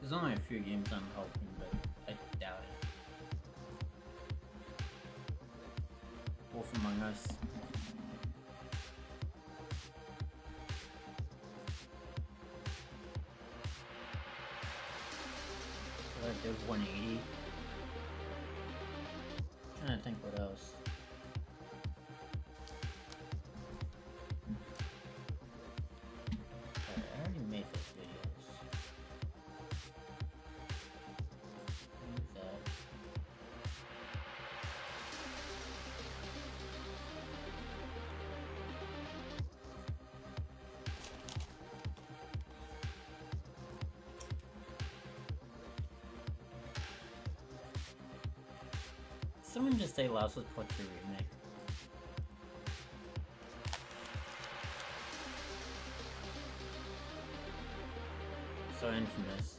There's only a few games I'm hoping, but I doubt it. Wolf Among Us. What I did 180. I'm trying to think what else. Sorry, I already made those videos. Move that. Someone just say Last was Part 2 remake. So infamous.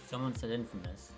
Someone said infamous.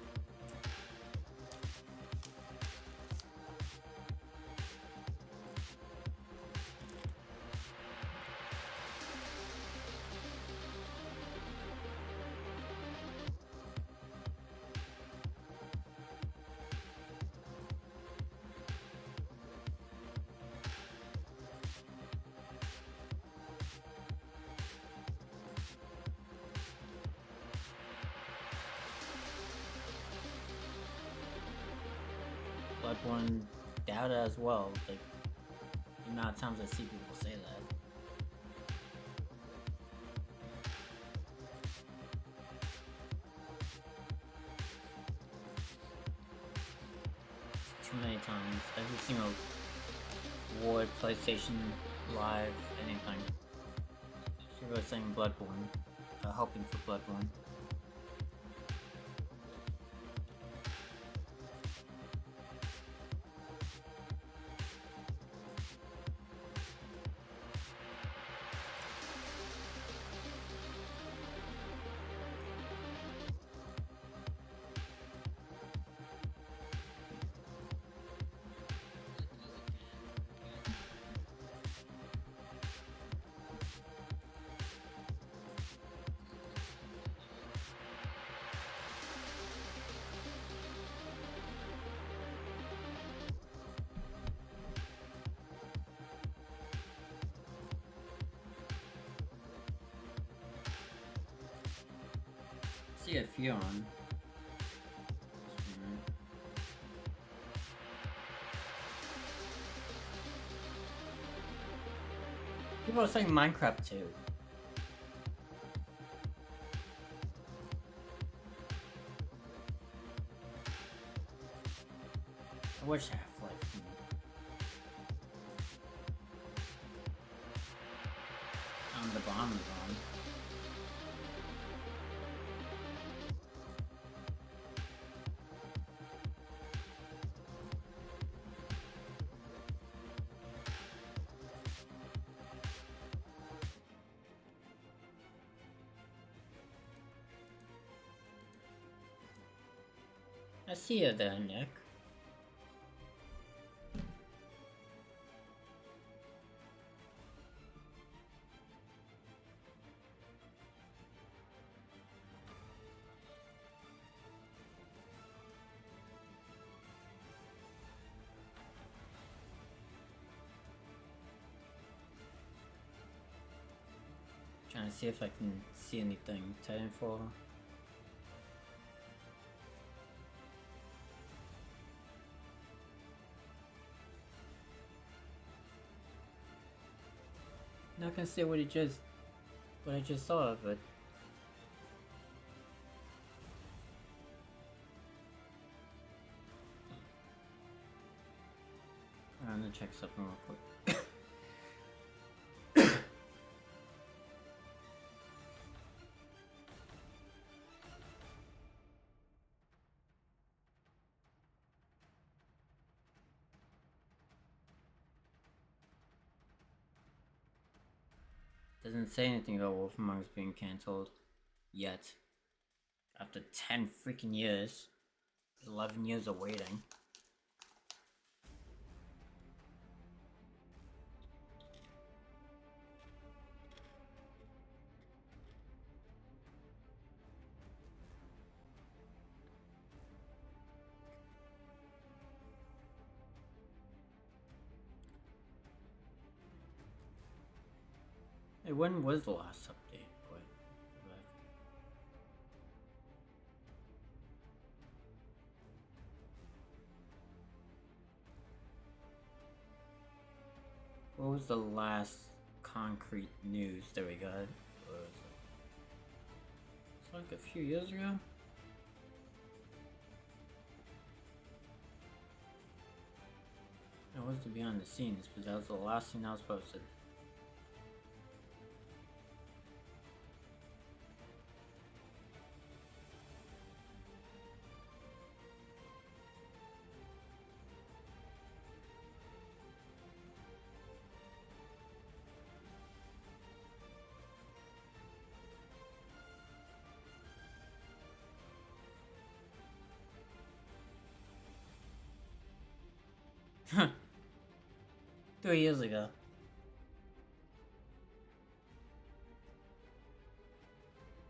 Bloodborne doubt it as well. Like the amount of times I see people say that. It's too many times. Every single award, PlayStation, Live, anything. People are saying Bloodborne. Hoping for Bloodborne. See a few on. People are saying Minecraft too. I wish Half-Life. On the bomb is on. I see you there, Nick. Trying to see if I can see anything. Titanfall. Not gonna say what I just saw of it. I'm gonna check something real quick. Doesn't say anything about Wolf Among Us being cancelled yet. After 10 freaking years. 11 years of waiting. Hey, when was the last update? What was the last concrete news that we got? What was it? It's like a few years ago? It was the behind the scenes, but that was the last thing that was posted. Huh. 3 years ago.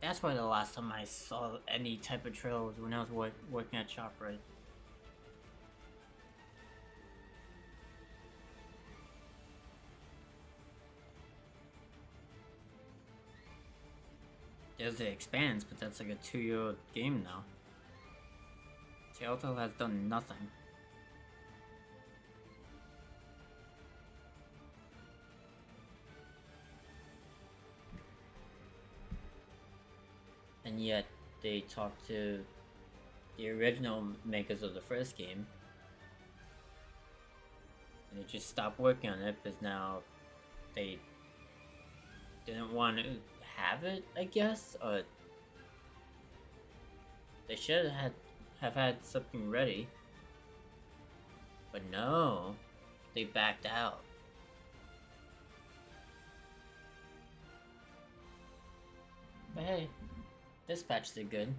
That's why the last time I saw any type of trailer was when I was working at ShopRite. There's the Expanse, but that's like a 2-year game now. Telltale has done nothing. And yet, they talked to the original makers of the first game. And they just stopped working on it because now they didn't want to have it, I guess? Or they should have had something ready. But no, they backed out. But hey, Dispatch did good.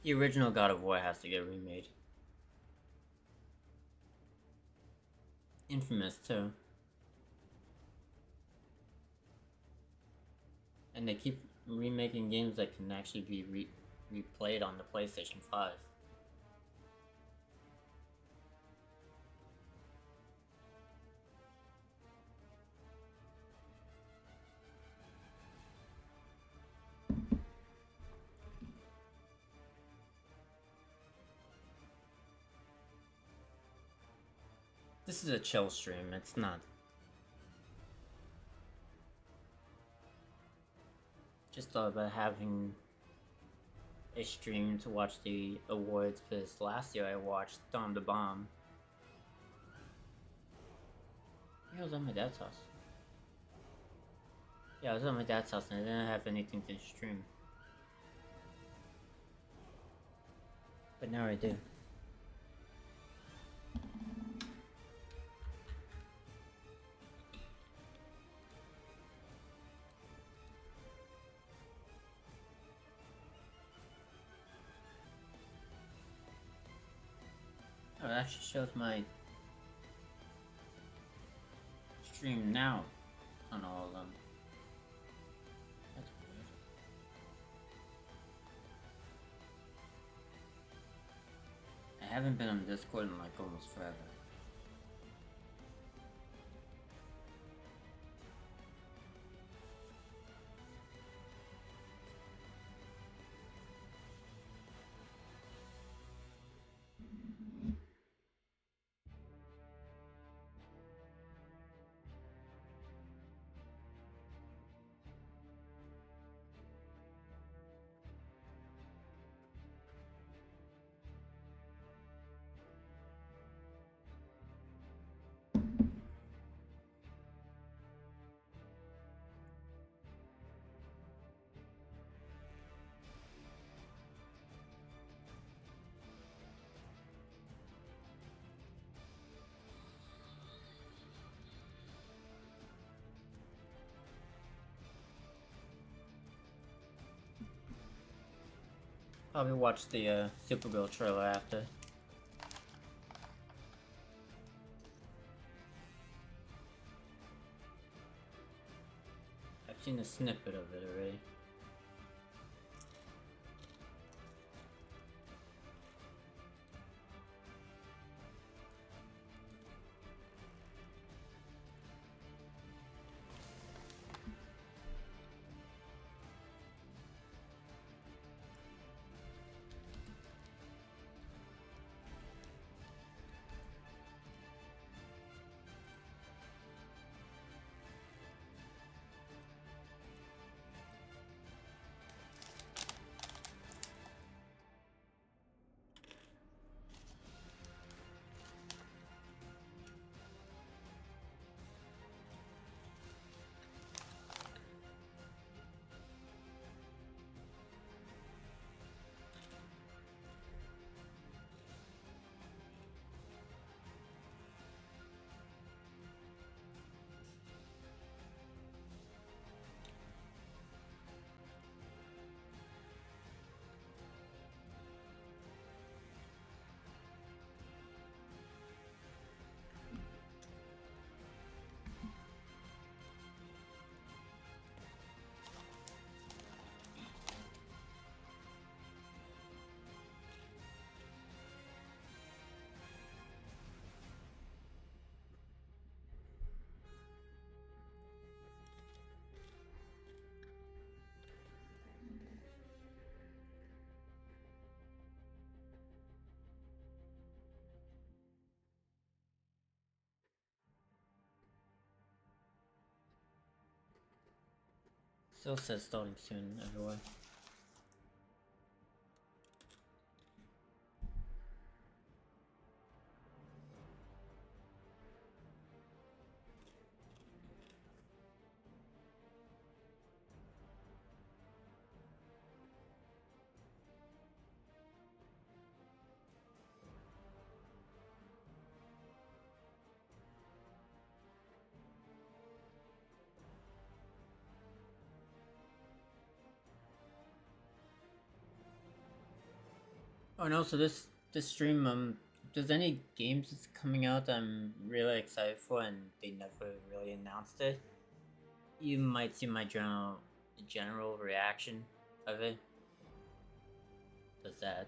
The original God of War has to get remade. Infamous too. And they keep remaking games that can actually be replayed on the PlayStation 5. This is a chill stream, it's not. Just thought about having a stream to watch the awards because last year I watched Dawn the Bomb. I was at my dad's house. Yeah, I was at my dad's house and I didn't have anything to stream. But now I do. Oh, it actually shows my stream now on all of them. That's weird. I haven't been on Discord in like almost forever. Probably watch the Supergirl trailer after. I've seen a snippet of it already. Still says starting soon everywhere. Oh, and also this stream, if there's any games that's coming out that I'm really excited for and they never really announced it, you might see my general reaction of it. Does that?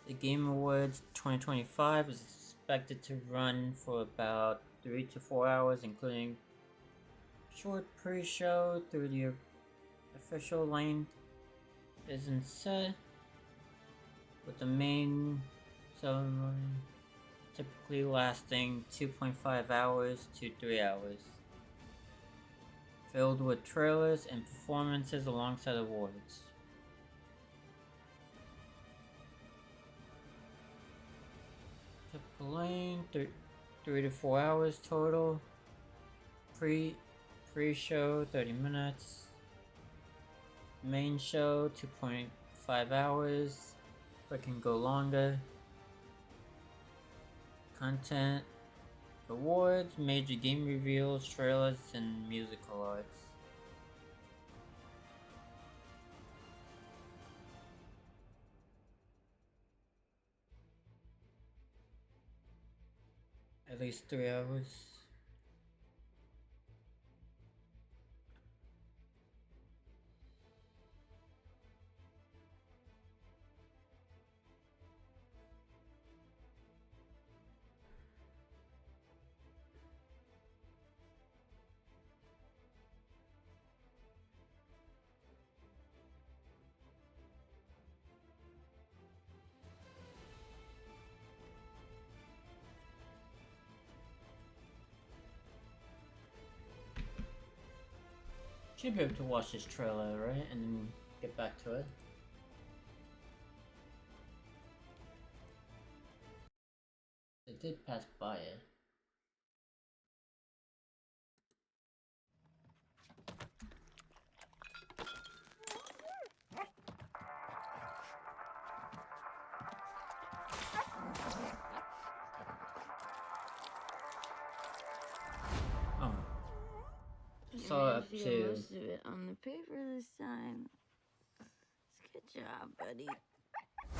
The Game Awards 2025 is expected to run for about 3 to 4 hours, including short pre-show through the official length isn't set, with the main ceremony typically lasting 2.5 hours to 3 hours, filled with trailers and performances alongside awards. Typical length 3 to 4 hours total. Pre-show 30 minutes. Main show 2.5 hours, but can go longer. Content, awards, major game reveals, trailers, and musical arts. At least 3 hours. Should be able to watch this trailer, right? And then get back to it. It did pass by it. Saw up to most of it on the paper this time. Good job, buddy. I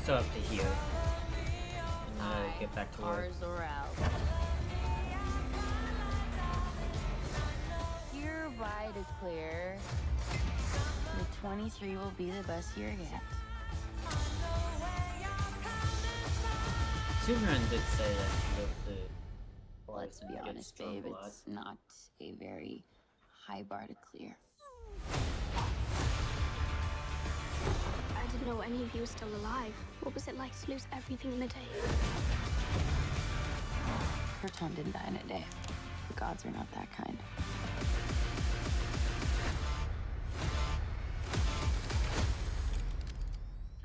saw up to here. And now I get back to work. Cars are out. Hereby declare the 23 will be the best year yet. Superman did say that he goes to. Let's be honest, babe, it's not a very high bar to clear. I didn't know any of you were still alive. What was it like to lose everything in a day? Proton didn't die in a day. The gods are not that kind.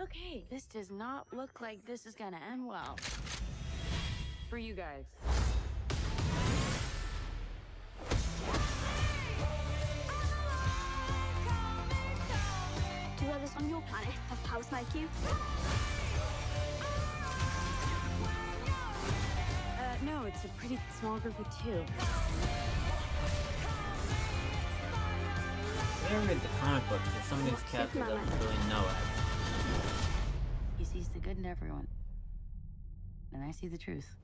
Okay, this does not look like this is gonna end well. For you guys. Do others on your planet have powers like you? no, it's a pretty small group of two. I didn't read the comic book because some of these characters I don't really know it. He sees the good in everyone. And I see the truth.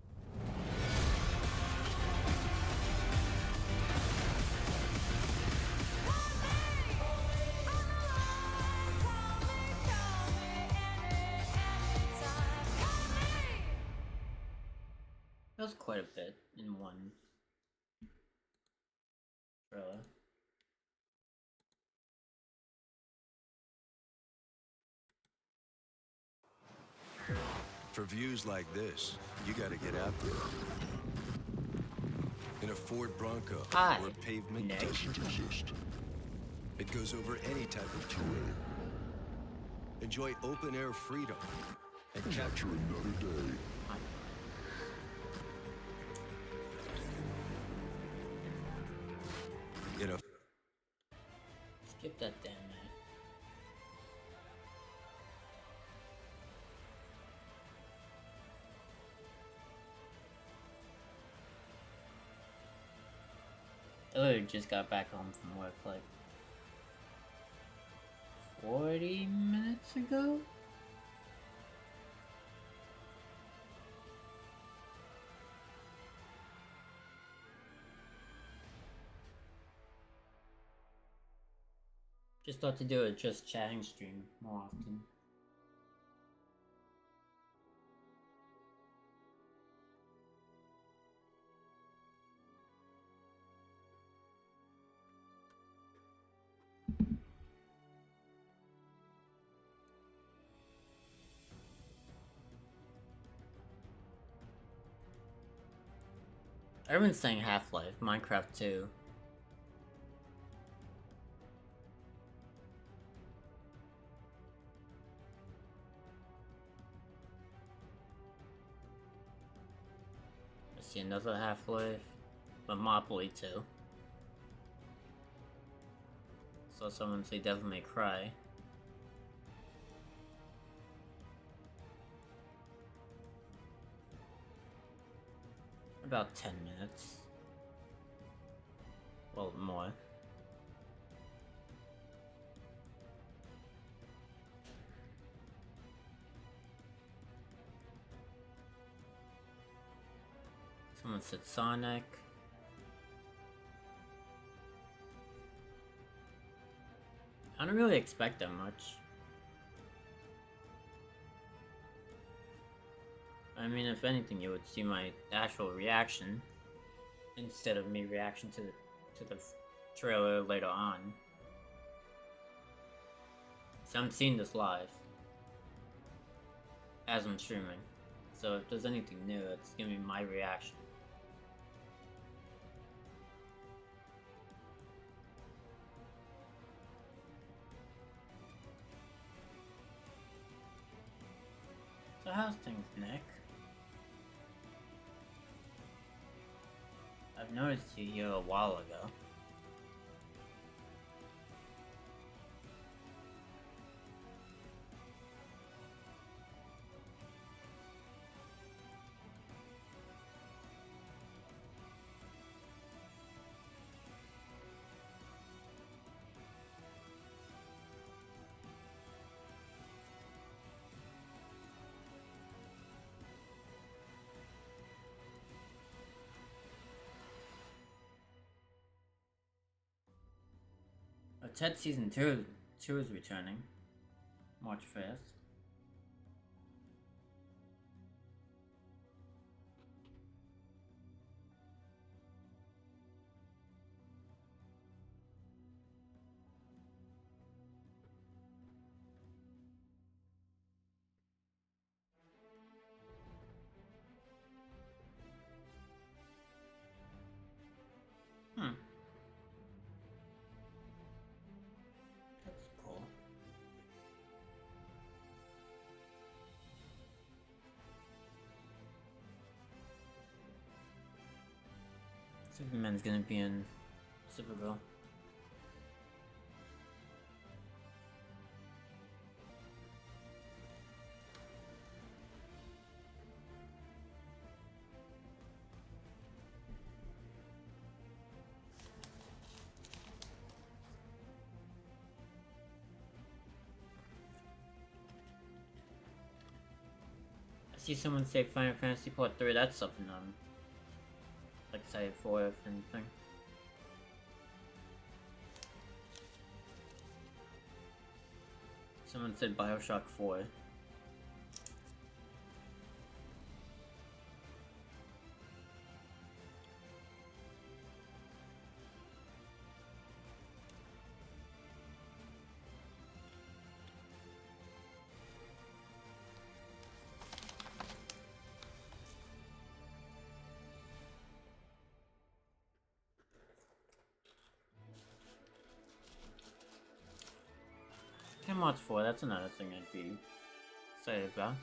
That was quite a bit in one trailer. For views like this, you gotta get out there. In a Ford Bronco, Hi, where pavement Nick. doesn't exist. It goes over any type of terrain. Enjoy open-air freedom and capture another day. In a Skip that damn minute. I literally just got back home from work like 40 minutes ago? Just thought to do a just chatting stream more often. Everyone's saying Half-Life, Minecraft 2. I see another Half-Life. Monopoly 2. Saw someone say Devil May Cry. About 10 minutes. Well, more. Someone said Sonic. I don't really expect that much. I mean, if anything, you would see my actual reaction instead of me reaction to the trailer later on. So I'm seeing this live as I'm streaming. So if there's anything new, it's gonna be my reaction. So how's things, Nick? I've noticed you here a while ago. Ted Season 2 is returning. March 5th. That's cool. Superman's gonna be in Supergirl. see someone say Final Fantasy Part 3, that's something I'm excited for, if anything. Someone said Bioshock 4. Mods 4, that's another thing I'd be excited about.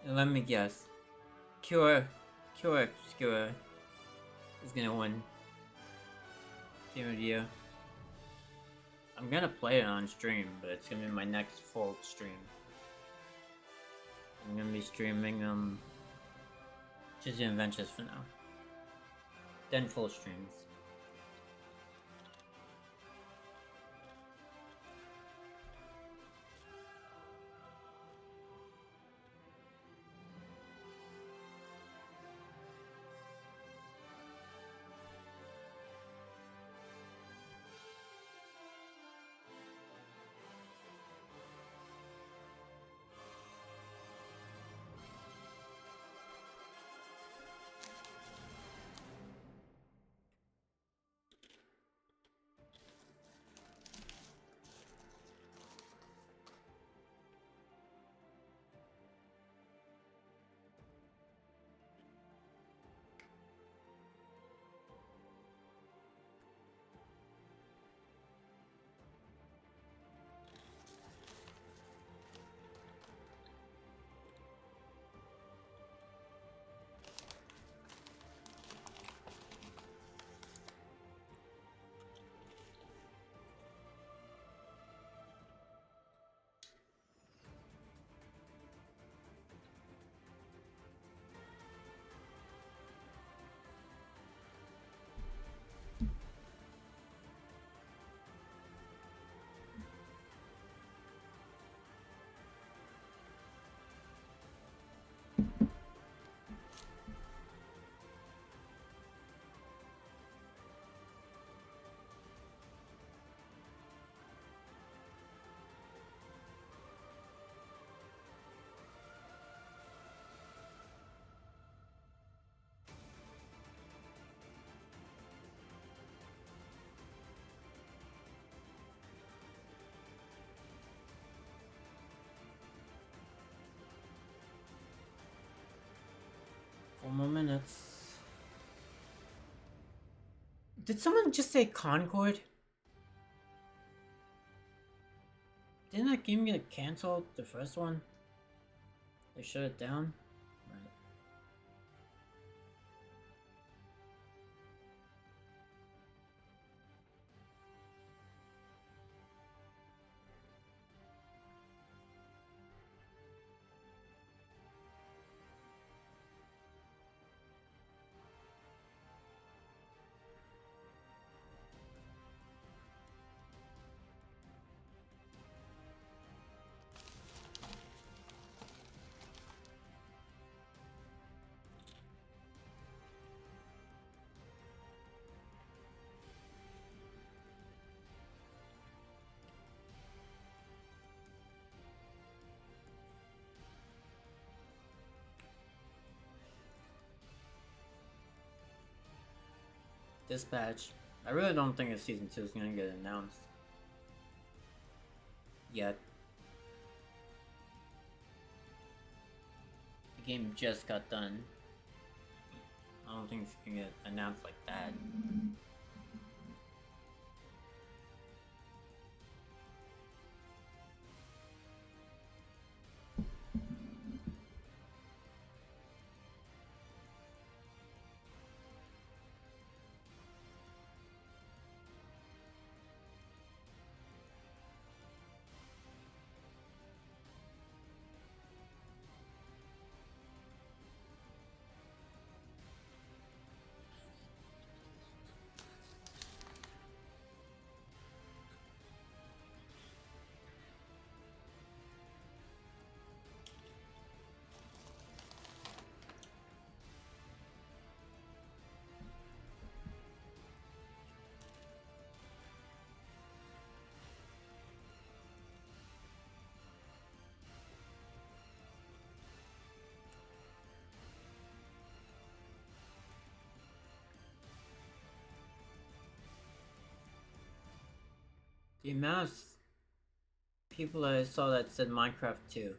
And let me guess. Cure Obscura is gonna win Game of the Year. I'm gonna play it on stream, but it's gonna be my next full stream. I'm gonna be streaming just the adventures for now. Then full streams. Four more minutes. Did someone just say Concord? Didn't that game get canceled, the first one? They shut it down? Right. Dispatch. I really don't think a season 2 is gonna get announced yet. The game just got done. I don't think it's gonna get announced like that. The amount of people I saw that said Minecraft 2.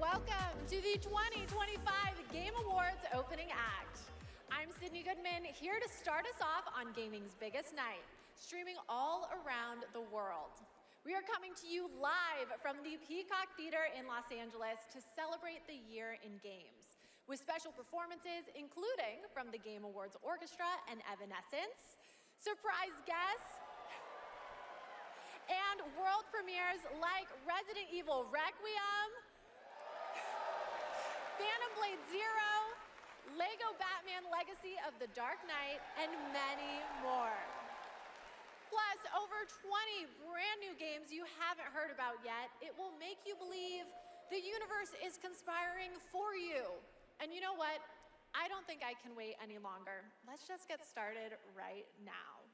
Welcome to the 2025 Game Awards opening act. I'm Sydney Goodman, here to start us off on gaming's biggest night, streaming all around the world. We are coming to you live from the Peacock Theater in Los Angeles to celebrate the year in games, with special performances including from the Game Awards Orchestra and Evanescence, surprise guests, and world premieres like Resident Evil Requiem, Phantom Blade Zero, Lego Batman Legacy of the Dark Knight, and many more. Plus, over 20 brand new games you haven't heard about yet. It will make you believe the universe is conspiring for you. And you know what? I don't think I can wait any longer. Let's just get started right now.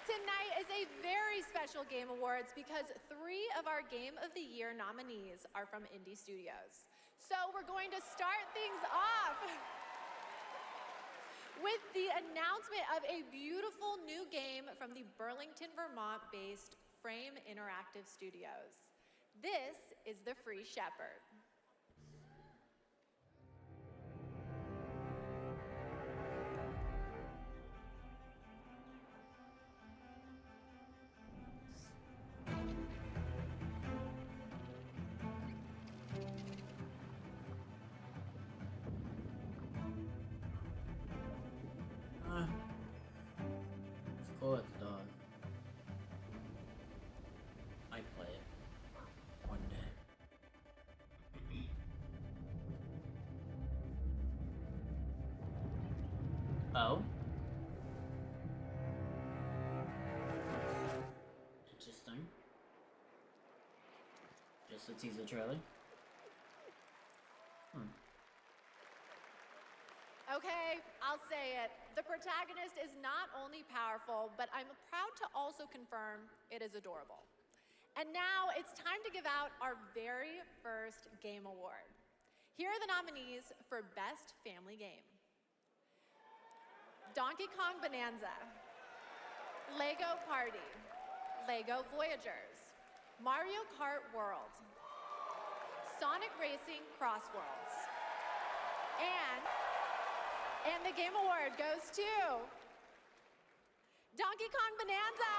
Tonight is a very special Game Awards because 3 of our Game of the Year nominees are from indie studios. So we're going to start things off with the announcement of a beautiful new game from the Burlington, Vermont-based Frame Interactive Studios. This is The Free Shepherd. It's cool as a dog. I play it one day. Oh? Interesting. Just a teaser trailer. Okay, I'll say it. The protagonist is not only powerful, but I'm proud to also confirm it is adorable. And now it's time to give out our very first Game Award. Here are the nominees for Best Family Game. Donkey Kong Bonanza, Lego Party, Lego Voyagers, Mario Kart World, Sonic Racing Crossworlds, and the Game Award goes to Donkey Kong Bonanza.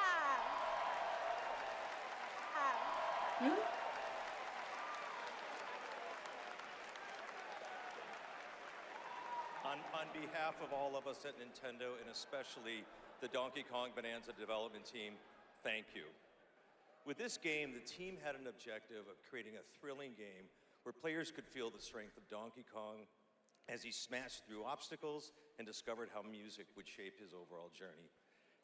On behalf of all of us at Nintendo, and especially the Donkey Kong Bonanza development team, thank you. With this game, the team had an objective of creating a thrilling game where players could feel the strength of Donkey Kong as he smashed through obstacles and discovered how music would shape his overall journey.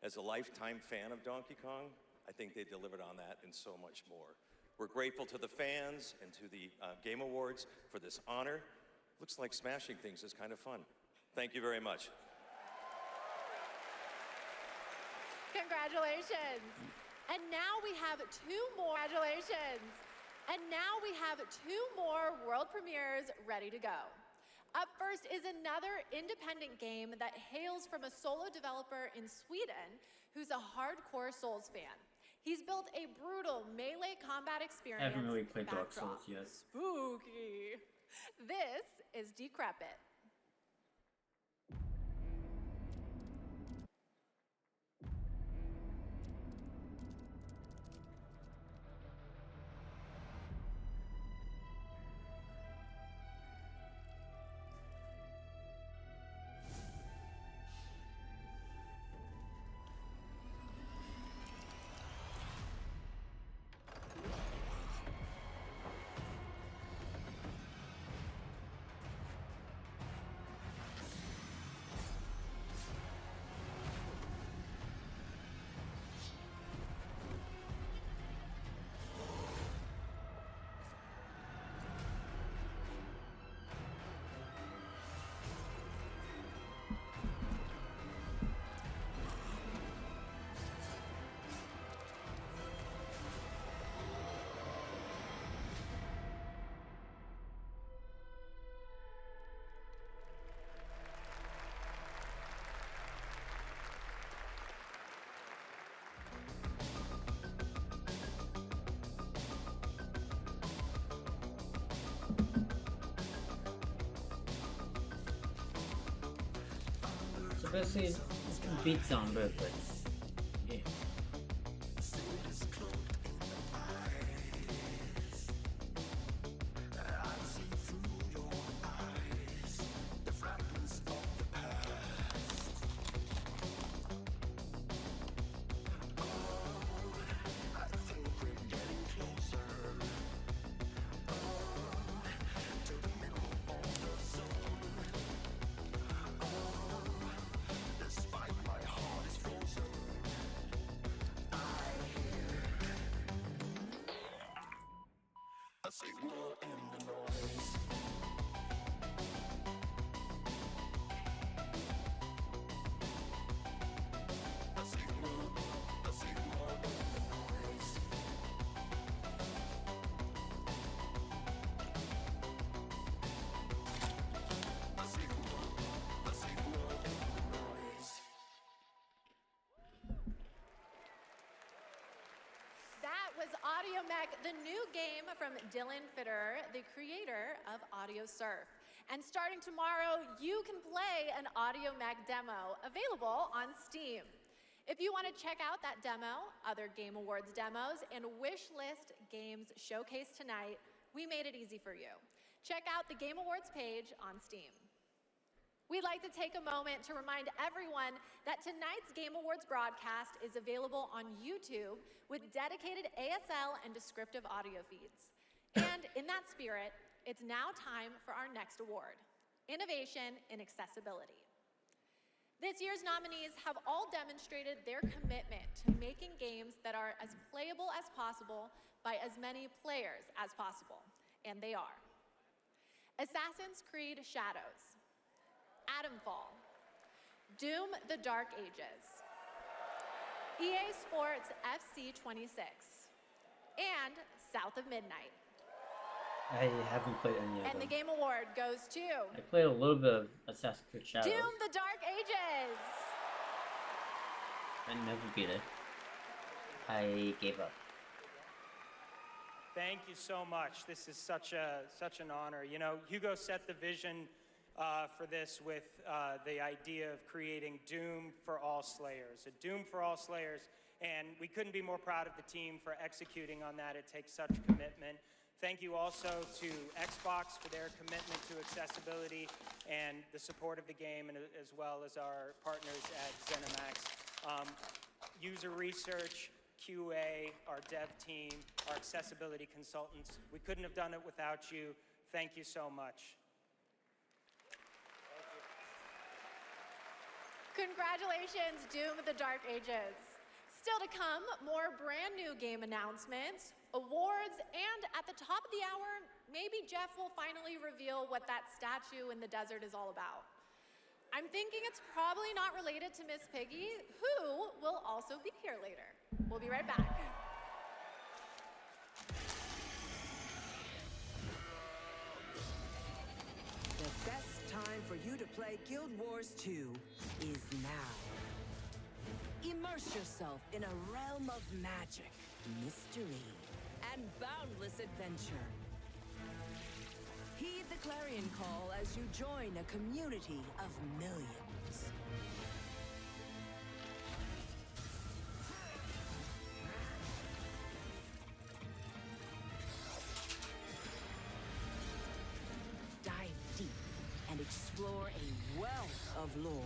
As a lifetime fan of Donkey Kong, I think they delivered on that and so much more. We're grateful to the fans and to the Game Awards for this honor. Looks like smashing things is kind of fun. Thank you very much. Congratulations. And now we have 2 more. Congratulations. And now we have 2 more world premieres ready to go. Up first is another independent game that hails from a solo developer in Sweden who's a hardcore Souls fan. He's built a brutal melee combat combat experience. I haven't really played Dark backdrop. Souls yet. Spooky. This is Decrepit. So basically, it's beats on both, but yeah. That was Audio Mech, the new game from Dylan Fitter, the creator of Audio Surf. And starting tomorrow, you can play an Audio Mech demo available on Steam. If you want to check out that demo, other Game Awards demos, and wishlist games showcased tonight, we made it easy for you. Check out the Game Awards page on Steam. We'd like to take a moment to remind everyone that tonight's Game Awards broadcast is available on YouTube with dedicated ASL and descriptive audio feeds. And in that spirit, it's now time for our next award, Innovation in Accessibility. This year's nominees have all demonstrated their commitment to making games that are as playable as possible by as many players as possible, and they are. Assassin's Creed Shadows, Atomfall, Doom: The Dark Ages, EA Sports FC 26, and South of Midnight. I haven't played any of And the them. Game Award goes to I played a little bit of Assassin's Creed Shadows. Doom: The Dark Ages. I never beat it. I gave up. Thank you so much. This is such an honor. You know, Hugo set the vision for this with the idea of creating Doom for all Slayers, a Doom for all Slayers, and we couldn't be more proud of the team for executing on that. It takes such commitment. Thank you also to Xbox for their commitment to accessibility and the support of the game, and as well as our partners at ZeniMax. User research, QA, our dev team, our accessibility consultants. We couldn't have done it without you. Thank you so much. Congratulations, Doom: The Dark Ages. Still to come, more brand new game announcements, awards, and at the top of the hour, maybe Jeff will finally reveal what that statue in the desert is all about. I'm thinking it's probably not related to Miss Piggy, who will also be here later. We'll be right back. The best time for you to play Guild Wars 2 is now. Immerse yourself in a realm of magic, mystery, and boundless adventure. Heed the clarion call as you join a community of millions. Dive deep and explore a wealth of lore.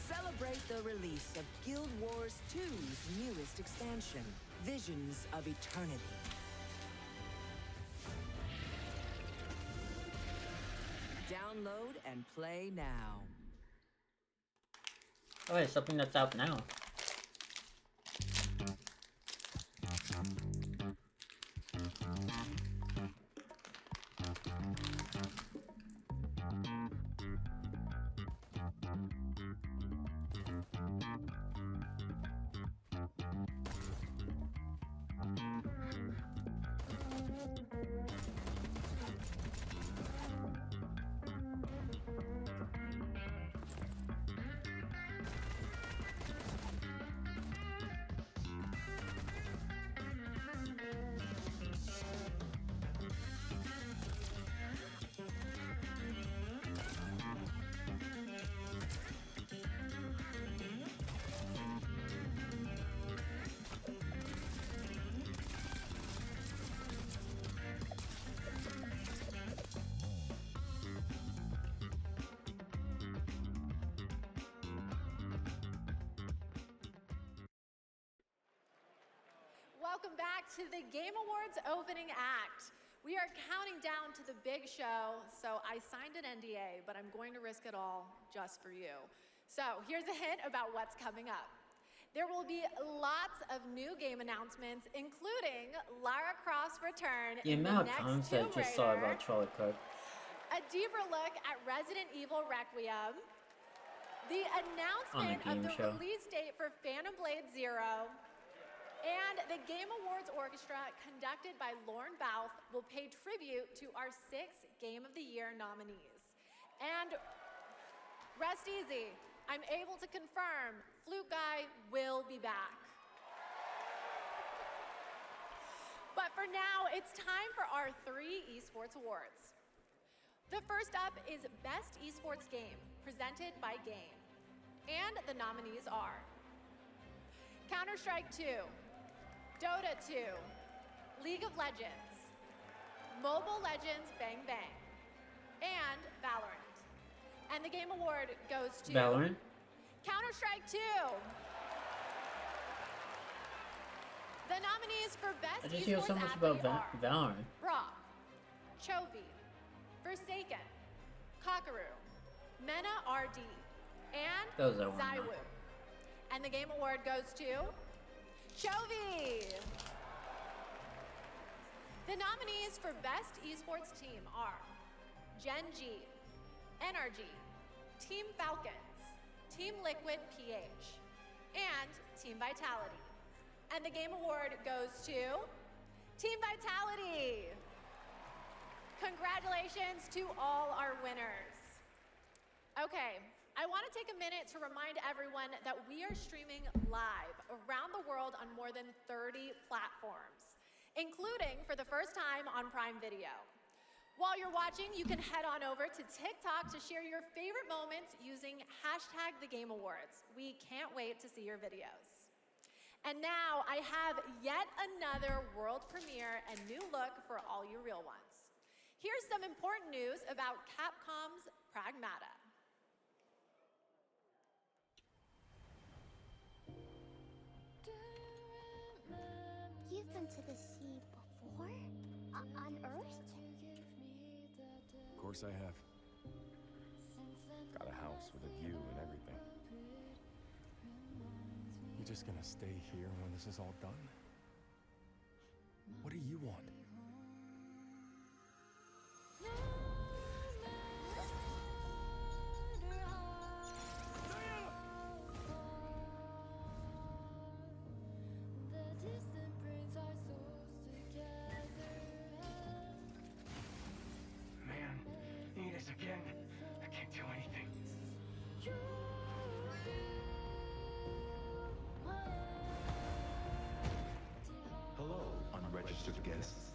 Celebrate the release of Guild Wars 2's newest expansion, Visions of Eternity. Download and play now. Oh, it's something that's out now. Welcome back to the Game Awards opening act. We are counting down to the big show, so I signed an NDA, but I'm going to risk it all just for you. So here's a hint about what's coming up. There will be lots of new game announcements, including Lara Croft's return The in the amount of next times I Tomb just saw Raider, about Charlie Kirk. a deeper look at Resident Evil Requiem, the announcement of game the show. release date for Phantom Blade Zero, and the Game Awards Orchestra, conducted by Lauren Bouth, will pay tribute to our 6 Game of the Year nominees. And rest easy, I'm able to confirm Flute Guy will be back. But for now, it's time for our 3 esports awards. The first up is Best Esports Game, presented by Game. And the nominees are Counter-Strike 2, Dota 2, League of Legends, Mobile Legends Bang Bang, and Valorant. And the Game Award goes to Valorant? Counter-Strike 2. The nominees for Best I just hear Esports so much Athlete about are Valorant. Brock, Chovy, Forsaken, Kakaru, Mena RD, and Those I wanna know. Zywoo. And the Game Award goes to Chovy. The nominees for Best Esports Team are Gen G, NRG, Team Falcons, Team Liquid PH, and Team Vitality. And the Game Award goes to Team Vitality. Congratulations to all our winners. Okay, I want to take a minute to remind everyone that we are streaming live around the world on more than 30 platforms, including for the first time on Prime Video. While you're watching, you can head on over to TikTok to share your favorite moments using #TheGameAwards. We can't wait to see your videos. And now I have yet another world premiere and new look for all you real ones. Here's some important news about Capcom's Pragmata. You've been to the sea before? On Earth? Of course I have. Got a house with a view and everything. You just gonna stay here when this is all done? What do you want? Man, need us again. I can't do anything. to the guests.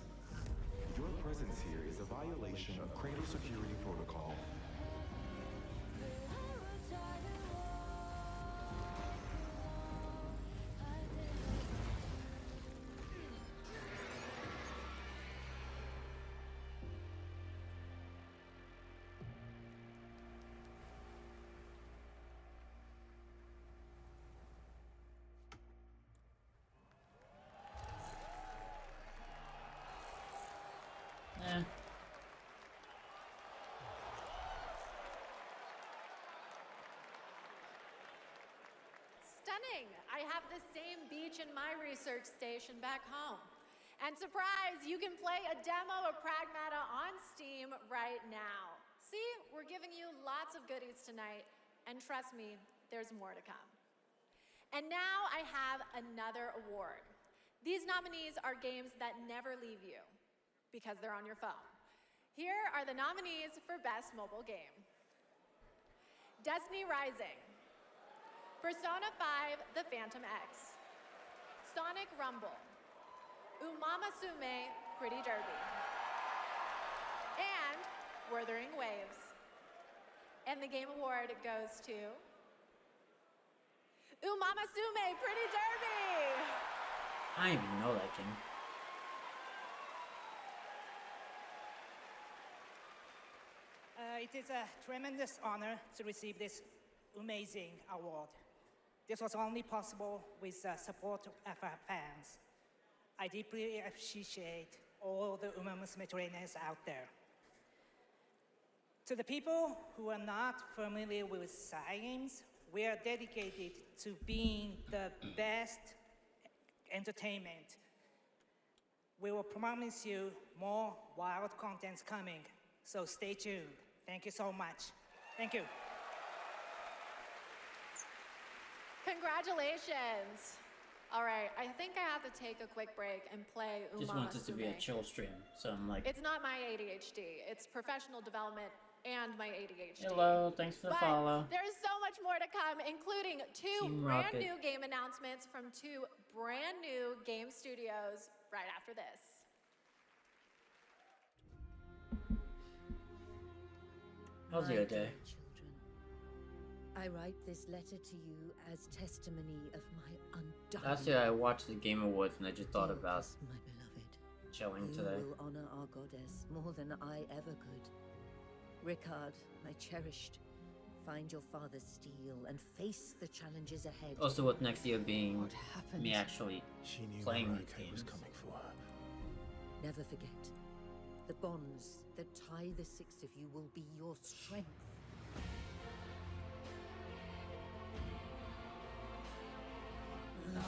Your presence here is a violation of cradle security protocol. Stunning! I have the same beach in my research station back home. And surprise, you can play a demo of Pragmata on Steam right now. See, we're giving you lots of goodies tonight, and trust me, there's more to come. And now I have another award. These nominees are games that never leave you because they're on your phone. Here are the nominees for Best Mobile Game. Destiny Rising, Persona 5 The Phantom X, Sonic Rumble, Umamasume Pretty Derby, and Wuthering Waves. And the Game Award goes to Umamasume Pretty Derby! I didn't even know that game. It is a tremendous honor to receive this amazing award. This was only possible with the support of our fans. I deeply appreciate all the Uma Musume trainers out there. To the people who are not familiar with science, we are dedicated to being the best entertainment. We will promise you more wild contents coming, so stay tuned. Thank you so much. Thank you. Congratulations. All right, I think I have to take a quick break and play Umamasume. Just want this to be a chill stream, so I'm like... It's not my ADHD. It's professional development and my ADHD. Hello, thanks for the follow. There's so much more to come, including two Team brand Rocket. new game announcements from two brand new game studios right after this. How's your day? Children, I write this letter to you as testimony of my undying. Last year I watched the Game Awards and I just thought about my beloved. chilling You today. will honor our goddess more than I ever could. Ricard, my cherished, find your father's steel and face the challenges ahead. Also with next year being me actually playing these games. was coming for her. Never forget, the bonds that tie the six of you will be your strength. Lies.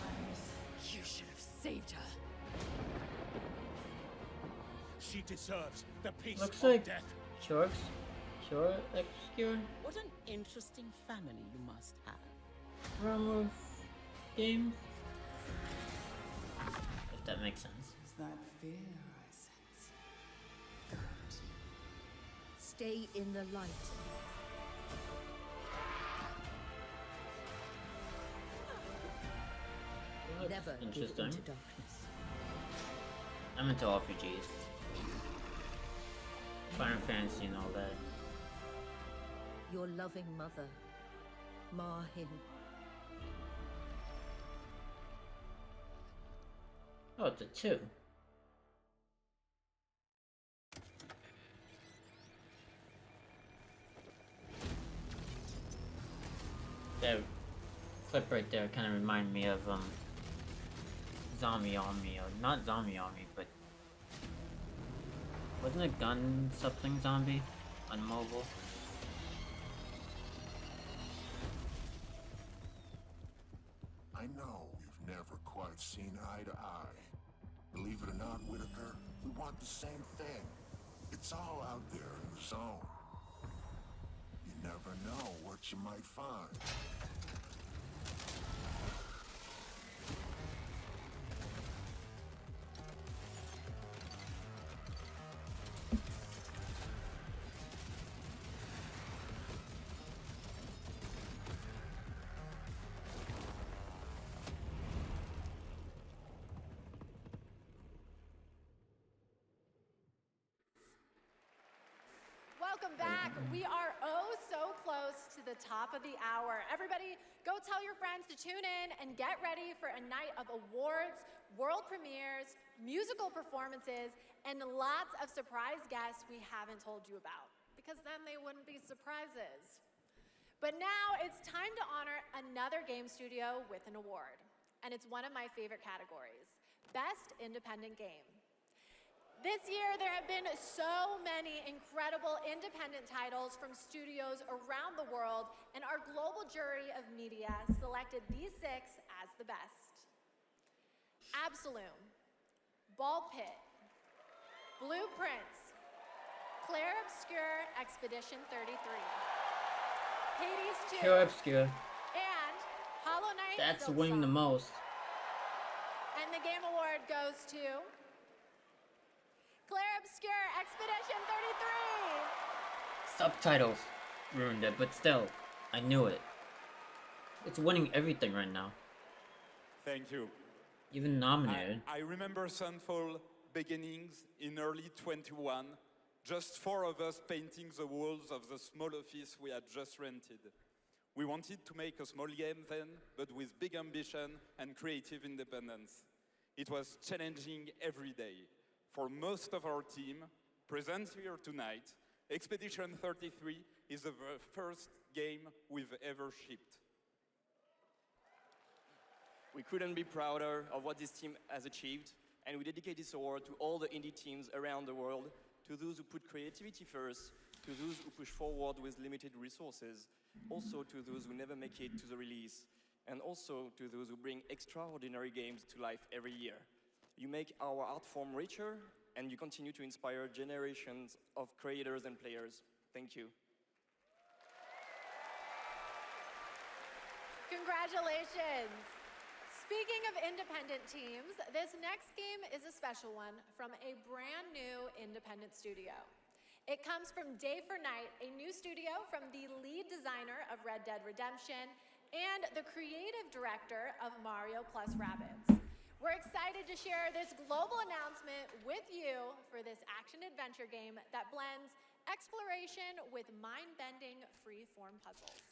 You should have saved her. She deserves the peace Looks of like death. Sharks. Sure, obscure What an interesting family you must have. realm of games. If that makes sense. Is that fear I sense? Good. Stay in the light. Never give Interesting. into darkness. I'm into RPGs. Final Fantasy and all that. Your loving mother, Mahin. Oh, it's a 2. That clip right there kind of reminded me of Zombie Army, or not Zombie Army, but wasn't it Gun something Zombie on mobile? I know we've never quite seen eye to eye. Believe it or not, Whitaker, we want the same thing. It's all out there in the zone. You never know what you might find. welcome back. We are oh so close to the top of the hour. Everybody, go tell your friends to tune in and get ready for a night of awards, world premieres, musical performances, and lots of surprise guests we haven't told you about, because then they wouldn't be surprises. But now it's time to honor another game studio with an award, and it's one of my favorite categories, Best Independent Game. This year, there have been so many incredible independent titles from studios around the world, and our global jury of media selected these 6 as the best. Absolume, Ball Pit, Blueprints, Claire Obscure Expedition 33, Hades 2, Pure Obscure. and Hollow Knight That's Silk winning the Song. most. And the game award goes to Claire Obscure Expedition 33. Subtitles ruined it, but still, I knew it. It's winning everything right now. Thank you. Even nominated. I remember Sunfall beginnings in early 21, just 4 of us painting the walls of the small office we had just rented. We wanted to make a small game then, but with big ambition and creative independence. It was challenging every day. For most of our team, present here tonight, Expedition 33 is the first game we've ever shipped. We couldn't be prouder of what this team has achieved, and we dedicate this award to all the indie teams around the world, to those who put creativity first, to those who push forward with limited resources, also to those who never make it to the release, and also to those who bring extraordinary games to life every year. You make our art form richer, and you continue to inspire generations of creators and players. Thank you. Congratulations. Speaking of independent teams, this next game is a special one from a brand new independent studio. It comes from Day for Night, a new studio from the lead designer of Red Dead Redemption and the creative director of Mario plus Rabbids. We're excited to share this global announcement with you for this action-adventure game that blends exploration with mind-bending free-form puzzles.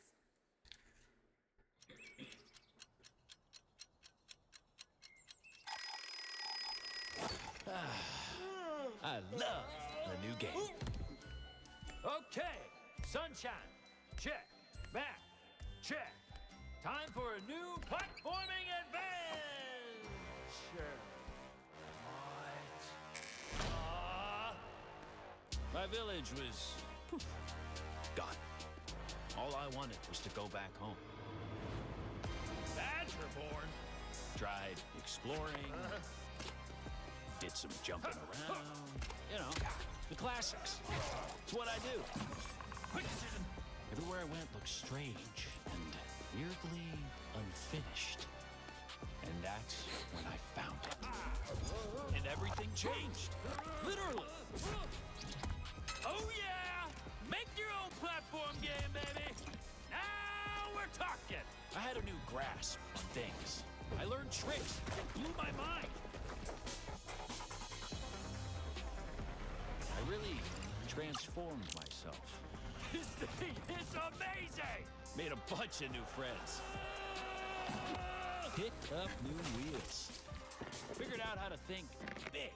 I love the new game. Okay, sunshine, check. Back, check. Time for a new platforming adventure. What? My village was poof, gone. All I wanted was to go back home. Badgerborn. Tried exploring. Did some jumping around. You know, the classics. It's what I do. Everywhere I went looked strange and weirdly unfinished. And that's when I found it. And everything changed. Literally. Oh yeah! Make your own platform game, baby! Now we're talking! I had a new grasp on things. I learned tricks that blew my mind. I really transformed myself. This thing is amazing! Made a bunch of new friends. Picked up new wheels. Figured out how to think big.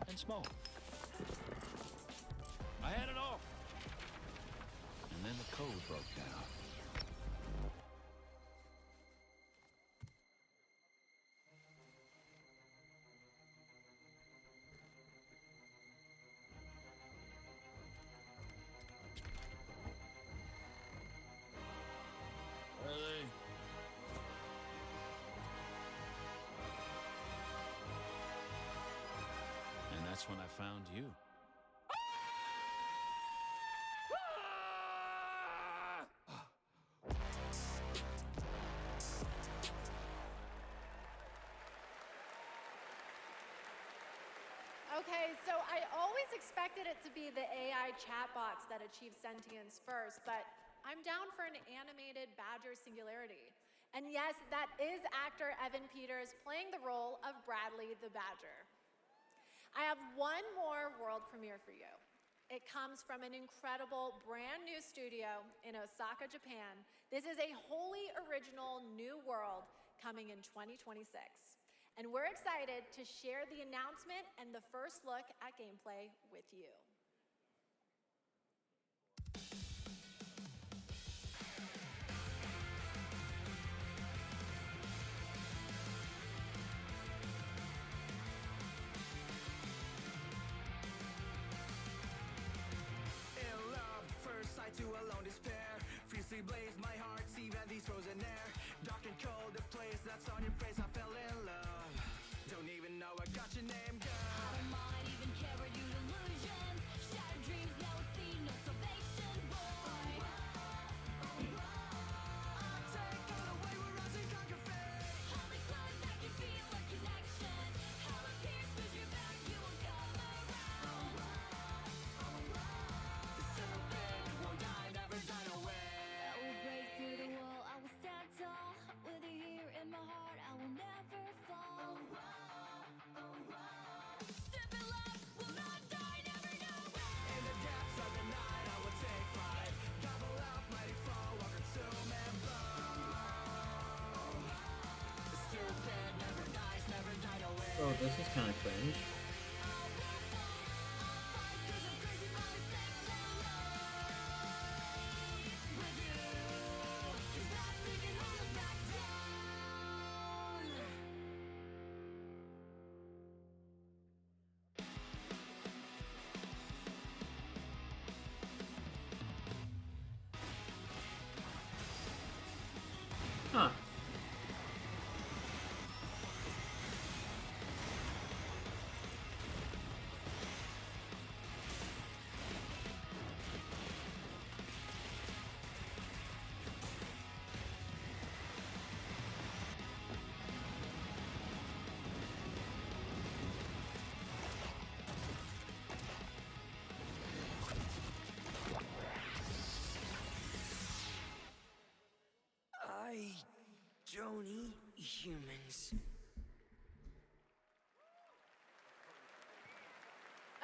And small. I had it all. And then the code broke down. And that's when I found you. Okay, so I always expected it to be the AI chatbots that achieve sentience first, but I'm down for an animated Badger Singularity. And yes, that is actor Evan Peters playing the role of Bradley the Badger. I have one more world premiere for you. It comes from an incredible brand new studio in Osaka, Japan. This is a wholly original new world coming in 2026. And we're excited to share the announcement and the first look at gameplay with you. In love, first sight to alone despair. Fiercely blaze my heart, see that these frozen air. Dark and cold, the place that's on your face, I fell in love. Don't even know I got your name, girl. I don't mind, even care what you illusions. Shattered dreams, now it's seen, no salvation, boy. Take all away, we're rising, conquer fate. Hold me close, I can feel a connection. Hell appears, push your back, you won't come around. The serpent won't die, never die away. I will break through the wall, I will stand tall. With you here in my heart, I will never fall. Step in love, will not die, never know when. In the depths of the night, I will take flight. Gobble up, mighty foe, I'll consume and blow. The serpent never dies, never died away. Oh, this is kind of cringe. Huh. I don't eat humans.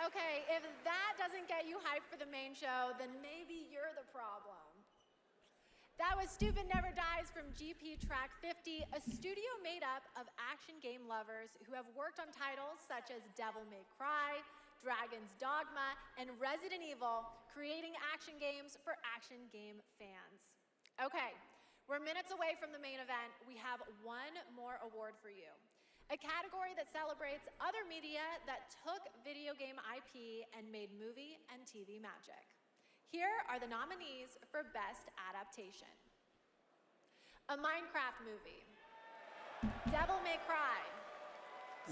Okay, if that doesn't get you hyped for the main show, then maybe you're the problem. That was Stupid Never Dies from GP Track 50, a studio made up of action game lovers who have worked on titles such as Devil May Cry, Dragon's Dogma, and Resident Evil, creating action games for action game fans. Okay, we're minutes away from the main event. We have one more award for you. A category that celebrates other media that took video game IP and made movie and TV magic. Here are the nominees for Best Adaptation. A Minecraft movie. Devil May Cry.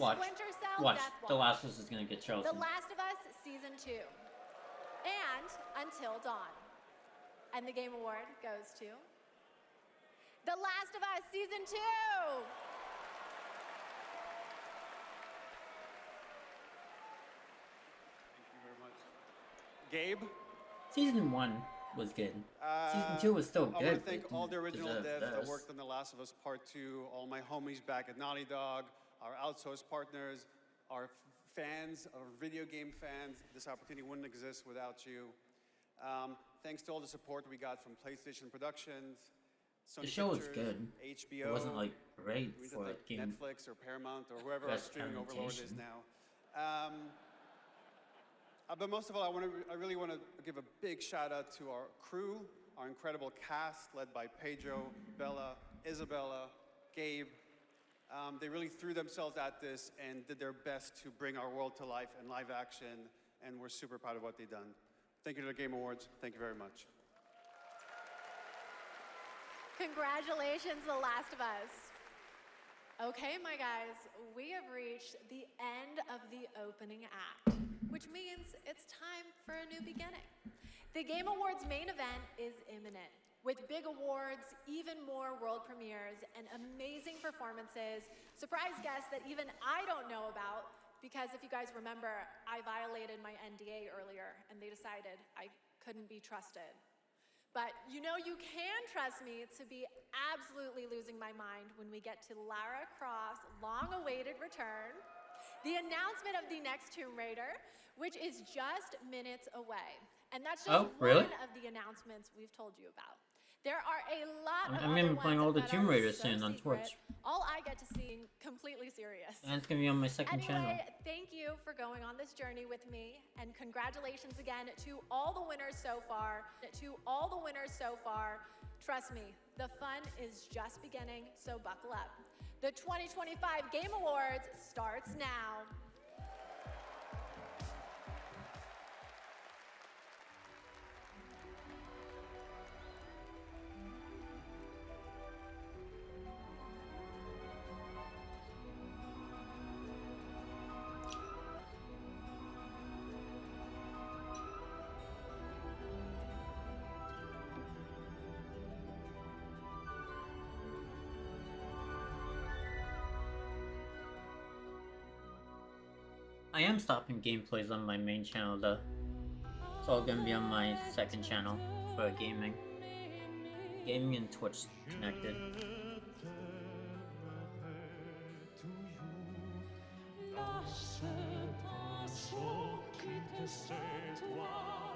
Watch. Splinter Cell Watch. Death The Watch. Last of Us is gonna get chosen. The Last of Us Season 2. And Until Dawn. And the Game Award goes to The Last of Us Season 2! Gabe? Season 1 was good. Season 2 was still good. I want to but thank it all the didn't original deserve devs that this. worked on The Last of Us Part 2, all my homies back at Naughty Dog, our outsourced partners, our fans, our video game fans. This opportunity wouldn't exist without you. Thanks to all the support we got from PlayStation Productions, Sony The show was Pictures, good. HBO. It wasn't like great we did, for like, a game. Netflix or Paramount or whoever our Best streaming overlord is adaptation. now. But most of all, I really want to give a big shout out to our crew, our incredible cast led by Pedro, Bella, Isabella, Gabe. They really threw themselves at this and did their best to bring our world to life in live action, and we're super proud of what they've done. Thank you to the Game Awards. Thank you very much. Congratulations, The Last of Us. Okay, my guys, we have reached the end of the opening act, which means it's time for a new beginning. The Game Awards main event is imminent, with big awards, even more world premieres, and amazing performances, surprise guests that even I don't know about, because if you guys remember, I violated my NDA earlier, and they decided I couldn't be trusted. But you know you can trust me to be absolutely losing my mind when we get to Lara Croft's long-awaited return. the announcement of the next Tomb Raider, which is just minutes away. And that's just really? one of the announcements we've told you about. There are a lot of I'm other gonna be playing ones all the that Tomb are Raiders so soon on secret. Twitch. All I get to see completely serious. And it's gonna be on my second channel. Anyway, thank you for going on this journey with me, and congratulations again to all the winners so far. Trust me, the fun is just beginning, so buckle up. The 2025 Game Awards starts now. I am stopping gameplays on my main channel though. It's all gonna be on my second channel for gaming. Gaming and Twitch connected. Lâche pinceau, quitte cette toile.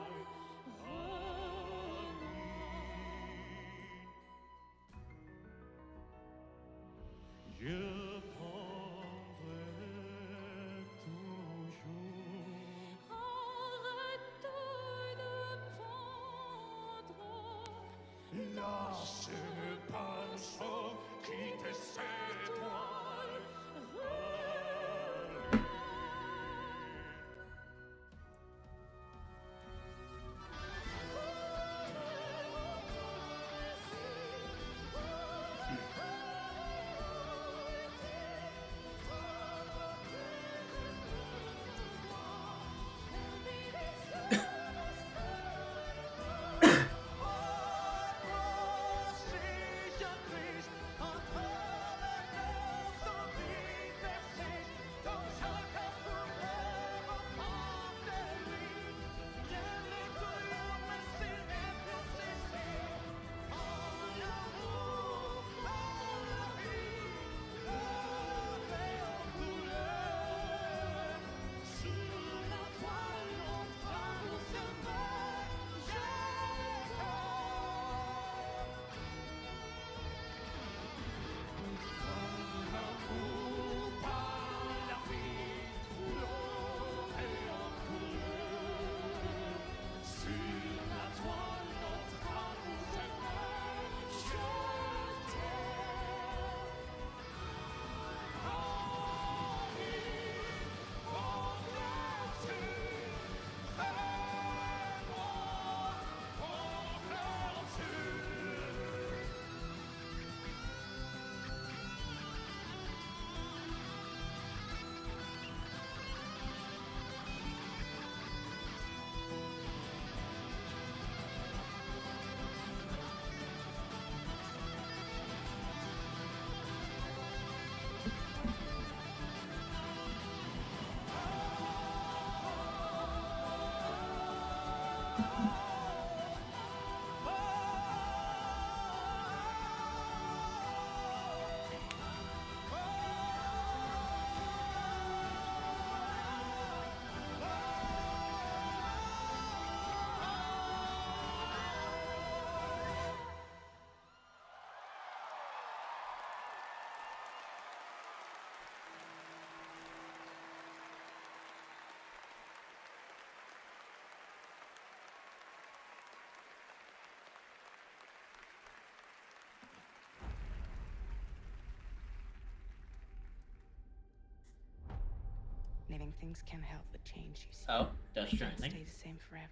Living things can't help but change, you see. Oh, that's They don't trending. stay the same forever.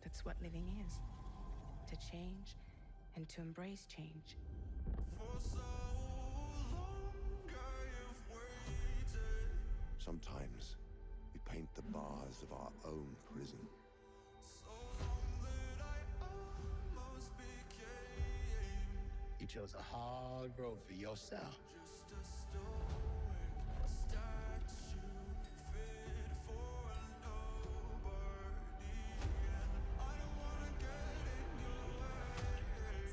That's what living is. To change and to embrace change. Sometimes we paint the bars of our own prison. You chose a hard road for yourself.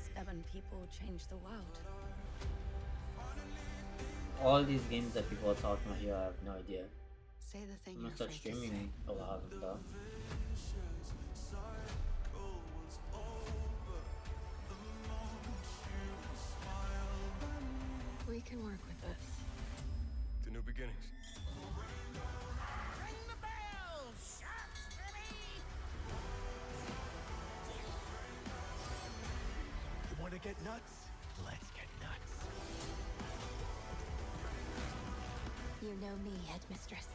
Stubborn people change the world. All these games that people are talking about here, I have no idea Say the thing I'm you're gonna start afraid to say. streaming a lot of stuff. We can work with this. The new beginnings. Ring the bell! Sharks, baby! You want to get nuts? Let's get nuts. You know me, headmistress.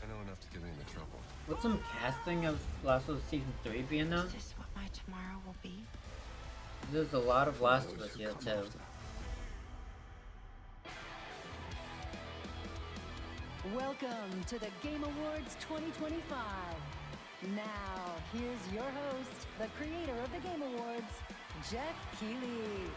I know enough to get me into trouble. Would some casting of Last of Us Season 3 be announced? Is this what my tomorrow will be? There's a lot of Last of Us here too. Welcome to the Game Awards 2025. Now, here's your host, the creator of the Game Awards, Jeff Keighley.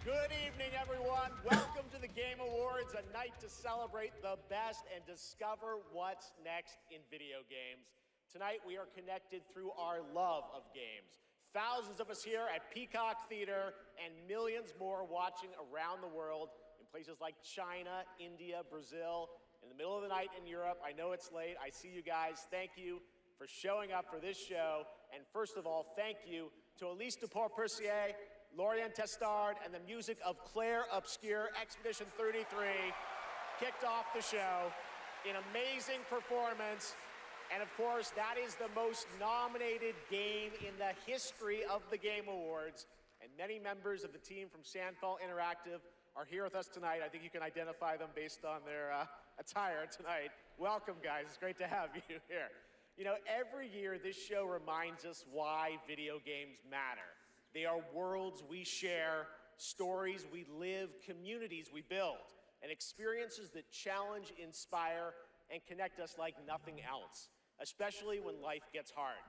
Good evening, everyone. Welcome to the Game Awards, a night to celebrate the best and discover what's next in video games. Tonight, we are connected through our love of games. Thousands of us here at Peacock Theater and millions more watching around the world in places like China, India, Brazil, in the middle of the night in Europe. I know it's late. I see you guys. Thank you for showing up for this show. And first of all, thank you to Elise Duport-Percier, Lorient Testard, and the music of Claire Obscure. Expedition 33 kicked off the show in amazing performance. And of course, that is the most nominated game in the history of the Game Awards. And many members of the team from Sandfall Interactive are here with us tonight. I think you can identify them based on their attire tonight. Welcome, guys. It's great to have you here. You know, every year this show reminds us why video games matter. They are worlds we share, stories we live, communities we build, and experiences that challenge, inspire, and connect us like nothing else, especially when life gets hard.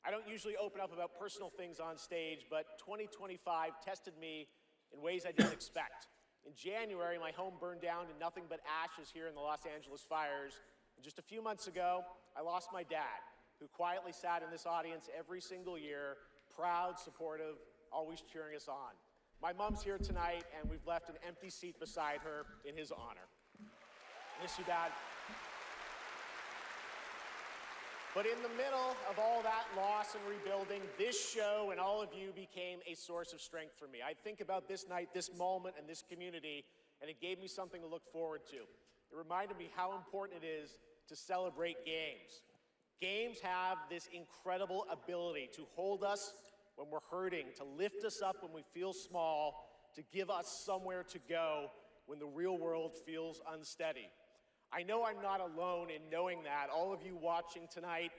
I don't usually open up about personal things on stage, but 2025 tested me in ways I didn't expect. In January, my home burned down to nothing but ashes here in the Los Angeles fires. And just a few months ago, I lost my dad, who quietly sat in this audience every single year, proud, supportive, always cheering us on. My mom's here tonight, and we've left an empty seat beside her in his honor. Miss you, Dad. But in the middle of all that loss and rebuilding, this show and all of you became a source of strength for me. I think about this night, this moment, and this community, and it gave me something to look forward to. It reminded me how important it is to celebrate games. Games have this incredible ability to hold us when we're hurting, to lift us up when we feel small, to give us somewhere to go when the real world feels unsteady. I know I'm not alone in knowing that. All of you watching tonight,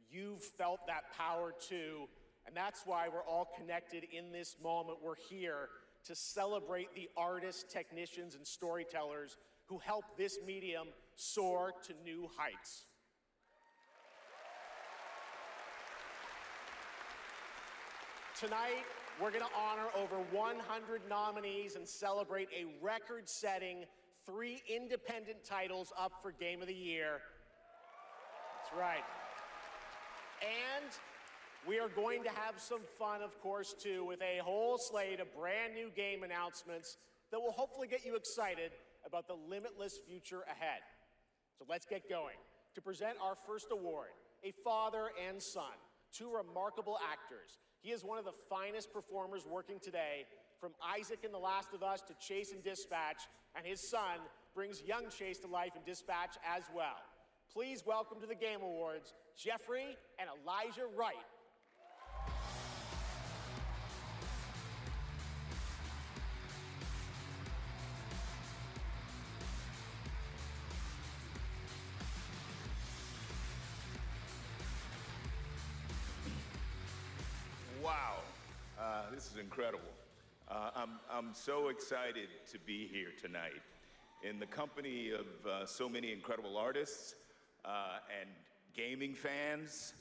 you've felt that power too, and that's why we're all connected in this moment. We're here to celebrate the artists, technicians, and storytellers who help this medium soar to new heights. Tonight, we're going to honor over 100 nominees and celebrate a record-setting 3 independent titles up for Game of the Year. That's right. And we are going to have some fun, of course, too, with a whole slate of brand new game announcements that will hopefully get you excited about the limitless future ahead. So let's get going. To present our first award, a father and son, 2 remarkable actors. He is one of the finest performers working today, from Isaac in The Last of Us to Chase in Dispatch, and his son brings young Chase to life in Dispatch as well. Please welcome to the Game Awards, Jeffrey and Elijah Wright. Wow, this is incredible. I'm so excited to be here tonight in the company of so many incredible artists and gaming fans.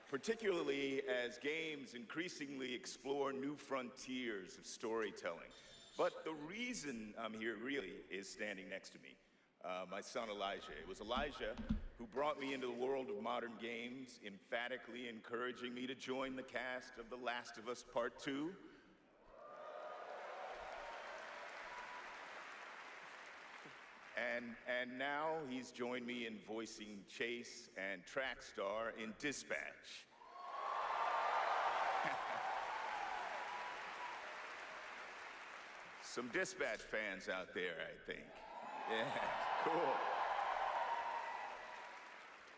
Particularly as games increasingly explore new frontiers of storytelling. But the reason I'm here really is standing next to me, my son Elijah. It was Elijah who brought me into the world of modern games, emphatically encouraging me to join the cast of The Last of Us Part 2. And now he's joined me in voicing Chase and Trackstar in Dispatch. Some Dispatch fans out there, I think. Yeah, cool.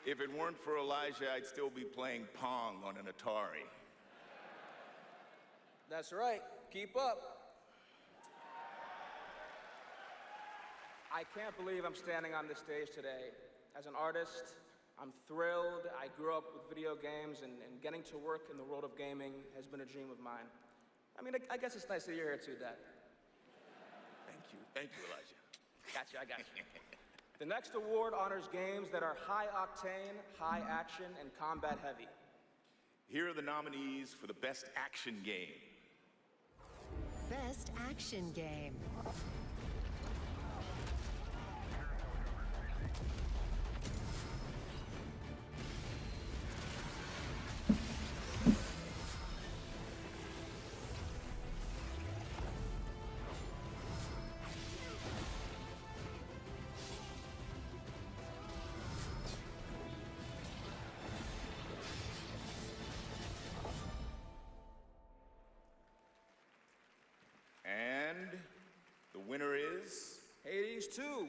If it weren't for Elijah, I'd still be playing Pong on an Atari. That's right. Keep up. I can't believe I'm standing on this stage today. As an artist, I'm thrilled. I grew up with video games, and getting to work in the world of gaming has been a dream of mine. I mean, I guess it's nice that you're here too, Dad. Thank you, Elijah. I got you. The next award honors games that are high octane, high action, and combat heavy. Here are the nominees for the Best Action Game. Best Action Game. And the winner is... Hades 2.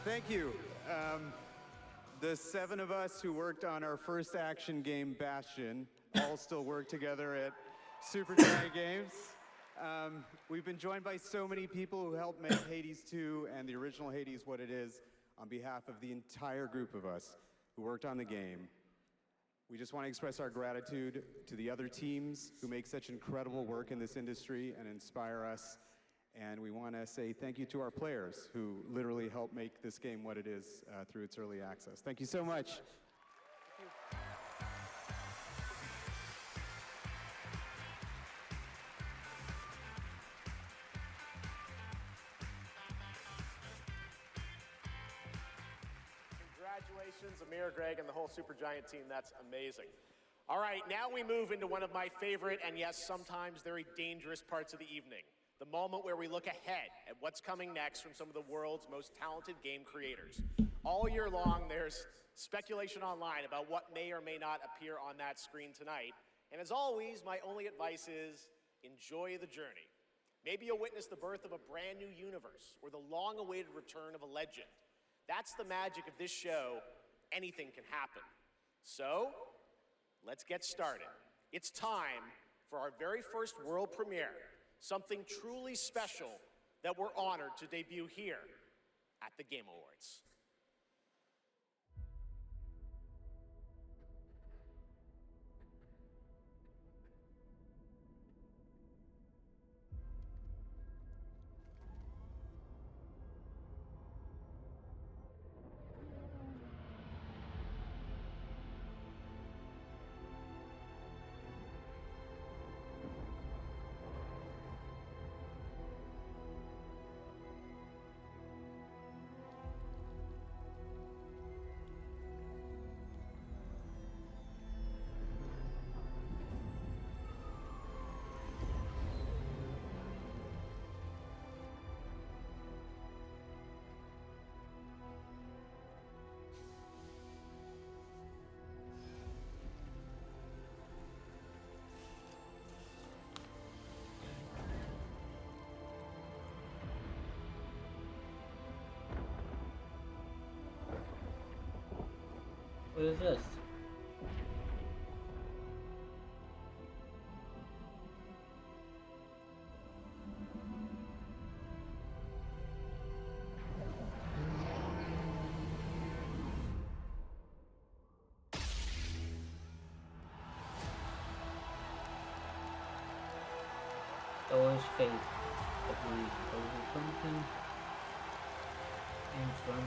Thank you. The 7 of us who worked on our first action game, Bastion, all still work together at Supergiant Games. We've been joined by so many people who helped make Hades 2 and the original Hades what it is on behalf of the entire group of us who worked on the game. We just want to express our gratitude to the other teams who make such incredible work in this industry and inspire us. And we want to say thank you to our players who literally helped make this game what it is through its early access. Thank you so much. Congratulations, Amir, Greg, and the whole Supergiant team. That's amazing. All right, now we move into one of my favorite and, yes, sometimes very dangerous parts of the evening. The moment where we look ahead at what's coming next from some of the world's most talented game creators. All year long, there's speculation online about what may or may not appear on that screen tonight. And as always, my only advice is enjoy the journey. Maybe you'll witness the birth of a brand new universe or the long-awaited return of a legend. That's the magic of this show. Anything can happen. So, let's get started. It's time for our very first world premiere. Something truly special that we're honored to debut here at the Game Awards. What is this? Wars Fate, I believe. Pumpkin. And from.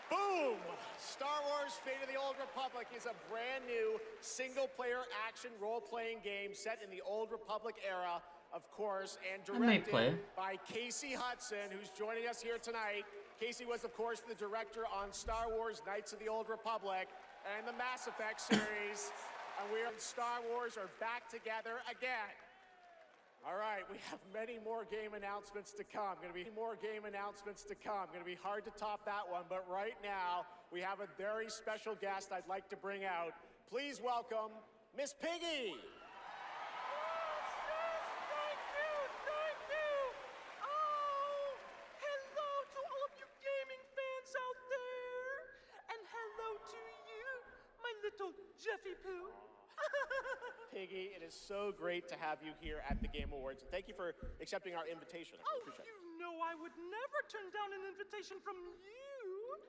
Boom! Star Wars Fate of the Old Republic is a brand new single-player action role-playing game set in the Old Republic era, of course, and directed by Casey Hudson, who's joining us here tonight. Casey was, of course, the director on Star Wars Knights of the Old Republic and the Mass Effect series. And we and Star Wars are back together again. All right, we have many more game announcements to come. Going to be more game announcements to come. Going to be hard to top that one, but right now we have a very special guest I'd like to bring out. Please welcome Miss Piggy. Jeffy Poo. Piggy, it is so great to have you here at the Game Awards. Thank you for accepting our invitation. I appreciate it. You know I would never turn down an invitation from you.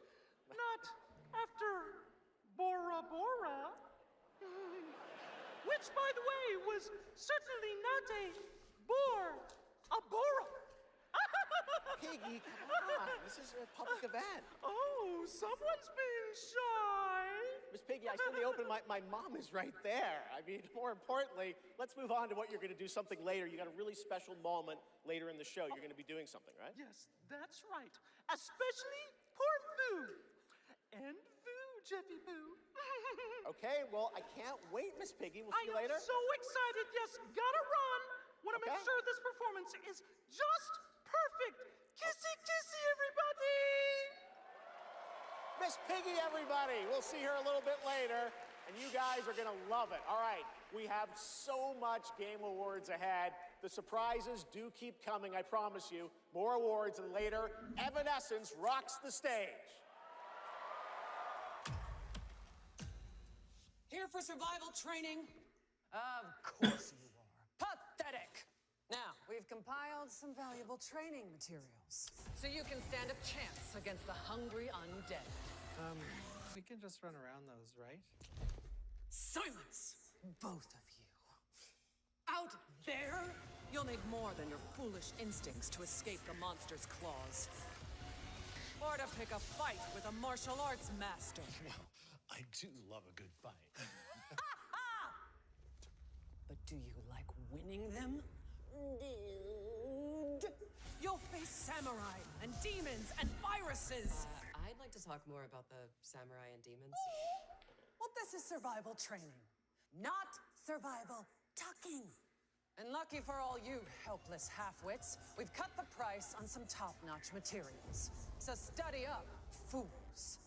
Not after Bora Bora. Which, by the way, was certainly not a bore, a Bora. Piggy, come on. This is a public event. Oh, someone's being shy. Miss Piggy, I still open. My mom is right there. I mean, more importantly, let's move on to what you're going to do something later. You got a really special moment later in the show. You're going to be doing something, right? Yes, that's right. Especially for Foo. And Foo, Jeffy Poo. Okay, well, I can't wait, Miss Piggy. We'll see you later. I am so excited. Yes, gotta run. Want to make sure this performance is just perfect. Kissy, kissy, everybody! Miss Piggy, everybody! We'll see her a little bit later, and you guys are gonna love it. All right, we have so much Game Awards ahead. The surprises do keep coming, I promise you. More awards, and later, Evanescence rocks the stage. Here for survival training? Of course you are. Pathetic! Now, we've compiled some valuable training materials, so you can stand a chance against the hungry undead. We can just run around those, right? Silence, both of you. Out there, you'll need more than your foolish instincts to escape the monster's claws. Or to pick a fight with a martial arts master. Well, I do love a good fight. But do you like winning them? You'll face samurai and demons and viruses. I'd like to talk more about the samurai and demons. Well, this is survival training, not survival talking. And lucky for all you helpless half-wits, we've cut the price on some top-notch materials. So study up, fools.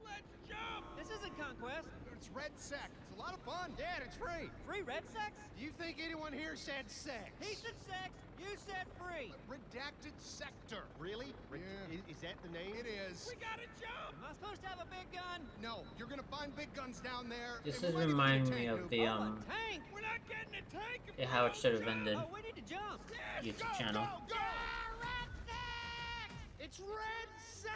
Let's jump! This isn't Conquest. It's Red Sec. It's a lot of fun. Dad, it's free. Free Red Sex? Do you think anyone here said sex? He said sex. You said free. Redacted Sector. Really? Is that the name? It is. We gotta jump! Am I supposed to have a big gun? No, you're gonna find big guns down there. This is reminding me of the tank! We're not getting a tank! how it should have ended. Oh, we need to jump! YouTube channel. Go! Red Sex! It's Red Sex!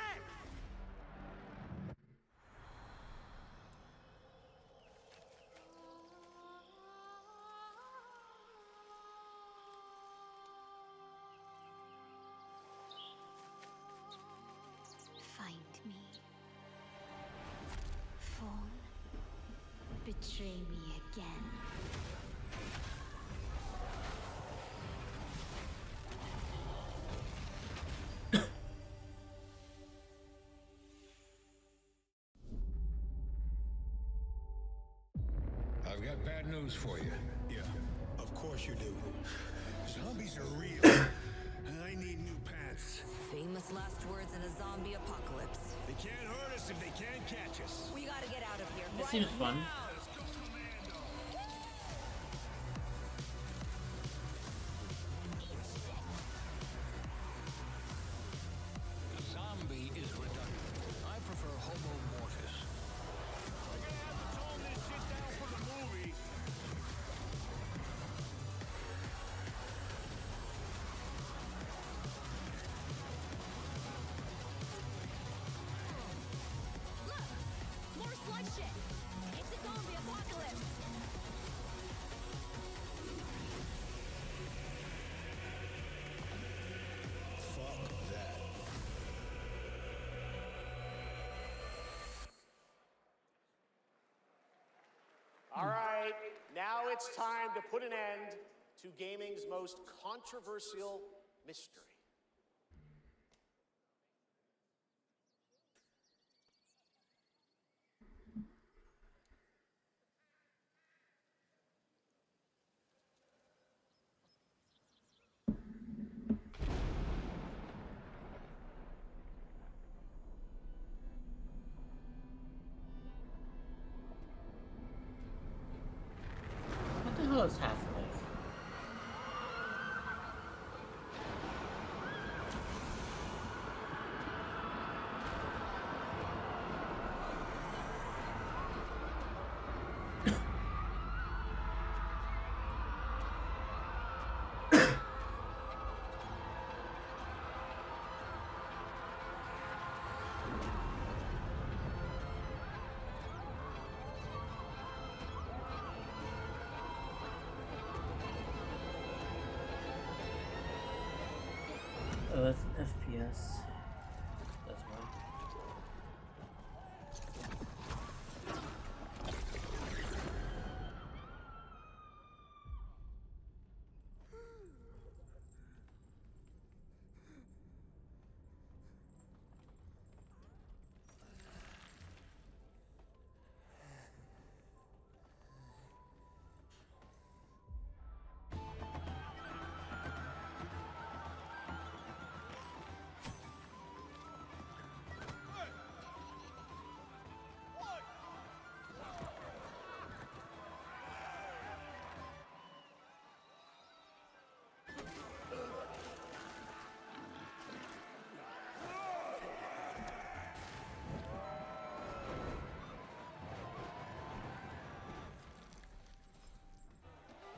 Find me. Phone. Betray me again. I've got bad news for you. Yeah, of course you do. Zombies are real. I need new pants. Famous last words in a zombie apocalypse. They can't hurt us if they can't catch us. We gotta get out of here. This seems fun. Zombie is redundant. I prefer Homo mortis. We're gonna have to tone this shit down for the movie. Look! More sludge shit! It's a zombie! it's time to put an end to gaming's most controversial mystery. What the hell is Half-Life? Oh, that's FPS. That's why.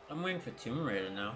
I'm waiting for Tomb Raider now.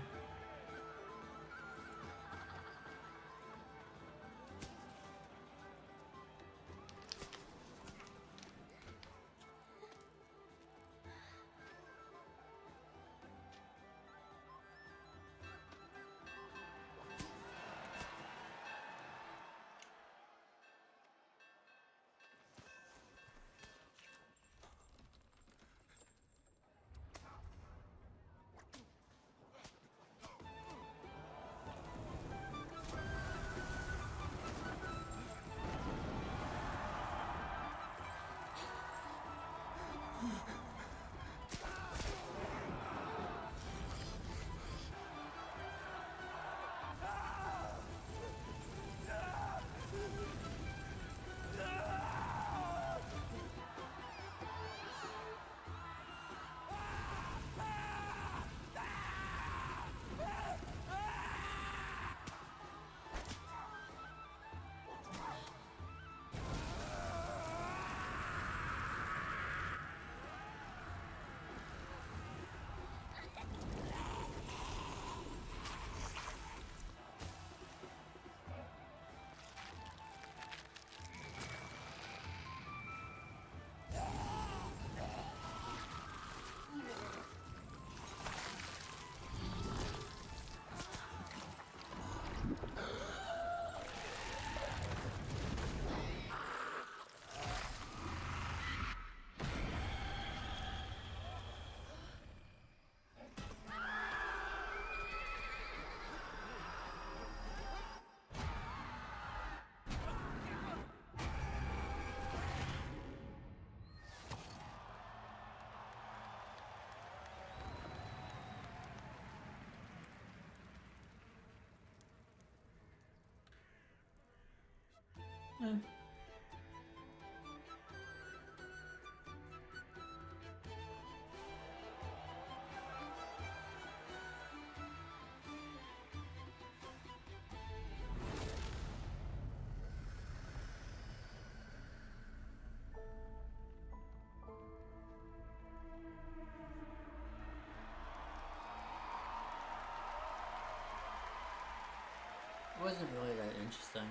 It wasn't really that interesting.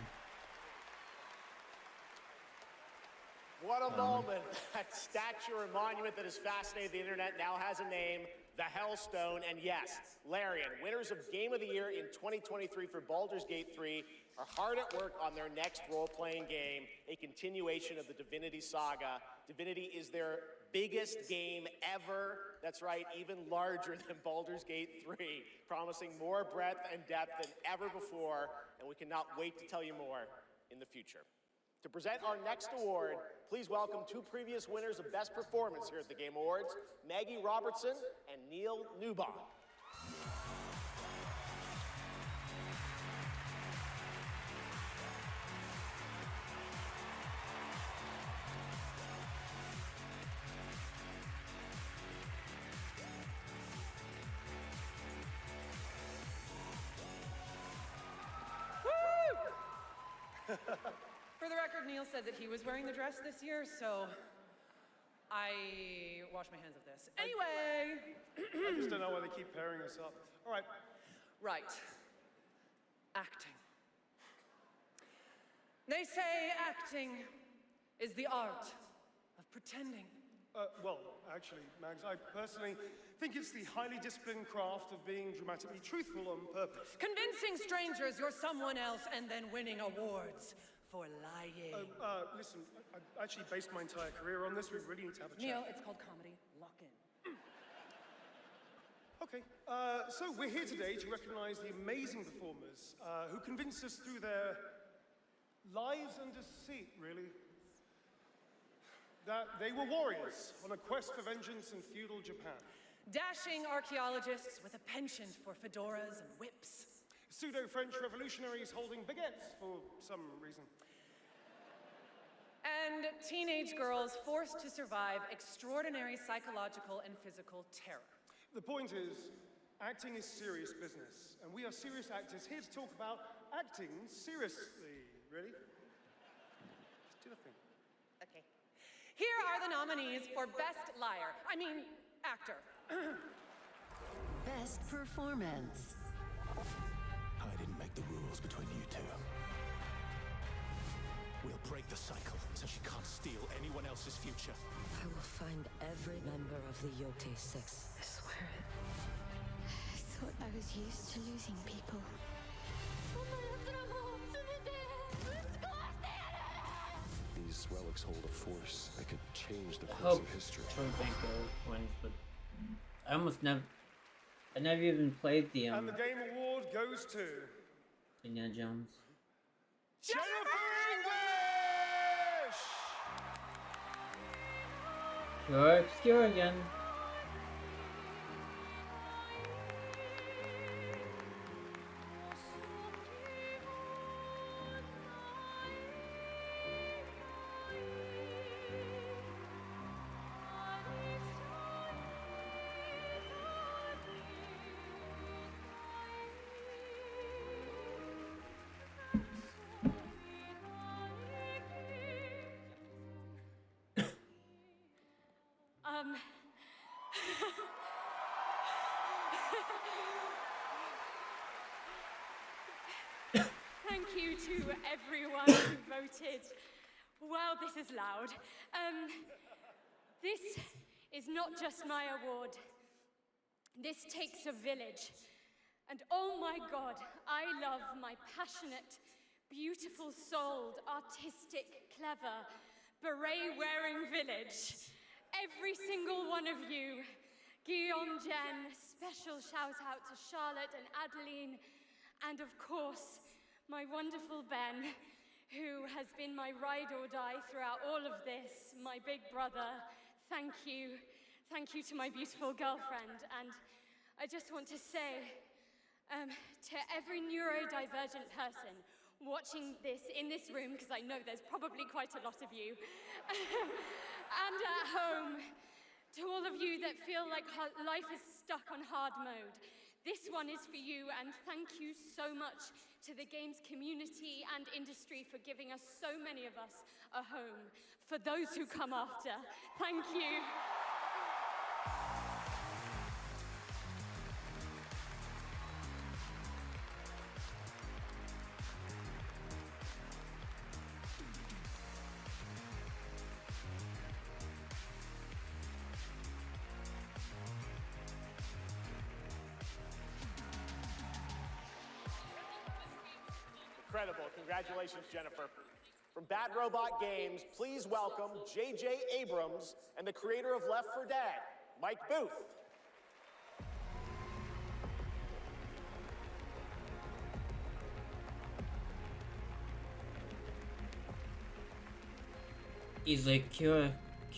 What a moment. That statue or monument that has fascinated the internet now has a name, the Hellstone. And yes, Larian, winners of Game of the Year in 2023 for Baldur's Gate 3 are hard at work on their next role-playing game, a continuation of the Divinity saga. Divinity is their biggest game ever. That's right, even larger than Baldur's Gate 3, promising more breadth and depth than ever before, and we cannot wait to tell you more in the future. To present our next award, please welcome two previous winners of Best Performance here at the Game Awards, Maggie Robertson and Neil Newbon. For the record, Neil said that he was wearing the dress this year, so I wash my hands of this. Anyway! I just don't know why they keep pairing us up. All right. Right. Acting. They say acting is the art of pretending. Well, actually, Mags, I personally think it's the highly disciplined craft of being dramatically truthful on purpose. Convincing strangers you're someone else and then winning awards for lying. Listen, I actually based my entire career on this. We really need to have a chat. Neil, it's called comedy. Lock in. Okay, so we're here today to recognize the amazing performers who convinced us through their lives and deceit, really, that they were warriors on a quest for vengeance in feudal Japan. Dashing archaeologists with a penchant for fedoras and whips. Pseudo-French revolutionaries holding baguettes for some reason. And teenage girls forced to survive extraordinary psychological and physical terror. The point is, acting is serious business, and we are serious actors here to talk about acting seriously, really. Just do the thing. Okay. Here are the nominees for Best Actor. Best Performance. I didn't make the rules between you two. We'll break the cycle so she can't steal anyone else's future. I will find every member of the Yote Six. I swear it. I thought I was used to losing people. These relics hold a force that could change the I course hope of history. Trollbanko wins, but I never even played the And the Game Award goes to Indiana Jones. Jennifer English! You're obscure again. Thank you to everyone who voted. Wow, this is loud. This is not just my award. This takes a village. And oh my God, I love my passionate, beautiful-souled, artistic, clever, beret-wearing village. Every single one of you. Guillaume, Jen, special shout-out to Charlotte and Adeline, and of course, my wonderful Ben, who has been my ride or die throughout all of this, my big brother. Thank you. Thank you to my beautiful girlfriend. And I just want to say to every neurodivergent person watching this in this room, because I know there's probably quite a lot of you, and at home, to all of you that feel like life is stuck on hard mode, this one is for you, and thank you so much to the games community and industry for giving us, so many of us, a home. For those who come after, thank you. Incredible. Congratulations, Jennifer. From Bad Robot Games, please welcome J.J. Abrams and the creator of Left 4 Dead, Mike Booth. Easily Cure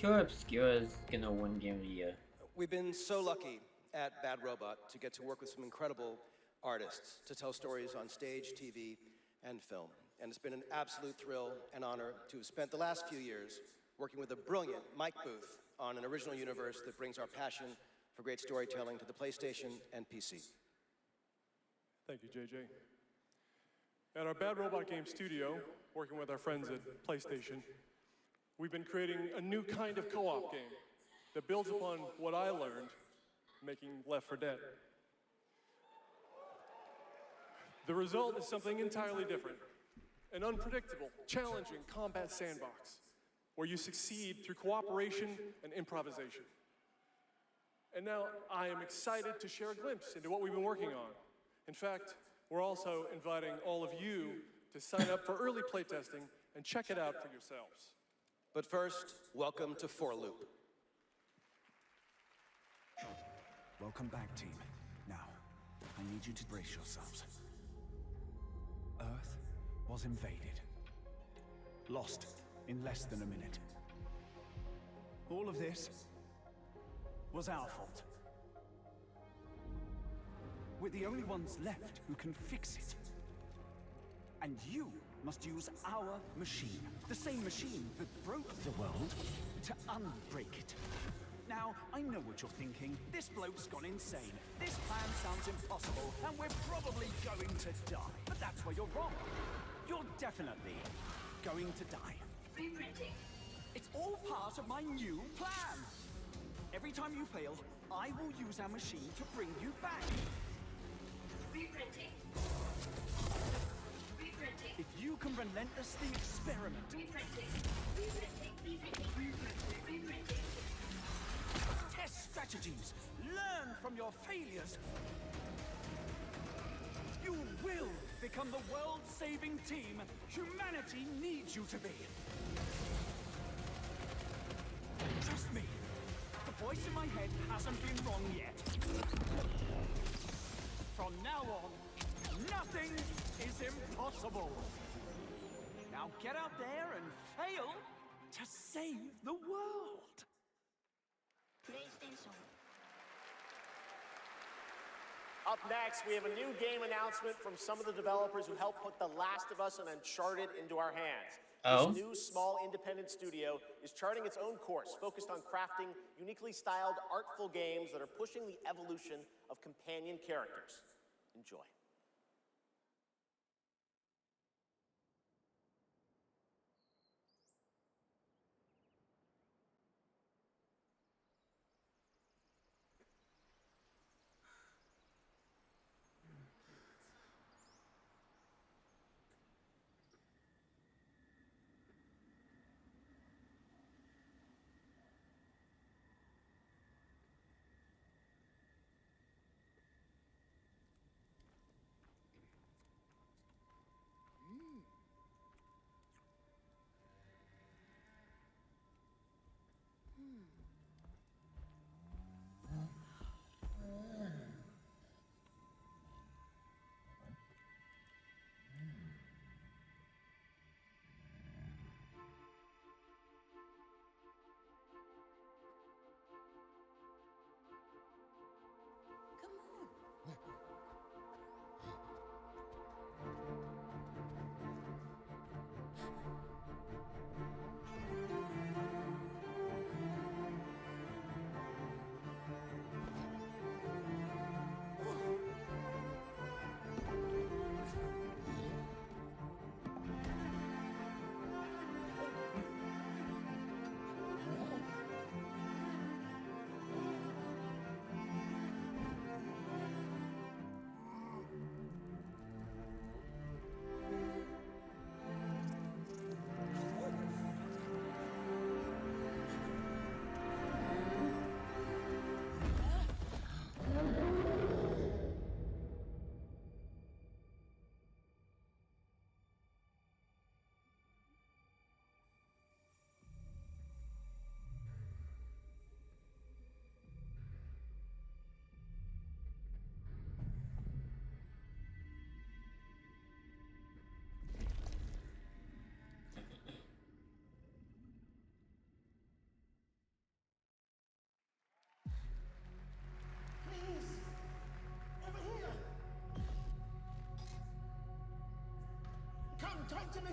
Obscura is gonna win Game of the Year. We've been so lucky at Bad Robot to get to work with some incredible artists to tell stories on stage, TV, and film. And it's been an absolute thrill and honor to have spent the last few years working with a brilliant Mike Booth on an original universe that brings our passion for great storytelling to the PlayStation and PC. Thank you, JJ. At our Bad Robot Game studio, working with our friends at PlayStation, we've been creating a new kind of co-op game that builds upon what I learned making Left 4 Dead. The result is something entirely different. An unpredictable, challenging combat sandbox where you succeed through cooperation and improvisation. And now I am excited to share a glimpse into what we've been working on. In fact, we're also inviting all of you to sign up for early playtesting and check it out for yourselves. But first, welcome to 4 Loop. Welcome back, team. Now, I need you to brace yourselves. Earth was invaded. Lost in less than a minute. All of this was our fault. We're the only ones left who can fix it. And you must use our machine. The same machine that broke the world to unbreak it. Now, I know what you're thinking. This bloke's gone insane. This plan sounds impossible, and we're probably going to die. But that's where you're wrong. You're definitely going to die. Reprinting. It's all part of my new plan. Every time you fail, I will use our machine to bring you back. Reprinting. Reprinting. If you can relentlessly experiment. Reprinting. Reprinting. Reprinting. Reprinting. Test strategies. Learn from your failures. You will become the world-saving team humanity needs you to be. Trust me. The voice in my head hasn't been wrong yet. From now on, nothing is impossible. Now get out there and fail to save the world. PlayStation. Up next, we have a new game announcement from some of the developers who helped put The Last of Us and Uncharted into our hands. Oh? This new, small, independent studio is charting its own course, focused on crafting uniquely styled, artful games that are pushing the evolution of companion characters. Enjoy.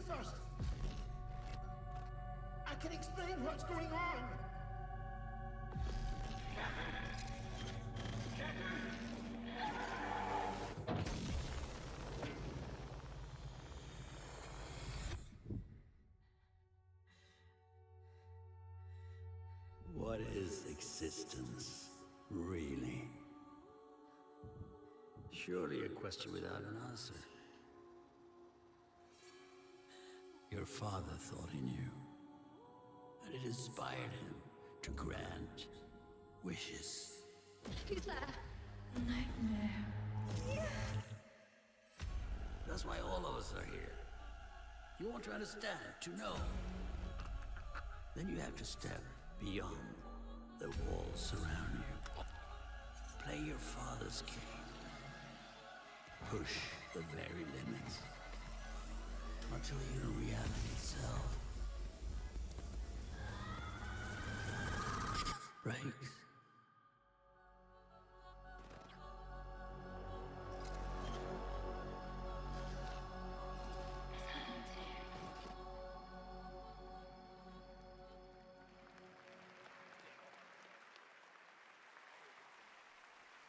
first. I can explain what's going on. What is existence, really? Surely a question without an answer. Your father thought he knew, and it inspired him to grant wishes. Who's that? Nightmare. That's why all of us are here. You want to understand, to know. Then you have to step beyond the walls surround you. Play your father's game. Push the very limits. Until you know reality itself breaks.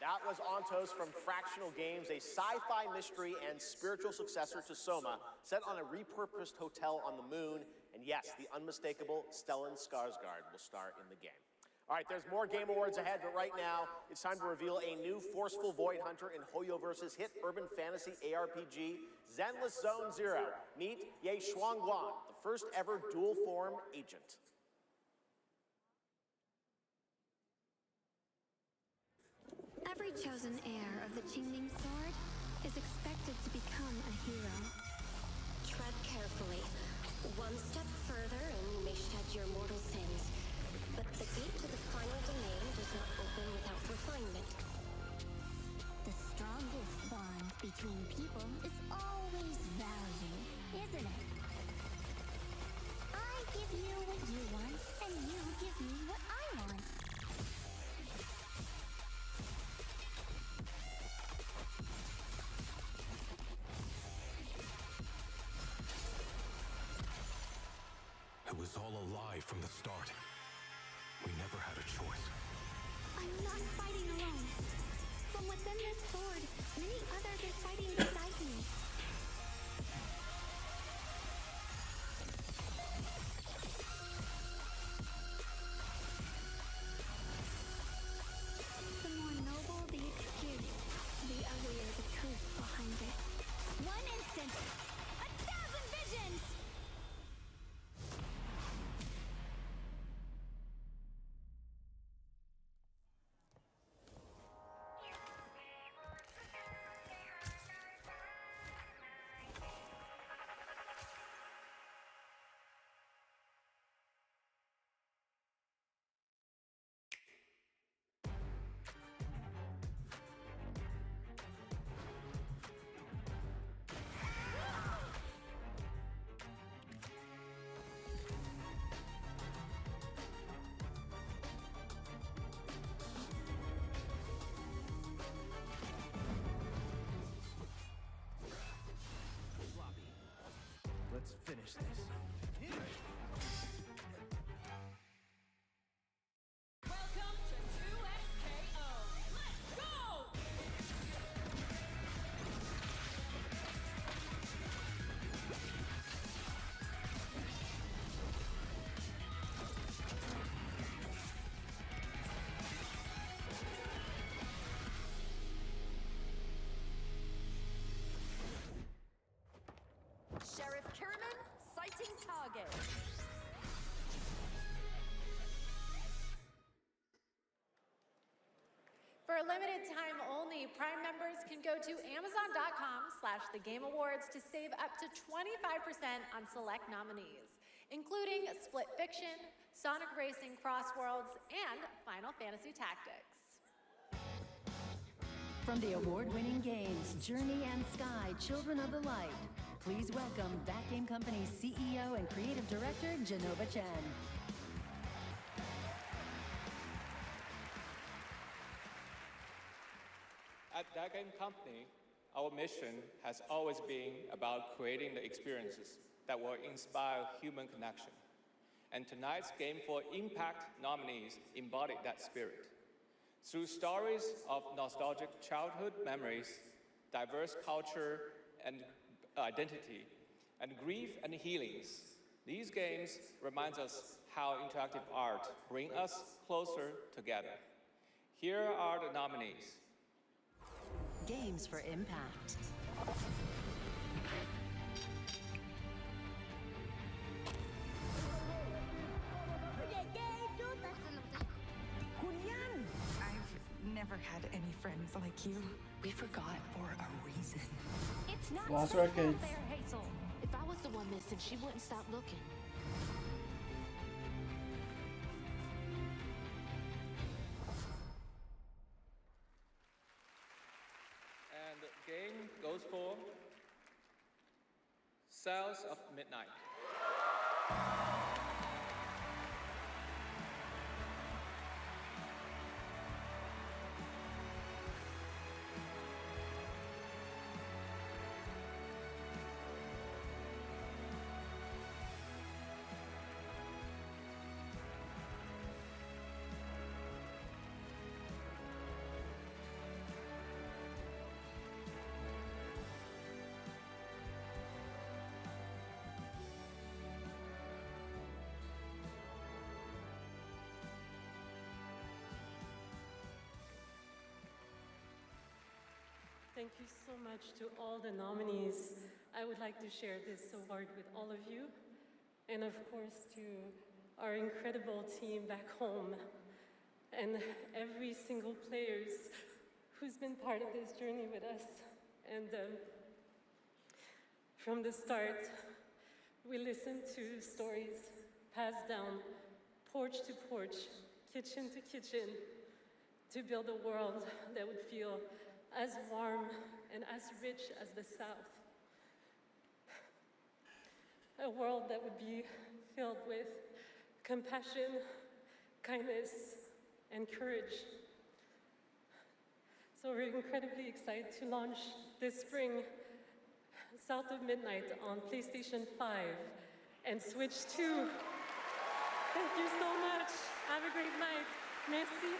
That was Ontos from Fractional Games, a sci-fi mystery and spiritual successor to Soma, set on a repurposed hotel on the moon. And yes, the unmistakable Stellan Skarsgård will star in the game. All right, there's more Game Awards ahead, but right now, it's time to reveal a new forceful Void Hunter in Hoyoverse's hit urban fantasy ARPG, Zenless Zone Zero. Meet Ye Shuangguan, the first ever dual-form agent. Every chosen heir of the Qingling Sword is expected to become a hero. Tread carefully. One step further and you may shed your mortal sins. But the gate to the final domain does not open without refinement. The strongest bond between people is always value, isn't it? I give you what you want, and you give me what I want. It was all a lie from the start. We never had a choice. I'm not fighting alone. From within this sword, many others are fighting beside me. The more noble the excuse, the uglier the truth behind it. One instant, 1,000 visions! Let's finish this. Welcome to 2XKO. Let's go! Sheriff Kierman, sighting target. For a limited time only, Prime members can go to Amazon.com/thegameawards to save up to 25% on select nominees, including Split Fiction, Sonic Racing Crossworlds, and Final Fantasy Tactics. From the award-winning games Journey and Sky, Children of the Light, please welcome That Game Company's CEO and Creative Director, Genova Chen. At That Game Company, our mission has always been about creating the experiences that will inspire human connection. And tonight's Game for Impact nominees embodied that spirit. Through stories of nostalgic childhood memories, diverse culture and identity, and grief and healings, these games remind us how interactive art brings us closer together. Here are the nominees. Games for Impact. I've never had any friends like you. We forgot for a reason. It's not Lost safe Records. out there, Hazel. If I was the one missing, she wouldn't stop looking. And the game goes for Cells of Midnight. Thank you so much to all the nominees. I would like to share this award with all of you, and of course to our incredible team back home, and every single players who's been part of this journey with us. And from the start, we listened to stories passed down porch to porch, kitchen to kitchen, to build a world that would feel as warm and as rich as the South. A world that would be filled with compassion, kindness, and courage. So we're incredibly excited to launch this spring South of Midnight on PlayStation 5 and Switch 2. Thank you so much. Have a great night. Merci.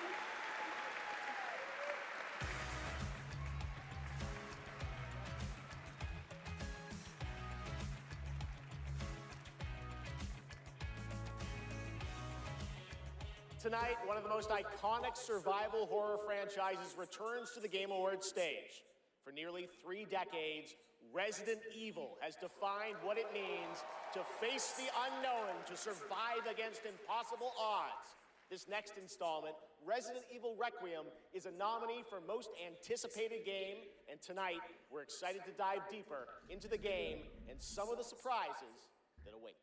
Tonight, one of the most iconic survival horror franchises returns to the Game Awards stage. For nearly 3 decades, Resident Evil has defined what it means to face the unknown, to survive against impossible odds. This next installment, Resident Evil Requiem, is a nominee for Most Anticipated Game, and tonight, we're excited to dive deeper into the game and some of the surprises that await.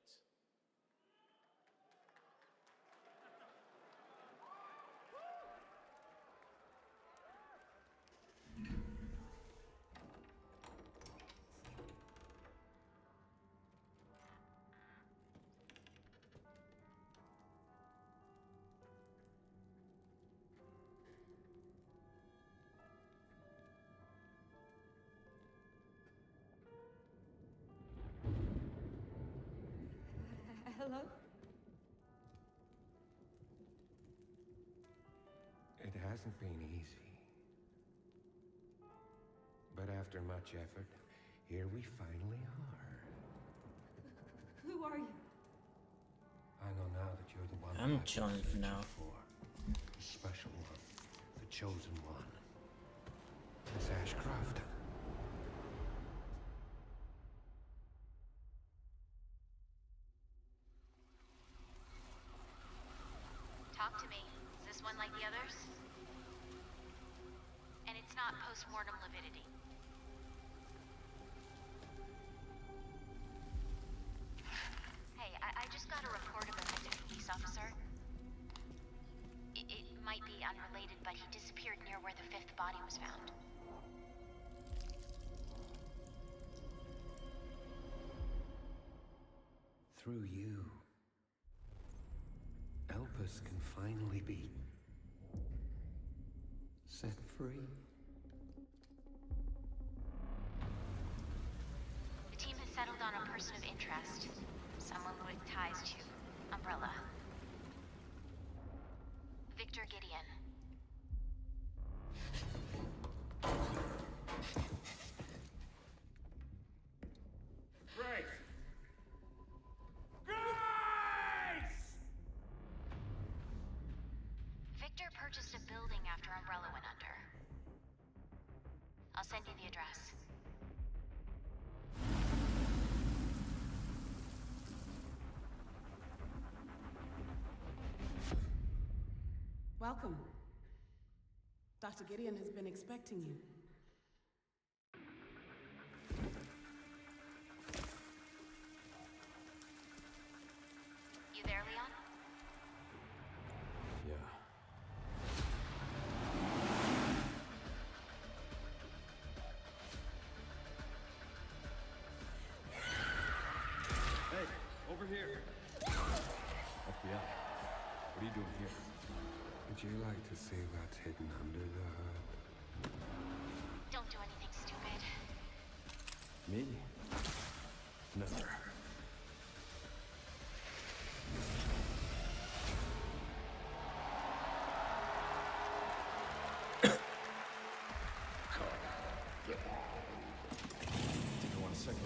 Hello? It hasn't been easy. But after much effort, here we finally are. Who are you? I know now that you're the one I'm I've chilling been for now. searching for. The special one. The chosen one. Miss Ashcroft. Talk to me. Is this one like the others? And it's not post-mortem lividity. Hey, I just got a report of a missing police officer. It might be unrelated, but he disappeared near where the 5th body was found. Through you, Elpis can finally be set free. The team has settled on a person of interest. Someone with ties to Umbrella. Victor Gideon. Grace! Grace! Victor purchased a building after Umbrella went under. I'll send you the address. Welcome. Dr. Gideon has been expecting you. You there, Leon? Yeah. Hey, over here. FBI. What are you doing here? Would you like to see what's hidden under the hood? Don't do anything stupid. Me? Never. Take one second.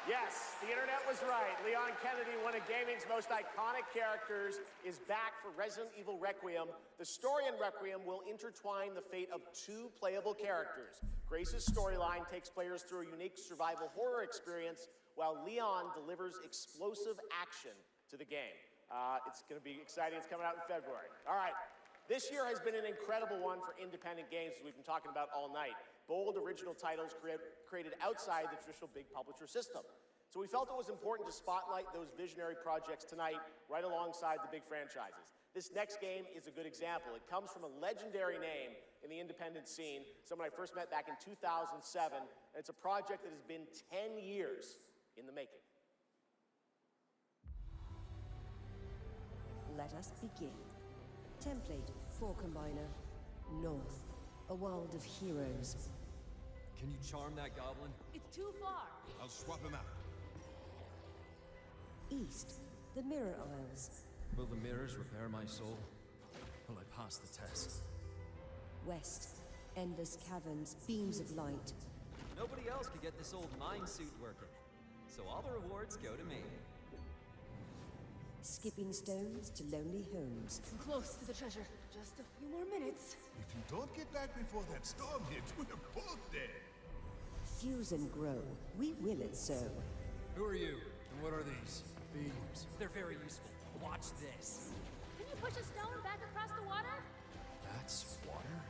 Yes, the internet was right. Leon Kennedy, one of gaming's most iconic characters, is back for Resident Evil Requiem. The story in Requiem will intertwine the fate of two playable characters. Grace's storyline takes players through a unique survival horror experience, while Leon delivers explosive action to the game. It's going to be exciting. It's coming out in February. All right. This year has been an incredible one for independent games, as we've been talking about all night. Bold original titles created outside the traditional big publisher system. So we felt it was important to spotlight those visionary projects tonight, right alongside the big franchises. This next game is a good example. It comes from a legendary name in the independent scene, someone I first met back in 2007, and it's a project that has been 10 years in the making. Let us begin. Template for Combiner. North, a world of heroes. Can you charm that goblin? It's too far. I'll swap him out. East, the Mirror Isles. Will the mirrors repair my soul? Will I pass the test? West, endless caverns, beams of light. Nobody else could get this old mine suit working, so all the rewards go to me. Skipping stones to lonely homes. I'm close to the treasure. Just a few more minutes. If you don't get back before that storm hits, we're both dead. Fuse and grow. We will it so. Who are you, and what are these? Beams. They're very useful. Watch this. Can you push a stone back across the water? That's water?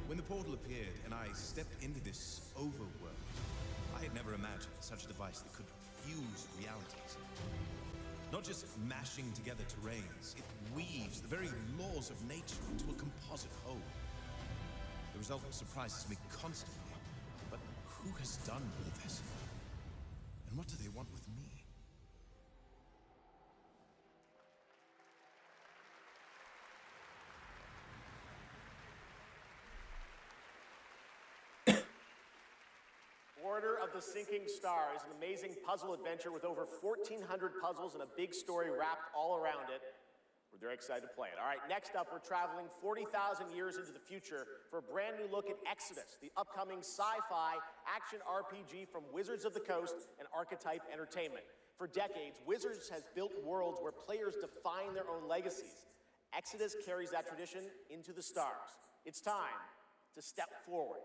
When the portal appeared and I stepped into this overworld, I had never imagined such a device that could fuse realities. Not just mashing together terrains, it weaves the very laws of nature into a composite whole. The result surprises me constantly, but who has done all this? And what do they want with me? Order of the Sinking Star is an amazing puzzle adventure with over 1,400 puzzles and a big story wrapped all around it. We're very excited to play it. All right, next up, we're traveling 40,000 years into the future for a brand new look at Exodus, the upcoming sci-fi action RPG from Wizards of the Coast and Archetype Entertainment. For decades, Wizards has built worlds where players define their own legacies. Exodus carries that tradition into the stars. It's time to step forward.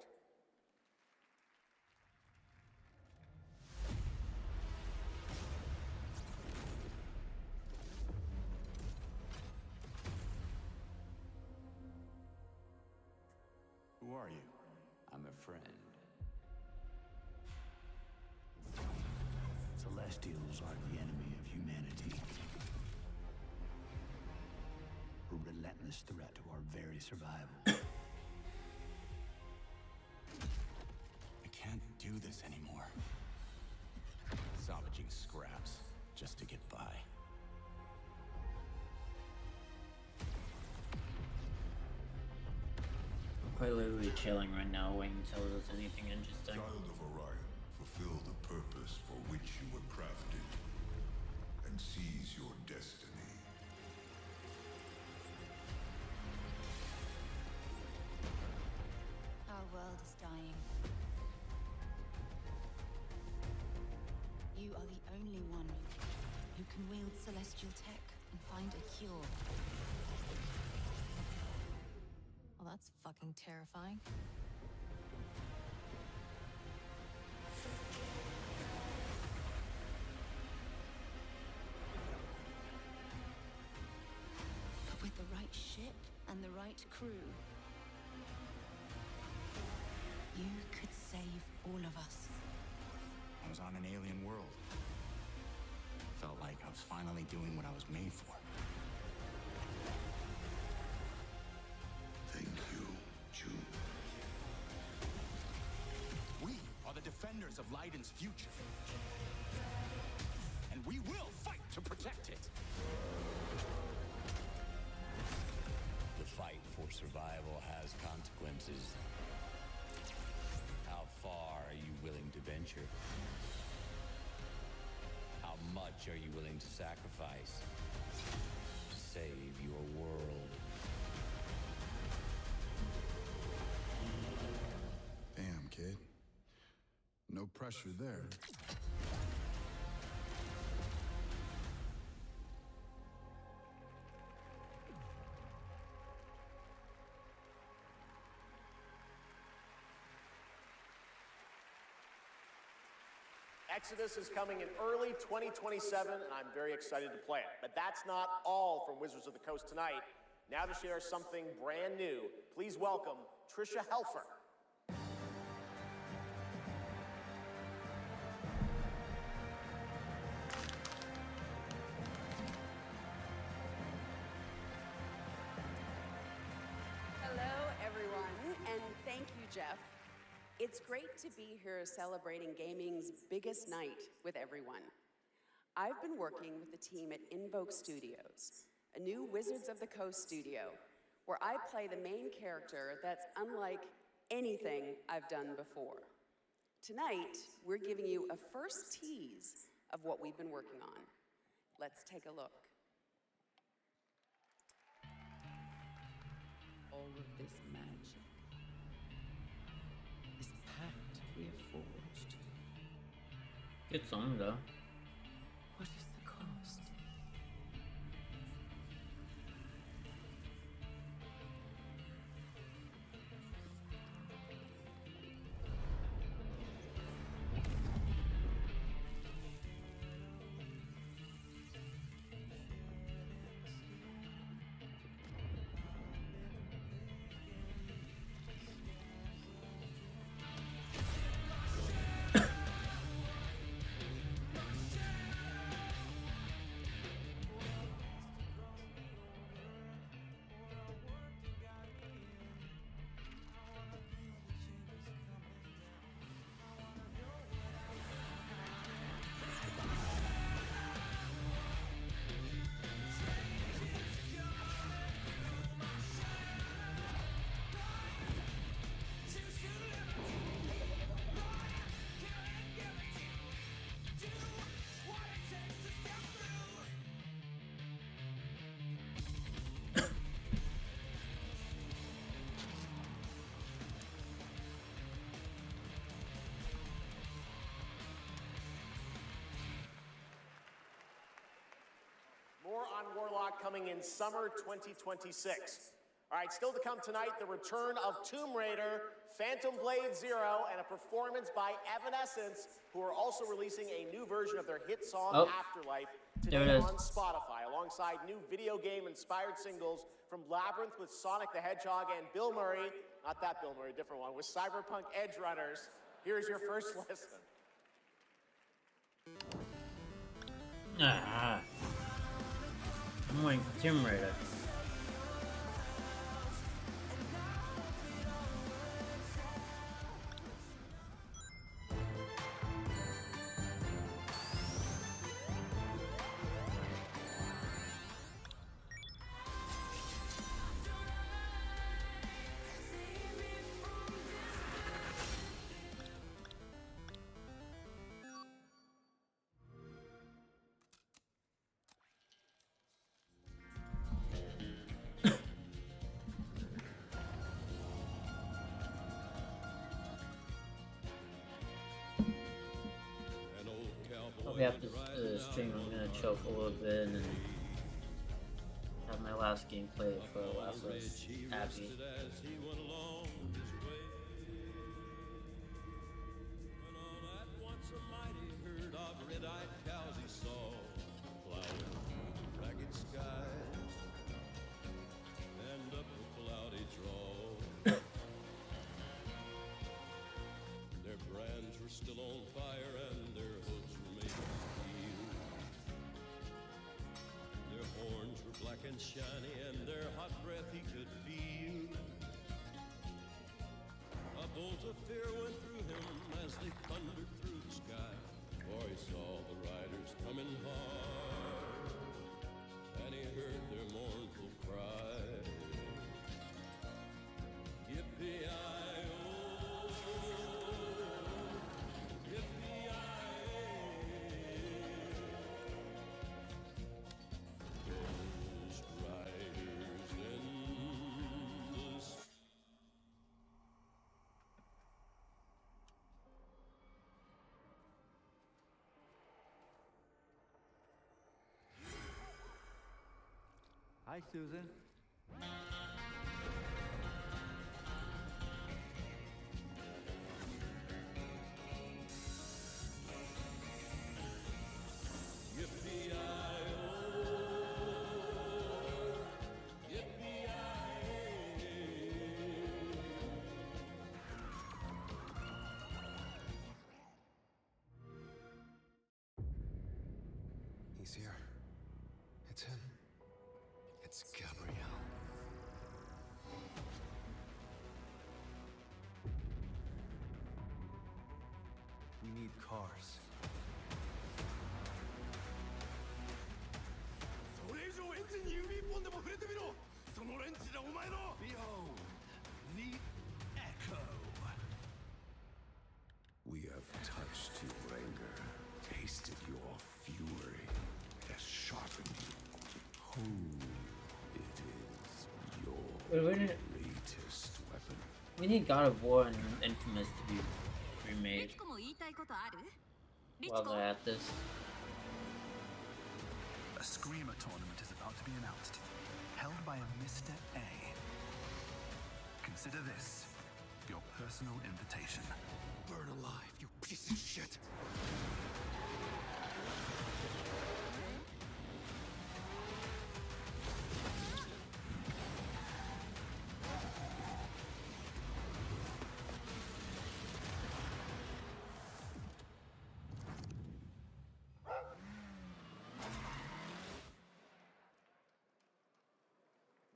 Who are you? I'm a friend. Celestials are the enemy of humanity. A relentless threat to our very survival. scraps just to get by. I'm quite literally chilling right now, waiting until there's anything interesting. Child of Orion, fulfill the purpose for which you were crafted, and seize your destiny. Our world is dying. You are the only one who can wield celestial tech and find a cure. Well, that's fucking terrifying. But with the right ship and the right crew, you could save all of us. I was on an alien world. Felt like I was finally doing what I was made for. Thank you, June. We are the defenders of Leiden's future. And we will fight to protect it. The fight for survival has consequences. How far are you willing to venture? How much are you willing to sacrifice to save your world? Damn, kid. No pressure there. Exodus is coming in early 2027, and I'm very excited to play it. But that's not all from Wizards of the Coast tonight. Now to share something brand new, please welcome Trisha Helfer. Hello, everyone, and thank you, Jeff. It's great to be here celebrating gaming's biggest night with everyone. I've been working with the team at Invoke Studios, a new Wizards of the Coast studio, where I play the main character that's unlike anything I've done before. Tonight, we're giving you a first tease of what we've been working on. Let's take a look. All of this magic, this pact we have forged. Good song though. What is the cost? More on Warlock coming in summer 2026. All right, still to come tonight, the return of Tomb Raider, Phantom Blade Zero, and a performance by Evanescence, who are also releasing a new version of their hit song, Afterlife, today on Spotify, alongside new video game-inspired singles from Labyrinth with Sonic the Hedgehog and Bill Murray, not that Bill Murray, different one, with Cyberpunk Edge Runners. Here's your first listen. Ah. I'm waiting for Tomb Raider. Probably after the stream, I'm gonna chill for a little bit and then have my last gameplay for Last of Us Abby. Their brands were still on fire and their hoods were made of steel. Their horns were black and shiny and their hot breath he could feel. A bolt of fear went through him as they thundered through the sky. For he saw the riders coming hard and he heard their mournful cry. Yippee-i-oh, Ghost riders endless. Hi, Susan. He's here. It's him. It's Gabriel. We need cars. Behold, the Echo. We have touched your anger, tasted your fury. It has sharpened you. Who it is your latest weapon. We need God of War and Infamous to be remade while they're at this. A Screamer tournament is about to be announced, held by a Mr. A. Consider this your personal invitation. Burn alive, you piece of shit!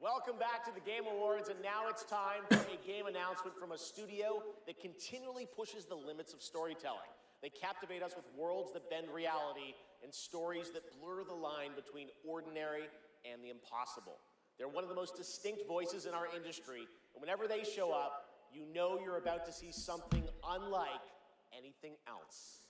Welcome back to the Game Awards, and now it's time for a game announcement from a studio that continually pushes the limits of storytelling. They captivate us with worlds that bend reality and stories that blur the line between ordinary and the impossible. They're one of the most distinct voices in our industry, and whenever they show up, you know you're about to see something unlike anything else.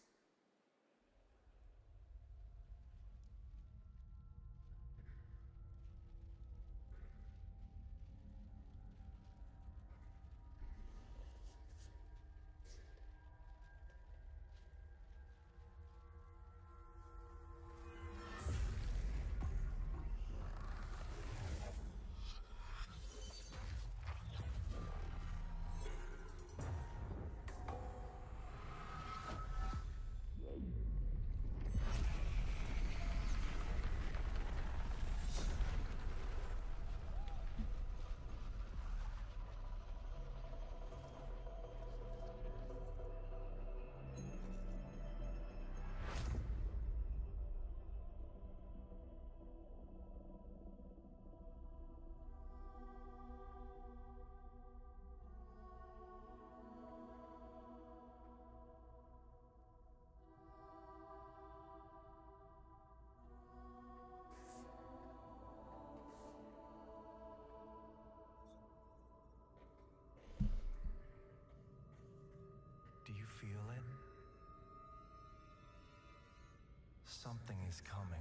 Do you feel it? Something is coming.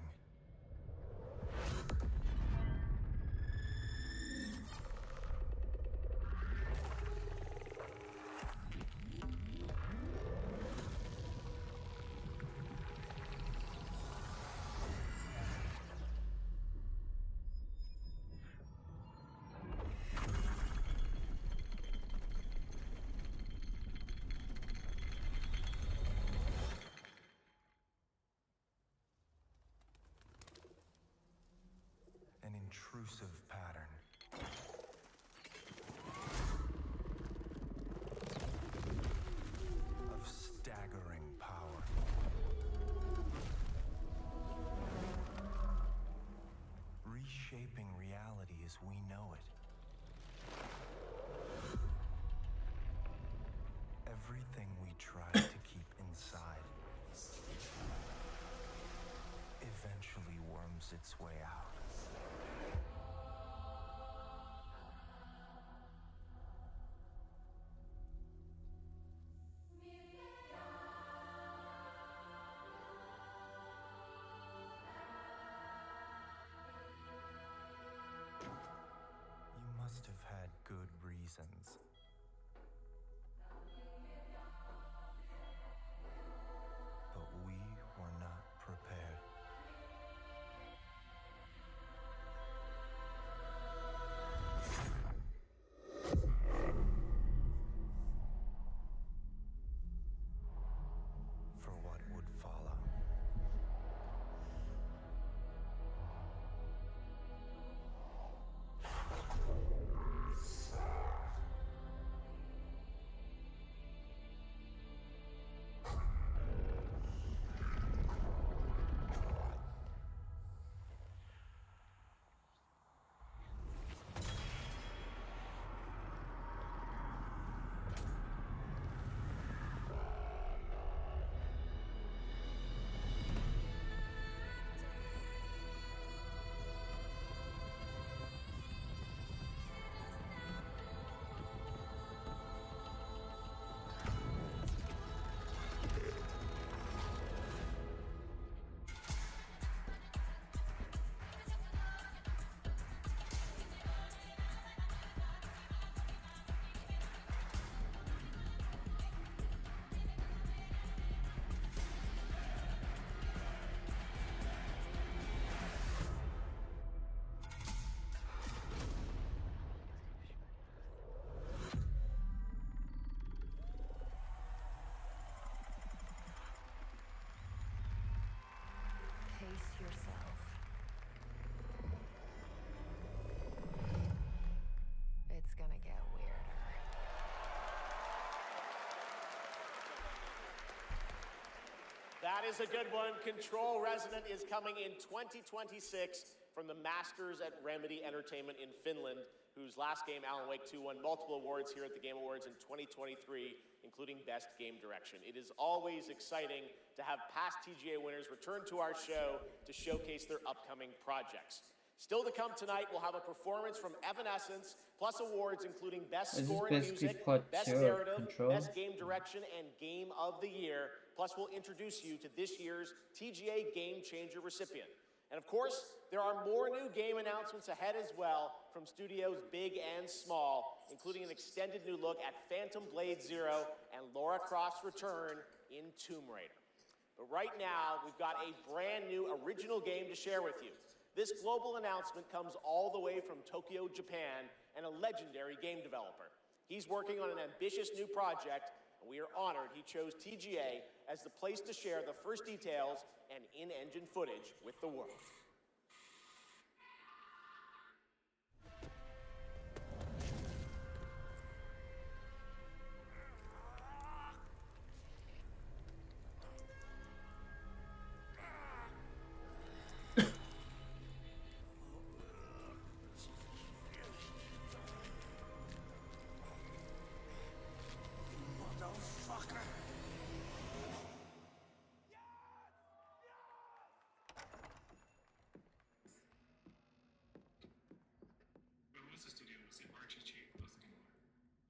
intrusive pattern. Of staggering power. Reshaping reality as we know it. Everything we tried to keep inside eventually worms its way out. You must have had good reasons. But we were not prepared. For what would follow. Pace yourself. It's gonna get weirder. That is a good one. Control Resonant is coming in 2026 from the masters at Remedy Entertainment in Finland, whose last game, Alan Wake 2, won multiple awards here at the Game Awards in 2023, including Best Game Direction. It is always exciting to have past TGA winners return to our show to showcase their upcoming projects. Still to come tonight, we'll have a performance from Evanescence, plus awards including Best This is Score and basically Music, part Best 2 of Narrative, Control. Best Game Direction, and Game of the Year. Plus, we'll introduce you to this year's TGA Game Changer recipient. And of course, there are more new game announcements ahead as well from studios big and small, including an extended new look at Phantom Blade Zero and Lara Croft's return in Tomb Raider. But right now, we've got a brand new original game to share with you. This global announcement comes all the way from Tokyo, Japan, and a legendary game developer. He's working on an ambitious new project, and we are honored he chose TGA as the place to share the first details and in-engine footage with the world.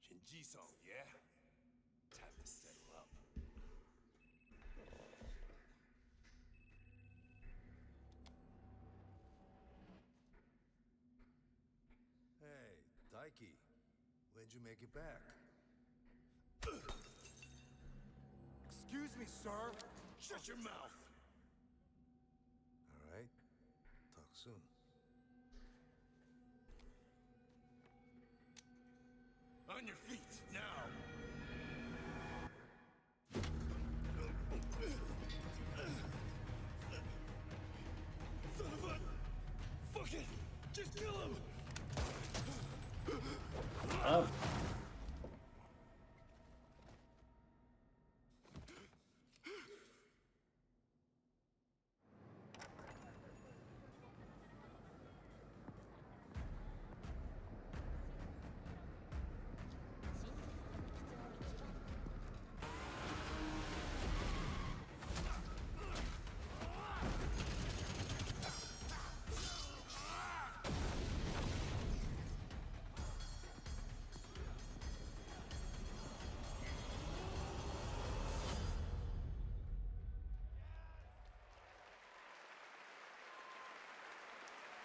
Shinji-san, yeah? Time to settle up. Hey, Daiki. When'd you make it back? Excuse me, sir. Shut your mouth. All right. Talk soon. On your feet, now! Son of a... Fucking... Just Oh.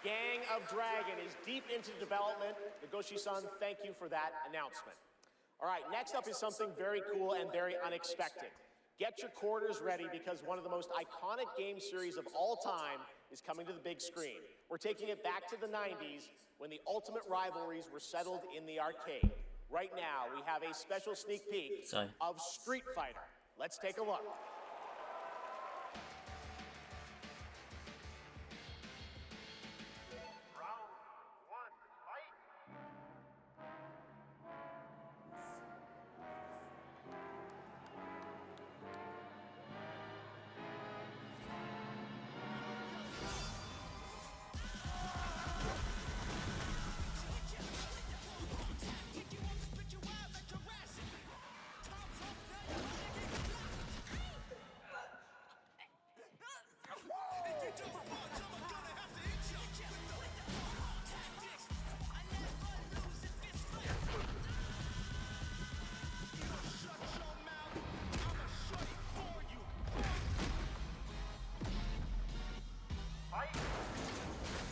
Gang of Dragon is deep into development. Nagoshi-san, thank you for that announcement. All right, next up is something very cool and very unexpected. Get your quarters ready because one of the most iconic game series of all time is coming to the big screen. We're taking it back to the 90s when the ultimate rivalries were settled in the arcade. Right now, we have a special sneak peek of Street Fighter. Let's take a look.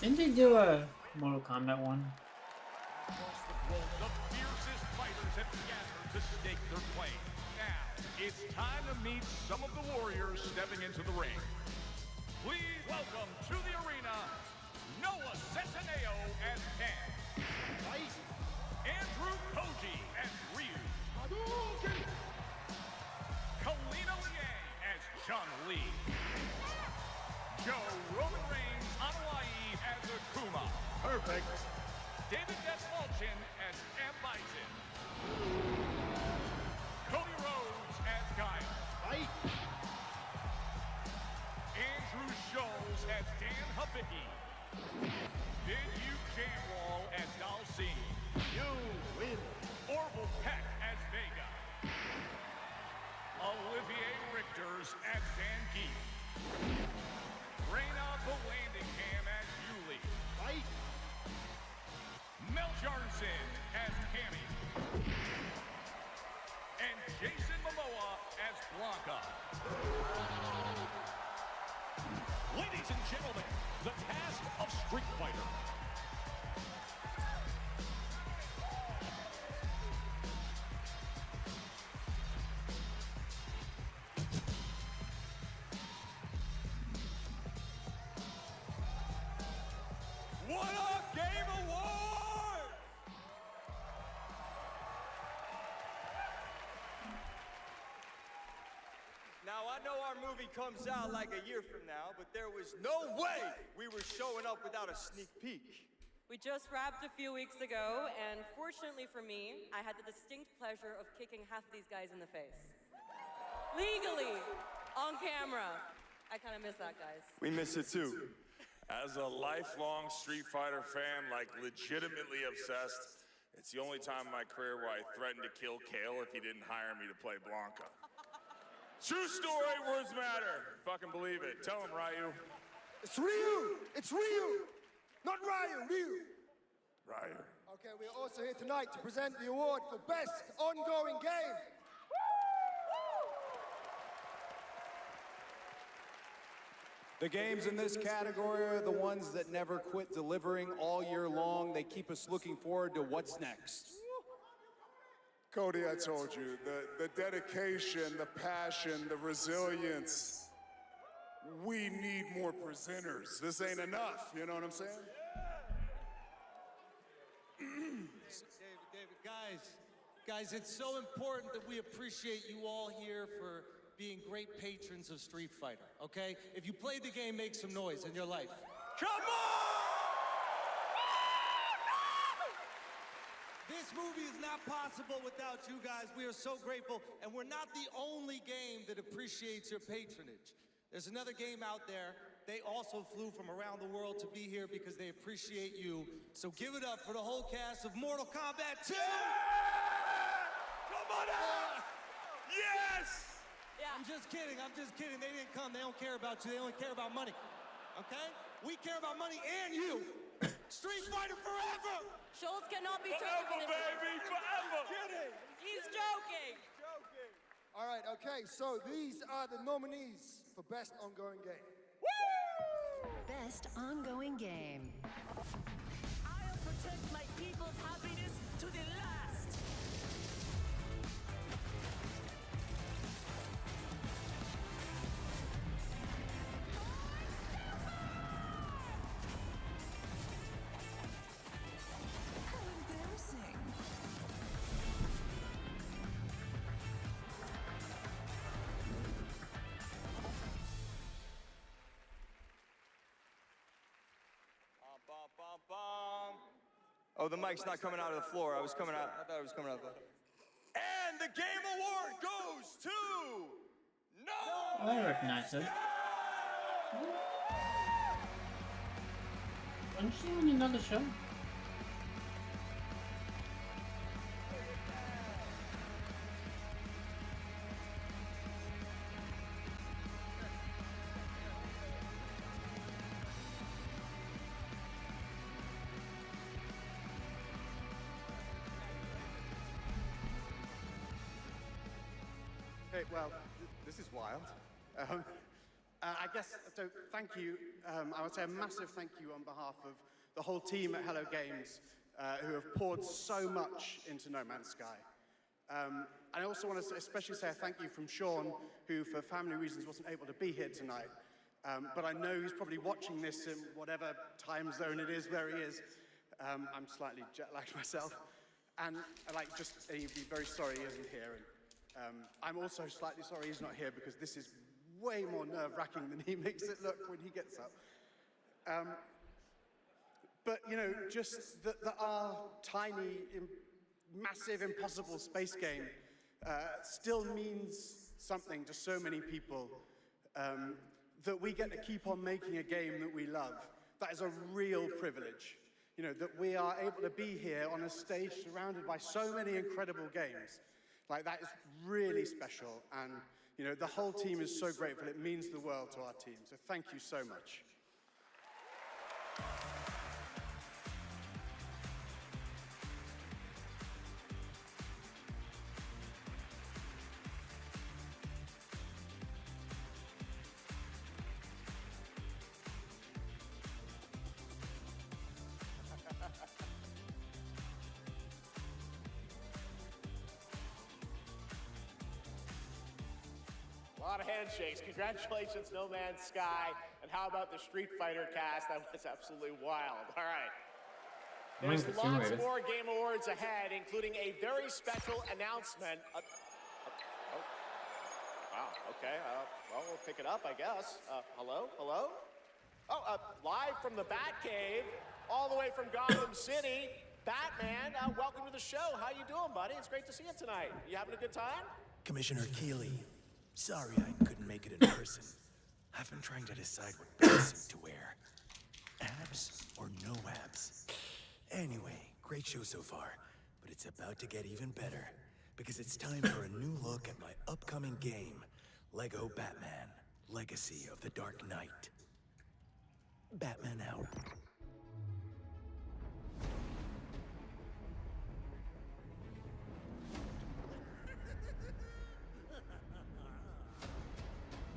Didn't they do a Mortal Kombat one? The fiercest fighters have gathered to stake their claim. Now, it's time to meet some of the warriors stepping into the ring. Please welcome to the arena, Noah Centineo as Ken. Andrew Koji as Ryu. Kalina Liang as Chun-Li. Joe Roman Reigns Hawaii as Akuma. Perfect. David Desmalchin as M. Bison. Cody Rhodes as Guile. Andrew Scholes as Dan Habicki. Big Jamwal as Dalcine. You win. Orville Peck as Vega. Olivier Richters as Zangief. Reyna Vallandigham as Yuli. Mel Jarnson as Cammy. And Jason Momoa as Blanca. Ladies and gentlemen, the cast of Street Fighter. What a Game Award! Now, I know our movie comes out like a year from now, but there was no way we were showing up without a sneak peek. We just wrapped a few weeks ago, and fortunately for me, I had the distinct pleasure of kicking half of these guys in the face. Legally, on camera. I kind of miss that, guys. We miss it too. As a lifelong Street Fighter fan, like legitimately obsessed, it's the only time in my career where I threatened to kill Kale if he didn't hire me to play Blanca. True story, words matter. Fucking believe it. Tell him, Ryu. It's Ryu! It's Ryu! Not Ryu, Ryu! Ryu. Okay, we're also here tonight to present the award for Best Ongoing Game. The games in this category are the ones that never quit delivering all year long. They keep us looking forward to what's next. Cody, I told you, the dedication, the passion, the resilience. We need more presenters. This ain't enough, you know what I'm saying? David, guys, it's so important that we appreciate you all here for being great patrons of Street Fighter, okay? If you played the game, make some noise in your life. Come on! This movie is not possible without you guys. We are so grateful, and we're not the only game that appreciates your patronage. There's another game out there. They also flew from around the world to be here because they appreciate you. So give it up for the whole cast of Mortal Kombat 2! Come on out! Yes! Yeah. I'm just kidding. They didn't come. They don't care about you. They only care about money. Okay? We care about money and you. Street Fighter forever! Schultz cannot be Forever, joking. baby, forever! He's joking. All right, okay, so these are the nominees for Best Ongoing Game. Best ongoing game. I'll protect my people's happiness to the last. How embarrassing. Bum, bum, bum. Oh, the mic's not coming out of the floor. I thought it was coming out of the... And the Game Award goes to... No! I recognize it. Wasn't she on another show? Hey, well, this is wild. I guess, so thank you. I would say a massive thank you on behalf of the whole team at Hello Games who have poured so much into No Man's Sky. I also want to especially say a thank you from Sean, who for family reasons wasn't able to be here tonight. But I know he's probably watching this in whatever time zone it is where he is. I'm slightly jet-lagged myself. And he'd be very sorry he isn't here. And I'm also slightly sorry he's not here because this is way more nerve-wracking than he makes it look when he gets up. But, you know, just that our tiny, massive, impossible space game still means something to so many people, that we get to keep on making a game that we love. That is a real privilege. You know, that we are able to be here on a stage surrounded by so many incredible games. Like, that is really special, and, you know, the whole team is so grateful. It means the world to our team, so thank you so much. A lot of handshakes. Congratulations, No Man's Sky. And how about the Street Fighter cast? That was absolutely wild. All right. There's lots more Game Awards ahead, including a very special announcement. Wow, okay. Well, we'll pick it up, I guess. Hello? Hello? Oh, live from the Batcave, all the way from Gotham City, Batman, welcome to the show. How you doing, buddy? It's great to see you tonight. You having a good time? Commissioner Keeley, sorry I couldn't make it in person. I've been trying to decide what basic to wear. Abs or no abs? Anyway, great show so far, but it's about to get even better, because it's time for a new look at my upcoming game, Lego Batman, Legacy of the Dark Knight. Batman out.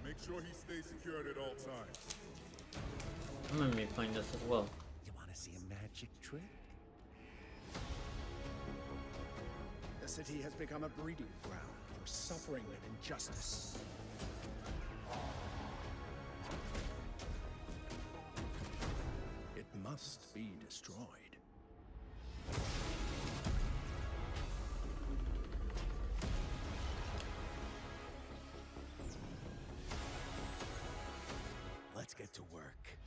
Make sure he stays secured at all times. I'm gonna be playing this as well. You want to see a magic trick? The city has become a breeding ground for suffering and injustice. It must be destroyed. Let's get to work.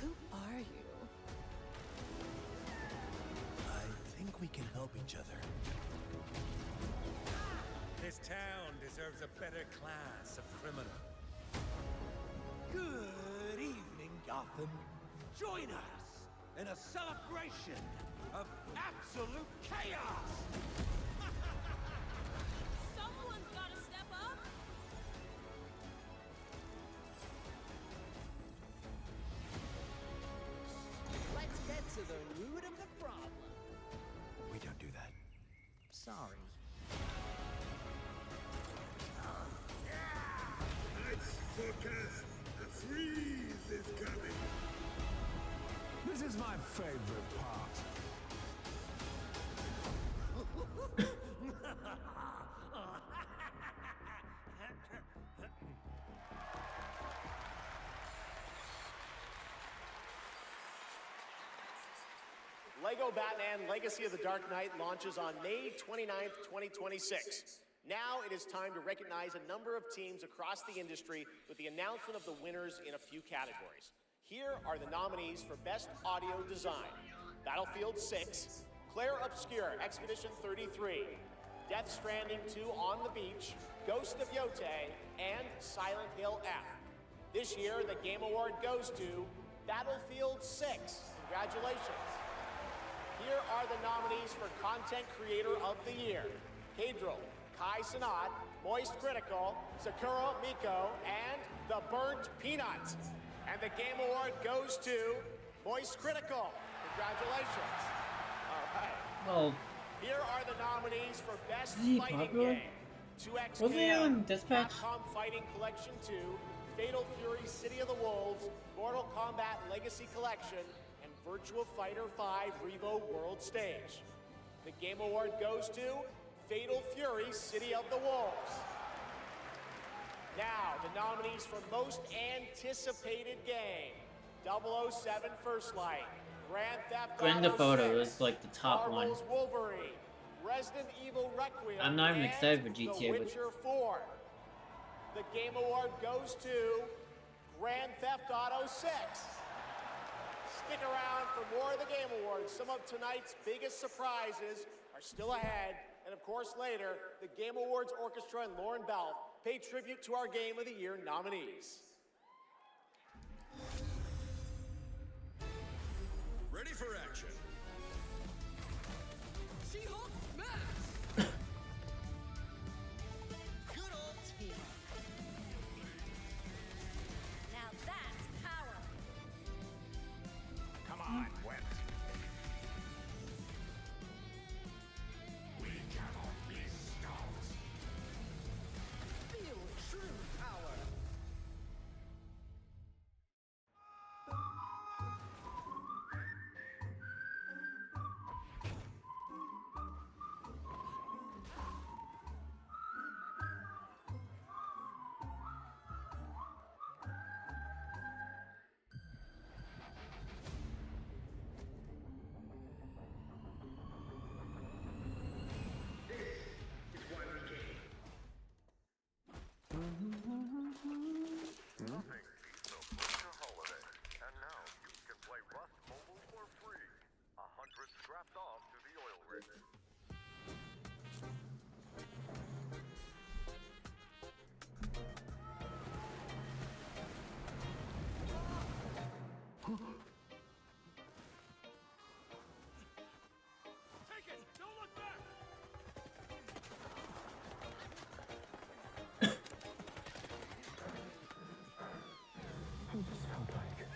Who are you? each other. This town deserves a better class of criminal. Good evening, Gotham. Join us in a celebration of absolute chaos! Someone's gotta step up. Let's get to the root of the problem. We don't do that. Sorry. Tonight's forecast, a freeze is coming. This is my favorite part. Lego Batman Legacy of the Dark Knight launches on May 29th, 2026. Now it is time to recognize a number of teams across the industry with the announcement of the winners in a few categories. Here are the nominees for Best Audio Design: Battlefield 6, Claire Obscure Expedition 33, Death Stranding 2 On the Beach, Ghost of Yotei, and Silent Hill F. This year, the Game Award goes to Battlefield 6. Congratulations. Here are the nominees for Content Creator of the Year: Cadril, Kai Sanat, Moist Critical, Sakura Miko, and The Burnt Peanut. And the Game Award goes to Moist Critical. Congratulations. All right. Well, Here are the nominees for Best Is he Fighting popular? Game: 2X Wasn't he on Dispatch? Capcom Fighting Collection 2, Fatal Fury City of the Wolves, Mortal Kombat Legacy Collection, and Virtua Fighter 5 Revo World Stage. The Game Award goes to Fatal Fury City of the Wolves. Now, the nominees for Most Anticipated Game: 007 First Light, Grand Theft Grand Auto Theft Auto 6, is like the top one. Marvel's Wolverine, Resident Evil Requiem, I'm not even and excited for GTA, The but Witcher 4. The Game Award goes to Grand Theft Auto 6. Stick around for more of the Game Awards. Some of tonight's biggest surprises are still ahead. And of course, later, the Game Awards Orchestra and Lauren Belf pay tribute to our Game of the Year nominees. Ready for action. She-Hulk smash! Good old team. Now that's power. Come on, Wet. We cannot be stopped. Feel true power. Nothing beats a winter holiday. And now you can play Rust Mobile for free. 100 scrapped off to the oil rig. Take it! Don't look back!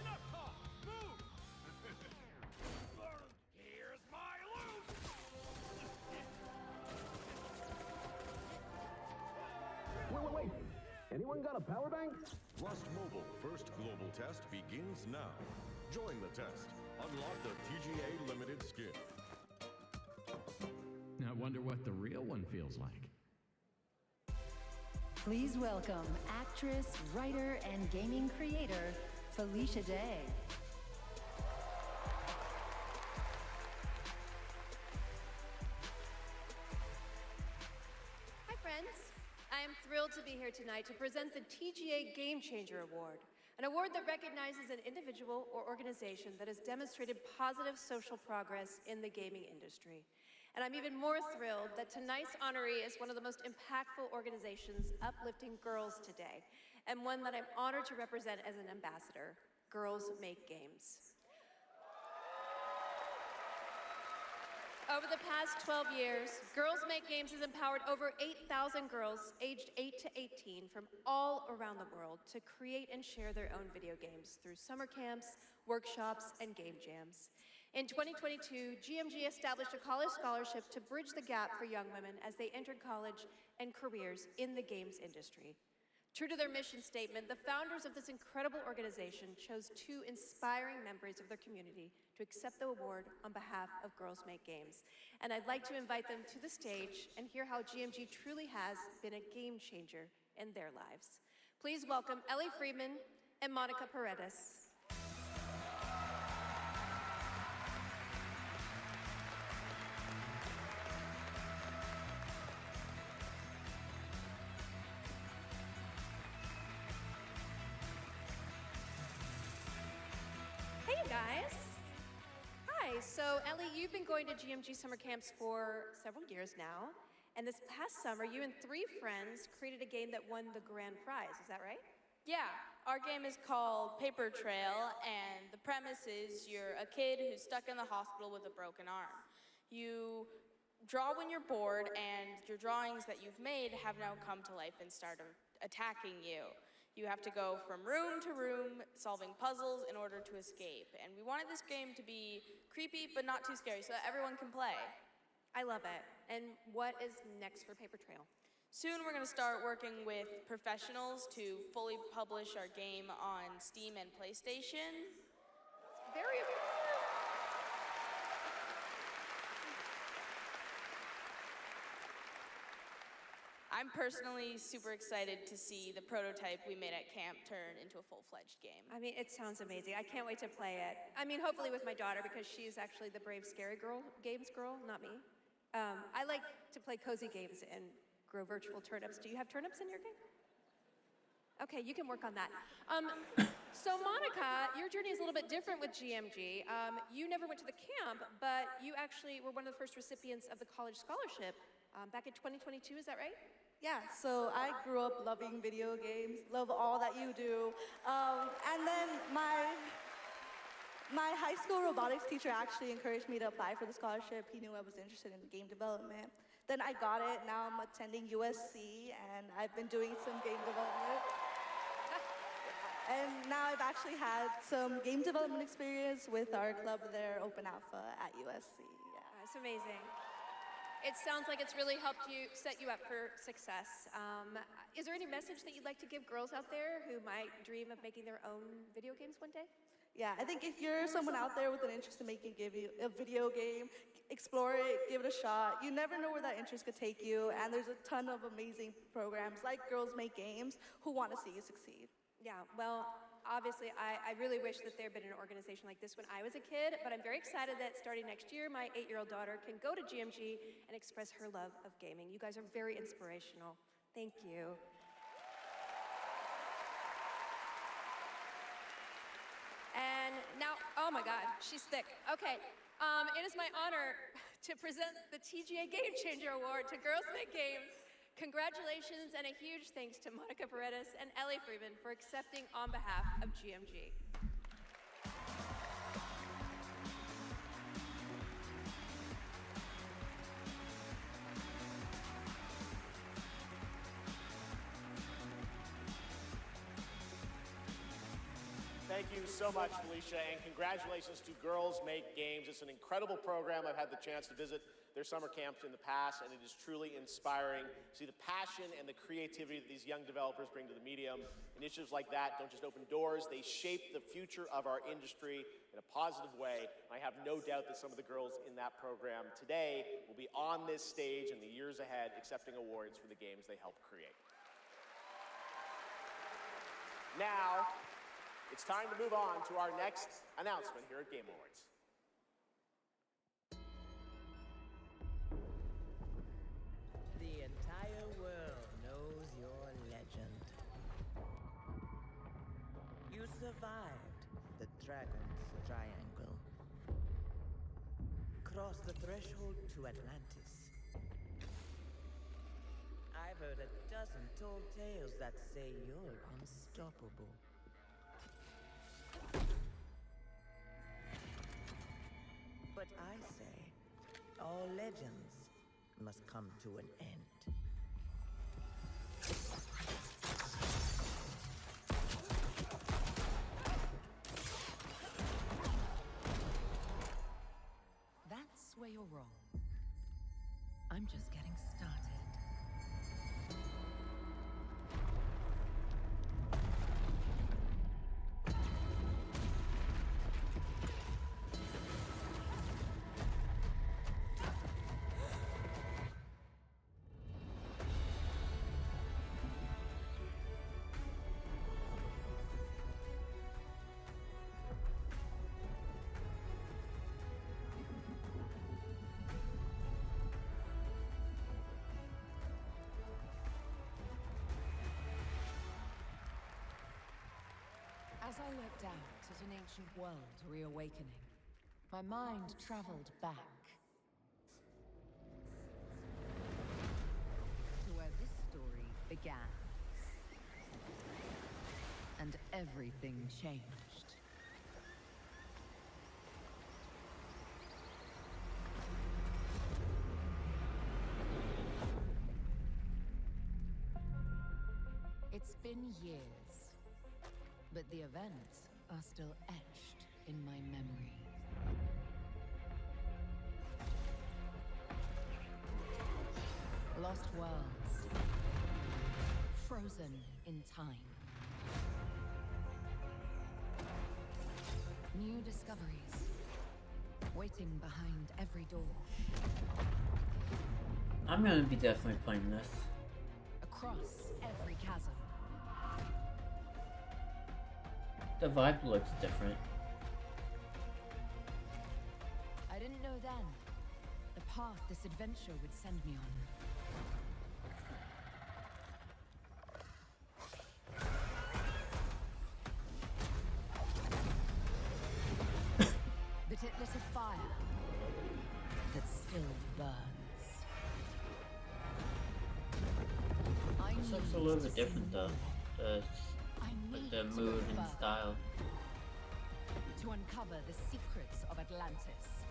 Enough talk! Move! Here's my loot! Wait. Anyone got a power bank? Rust Mobile first global test begins now. Join the test. Unlock the TGA limited skin. I wonder what the real one feels like. Please welcome actress, writer, and gaming creator, Felicia Day. Hi, friends. I am thrilled to be here tonight to present the TGA Game Changer Award, an award that recognizes an individual or organization that has demonstrated positive social progress in the gaming industry. And I'm even more thrilled that tonight's honoree is one of the most impactful organizations uplifting girls today, and one that I'm honored to represent as an ambassador, Girls Make Games. Over the past 12 years, Girls Make Games has empowered over 8,000 girls aged 8 to 18 from all around the world to create and share their own video games through summer camps, workshops, and game jams. In 2022, GMG established a college scholarship to bridge the gap for young women as they entered college and careers in the games industry. True to their mission statement, the founders of this incredible organization chose 2 inspiring members of their community to accept the award on behalf of Girls Make Games. And I'd like to invite them to the stage and hear how GMG truly has been a game changer in their lives. Please welcome Ellie Friedman and Monica Paredes. Hey guys. Hi, so Ellie, you've been going to GMG summer camps for several years now, and this past summer you and 3 friends created a game that won the grand prize, is that right? Yeah, our game is called Paper Trail, and the premise is you're a kid who's stuck in the hospital with a broken arm. You draw when you're bored, and your drawings that you've made have now come to life and start attacking you. You have to go from room to room, solving puzzles in order to escape. And we wanted this game to be creepy, but not too scary, so that everyone can play. I love it. And what is next for Paper Trail? Soon we're going to start working with professionals to fully publish our game on Steam and PlayStation. Very I'm personally super excited to see the prototype we made at camp turn into a full-fledged game. I mean, it sounds amazing. I can't wait to play it. I mean, hopefully with my daughter, because she's actually the brave, scary games girl, not me. I like to play cozy games and grow virtual turnips. Do you have turnips in your game? Okay, you can work on that. So Monica, your journey is a little bit different with GMG. You never went to the camp, but you actually were one of the first recipients of the college scholarship back in 2022, is that right? Yeah, so I grew up loving video games, love all that you do. And then my high school robotics teacher actually encouraged me to apply for the scholarship. He knew I was interested in game development. Then I got it, now I'm attending USC, and I've been doing some game development. And now I've actually had some game development experience with our club there, Open Alpha at USC. Yeah. That's amazing. It sounds like it's really helped you set you up for success. Is there any message that you'd like to give girls out there who might dream of making their own video games one day? Yeah, I think if you're someone out there with an interest in making a video game, explore it, give it a shot. You never know where that interest could take you, and there's a ton of amazing programs like Girls Make Games who want to see you succeed. Yeah, well, obviously, I really wish that there had been an organization like this when I was a kid, but I'm very excited that starting next year, my 8-year-old daughter can go to GMG and express her love of gaming. You guys are very inspirational. Thank you. And now, oh my God, she's thick. Okay, it is my honor to present the TGA Game Changer Award to Girls Make Games. Congratulations and a huge thanks to Monica Paredes and Ellie Friedman for accepting on behalf of GMG. Thank you so much, Felicia, and congratulations to Girls Make Games. It's an incredible program. I've had the chance to visit their summer camps in the past, and it is truly inspiring to see the passion and the creativity that these young developers bring to the medium. Initiatives like that don't just open doors, they shape the future of our industry in a positive way. I have no doubt that some of the girls in that program today will be on this stage in the years ahead accepting awards for the games they helped create. Now, it's time to move on to our next announcement here at Game Awards. The entire world knows your legend. You survived the Dragon's Triangle. Crossed crossed the threshold to Atlantis. I've heard a dozen tall tales that say you're unstoppable. But I say, all legends must come to an end. That's where you're wrong. I'm just getting started. As I looked out at an ancient world reawakening, my mind traveled back to where this story began. And everything changed. It's been years. But the events are still etched in my memory. Lost worlds, frozen in time. New discoveries, waiting behind every door. I'm gonna be definitely playing this. Across every chasm. The vibe looks different. I didn't know then the path this adventure would send me on. But it lit a fire that still burns. This looks a little bit different though. The mood and style. To uncover the secrets of Atlantis.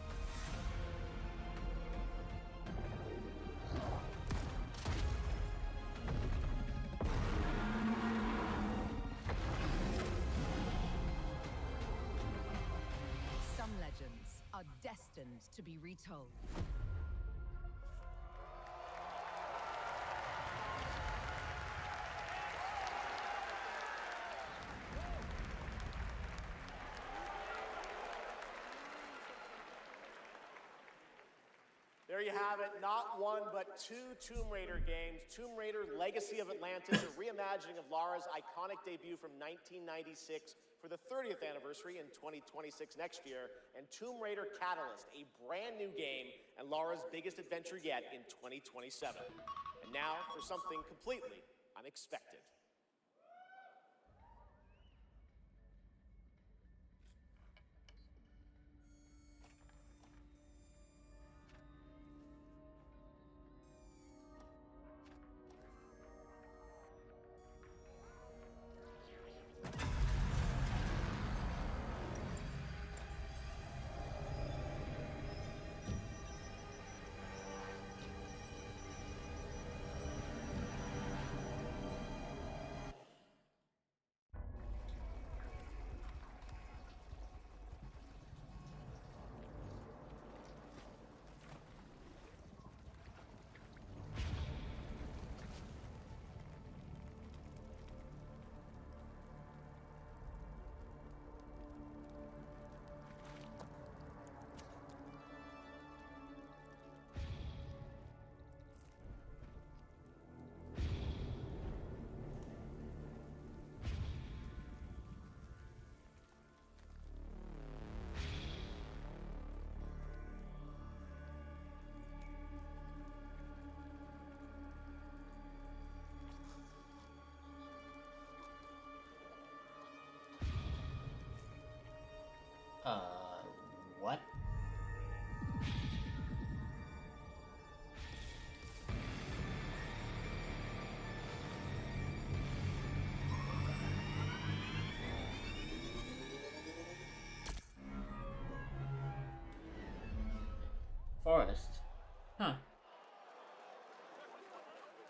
Some legends are destined to be retold. There you have it, not one but two Tomb Raider games. Tomb Raider Legacy of Atlantis, a reimagining of Lara's iconic debut from 1996 for the 30th anniversary in 2026 next year, and Tomb Raider Catalyst, a brand new game and Lara's biggest adventure yet in 2027. And now for something completely unexpected. What? forest. Huh.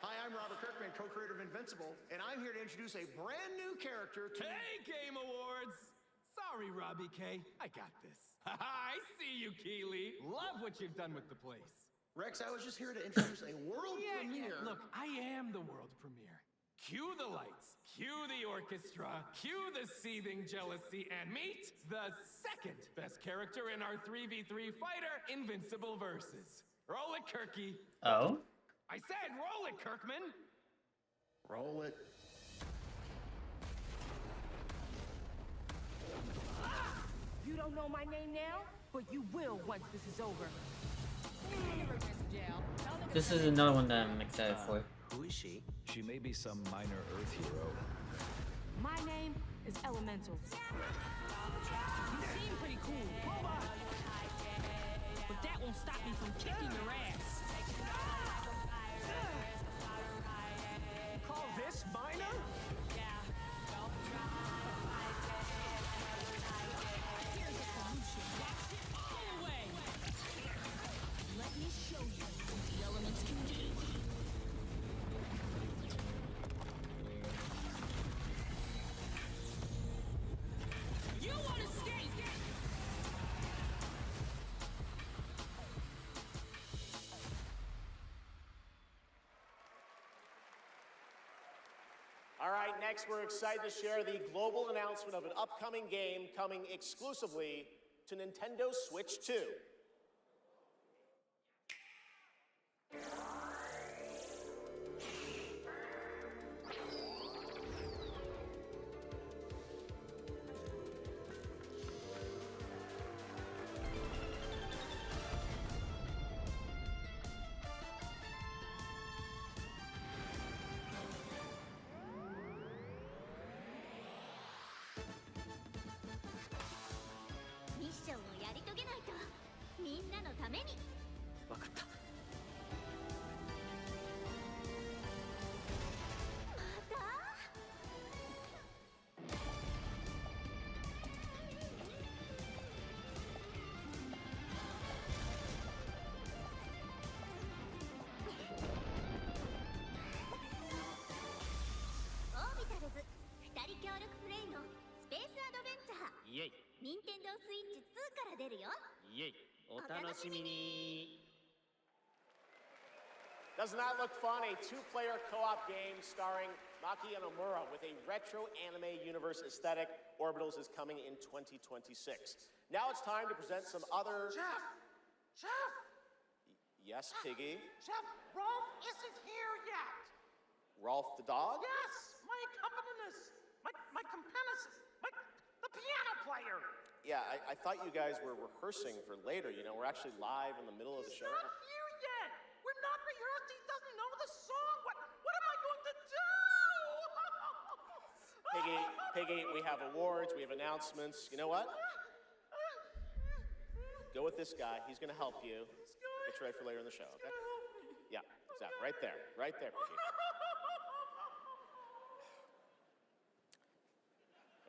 Hi, I'm Robert Kirkman, co-creator of Invincible, and I'm here to introduce a brand new character to... Hey, Game Awards! Sorry, Robbie K. I got this. I see you, Keeley. Love what you've done with the place. Rex, I was just here to introduce a world premiere. Yeah, look, I am the world premiere. Cue the lights, cue the orchestra, cue the seething jealousy, and meet the second best character in our 3v3 fighter Invincible Versus. Roll it, Kirky. Oh? I said roll it, Kirkman. Roll it. You don't know my name now, but you will once this is over. This is another one that I'm excited for. Who is she? She may be some minor Earth hero. My name is Elemental. You seem pretty cool, but that won't stop me from kicking your ass. You call this minor? Here's a solution. That's it all the way. Let me show you what the elements can do. You want to escape? All right, next we're excited to share the global announcement of an upcoming game coming exclusively to Nintendo Switch 2. Doesn't that look fun? A two-player co-op game starring Maki and Omura with a retro anime universe aesthetic. Orbitals is coming in 2026. Now it's time to present some other... Chef! Yes, Piggy? Chef, Rolf isn't here yet. Rolf the dog? Yes, my accompanist. My accompanist. The piano player. Yeah, I thought you guys were rehearsing for later. You know, we're actually live in the middle of the show. He's not here yet. We're not rehearsed. He doesn't know the song. What am I going to do? Piggy, we have awards, we have announcements. You know what? Go with this guy. He's going to help you. Get you ready for later in the show, okay? Yeah, exactly. Right there, Piggy.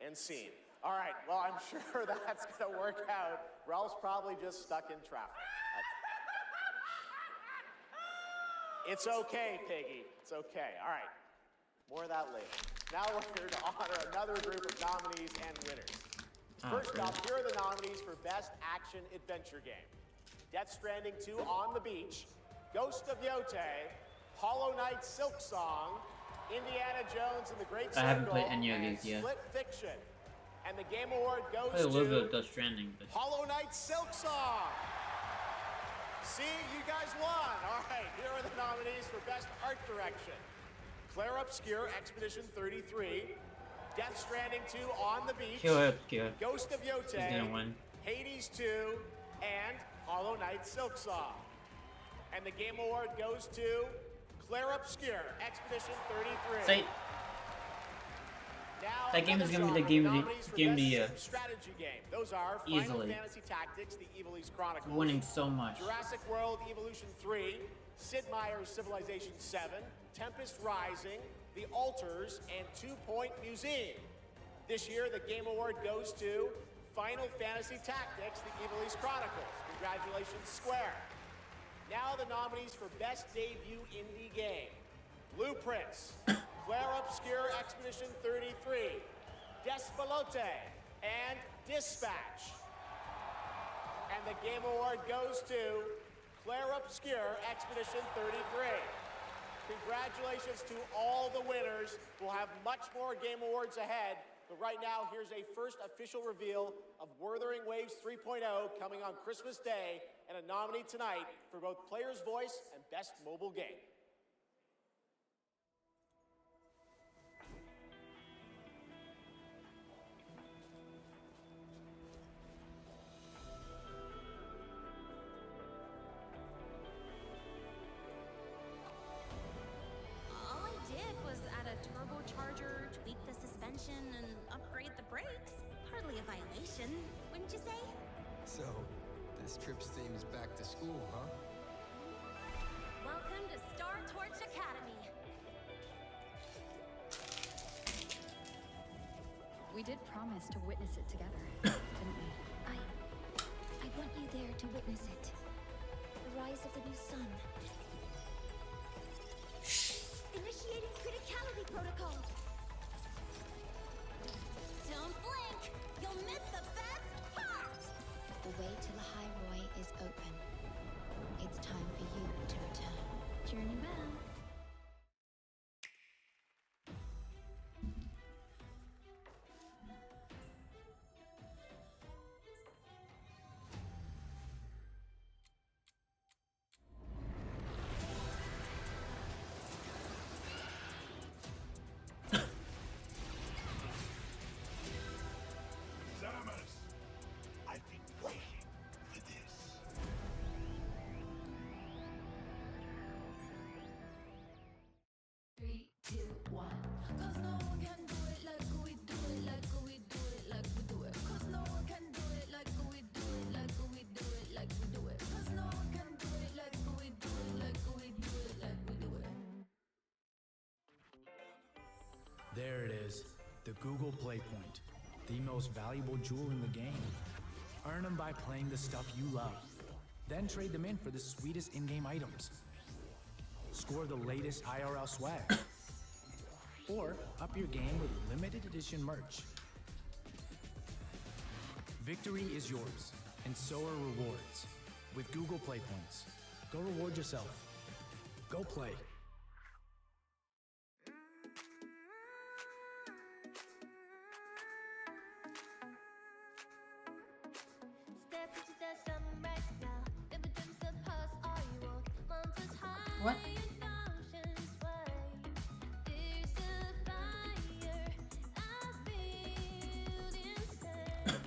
And scene. All right, well, I'm sure that's going to work out. Ralph's probably just stuck in traffic. It's okay, Piggy. It's okay. All right, more of that later. Now we're here to honor another group of nominees and winners. First up, here are the nominees for Best Action Adventure Game. Death Stranding 2 On the Beach, Ghost of Yote, Hollow Knight Silk Song, Indiana Jones and the Great Circle, I haven't played any of these yet. Split Fiction. And the Game Award goes I love to Death Stranding, but... Hollow Knight Silk Song. See, you guys won. All right, here are the nominees for Best Art Direction. Claire Obscure, Expedition 33, Death Stranding 2 On the Beach, Obscure. Ghost of Yote, He's gonna win. Hades 2, and Hollow Knight Silk Song. And the Game Award goes to Claire Obscure, Expedition 33. Say, Now, that game is another gonna be the genre, game of the nominees for year. Best Strategy Game. Those are Final Easily. Fantasy Tactics, The Evil East Chronicles, Winning so much. Jurassic World Evolution 3, Sid Meier's Civilization 7, Tempest Rising, The Altars, and 2 Point Museum. This year, the Game Award goes to Final Fantasy Tactics, The Evil East Chronicles. Congratulations, Square. Now the nominees for Best Debut Indie Game. Blueprints, Claire Obscure Expedition 33, Despalote, and Dispatch. And the Game Award goes to Claire Obscure Expedition 33. Congratulations to all the winners. We'll have much more Game Awards ahead, but right now, here's a first official reveal of Wuthering Waves 3.0 coming on Christmas Day, and a nominee tonight for both Player's Voice and Best Mobile Game. All I did was add a turbocharger, tweak the suspension, and upgrade the brakes. Hardly a violation, wouldn't you say? So, this trip seems back to school, huh? Welcome to Star Torch Academy. We did promise to witness it together, didn't we? I want you there to witness it. The rise of the new sun. Initiating criticality protocol. Don't blink! You'll miss the best part! The way to the High Roy is open. It's time for you to return. Journey well. Zamas! I've been waiting for this. Three, two, one. 'Cause no one can do it like we do it, like we do it, like we do it. 'Cause no one can do it like we do it, like we do it, like we do it. 'Cause no one can do it like we do it, like we do it, like we do it. There it is, the Google Play Point, the most valuable jewel in the game. Earn them by playing the stuff you love. Then trade them in for the sweetest in-game items. Score the latest IRL swag. Or up your game with limited edition merch. Victory is yours, and so are rewards. With Google Play Points, go reward yourself. Go play. Step into the sunrise now. Never dreams of past all you walk. Mountains high. What? And oceans wide. There's a fire I feel inside.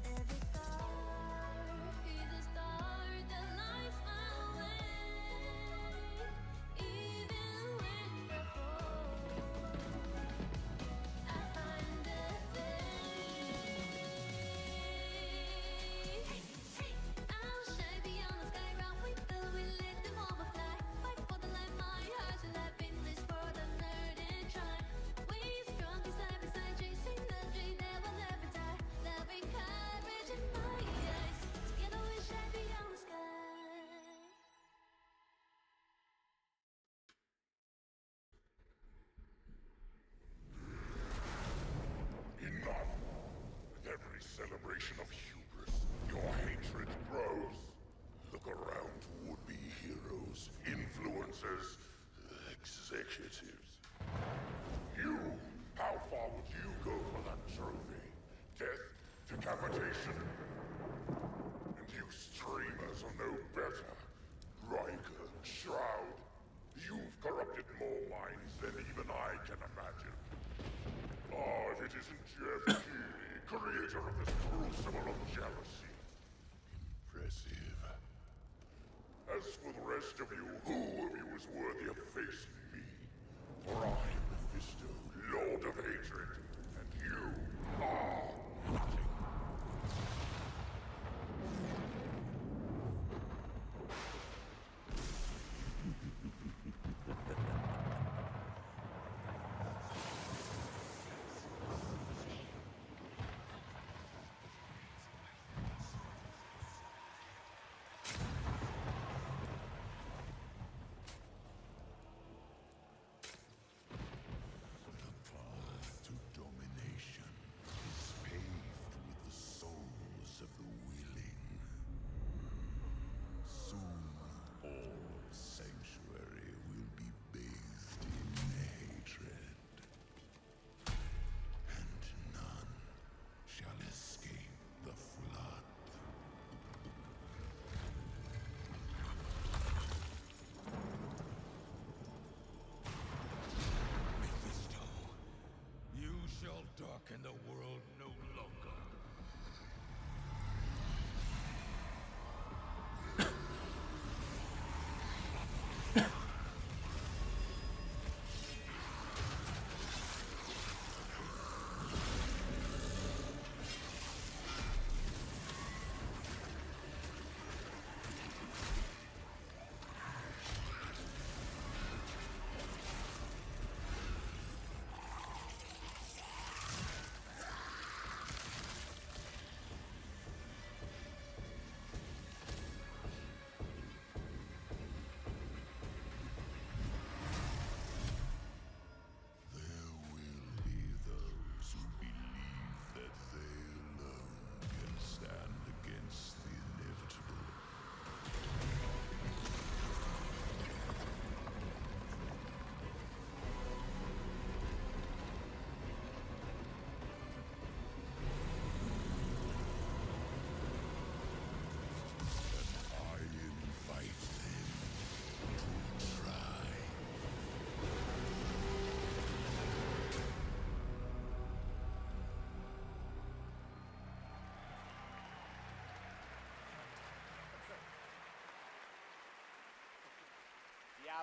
Every star is a star that lights my way. Even when I fall, I find the day. I'll shine beyond the sky, round with the wind, let them overfly. Fight for the light, my heart's alive in this world of nerd and try. We strong side by side, chasing the dream that will never die. Love and courage in my eyes. Together we shine beyond the sky. Enough! With every celebration of hubris, your hatred grows. Look around would-be heroes, influencers, executives. You, how far would you go for that trophy? Death? Decapitation? And you streamers are no better. Riker, Shroud, you've corrupted more minds than even I can imagine. Oh, if it isn't Jeff Keighley, creator of this crucible of jealousy. Impressive. As for the rest of you, who of you is worthy of facing me? For I am Mephisto, Lord of Hatred, and you are nothing.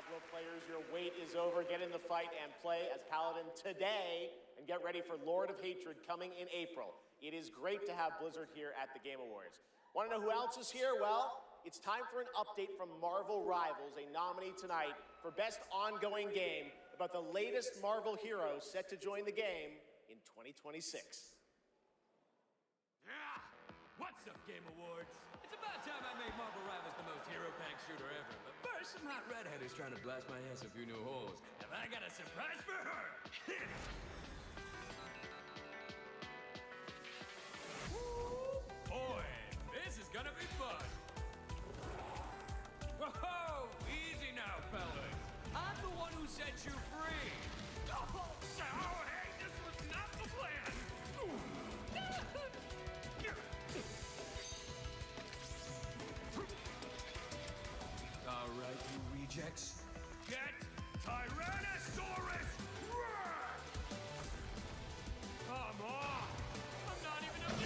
Diablo players, your wait is over. Get in the fight and play as Paladin today, and get ready for Lord of Hatred coming in April. It is great to have Blizzard here at the Game Awards. Want to know who else is here? Well, it's time for an update from Marvel Rivals, a nominee tonight for Best Ongoing Game about the latest Marvel hero set to join the game in 2026. What's up, Game Awards? It's about time I made Marvel Rivals the most hero-packed shooter ever. But first, some hot redhead who's trying to blast my ass a few new holes. And I got a surprise for her! Boy, this is gonna be fun! Whoa! Easy now, fellas! I'm the one who set you free! Oh, hey, this was not the plan! All right, you rejects. Get Tyrannosaurus Rex! Come on! I'm not even a...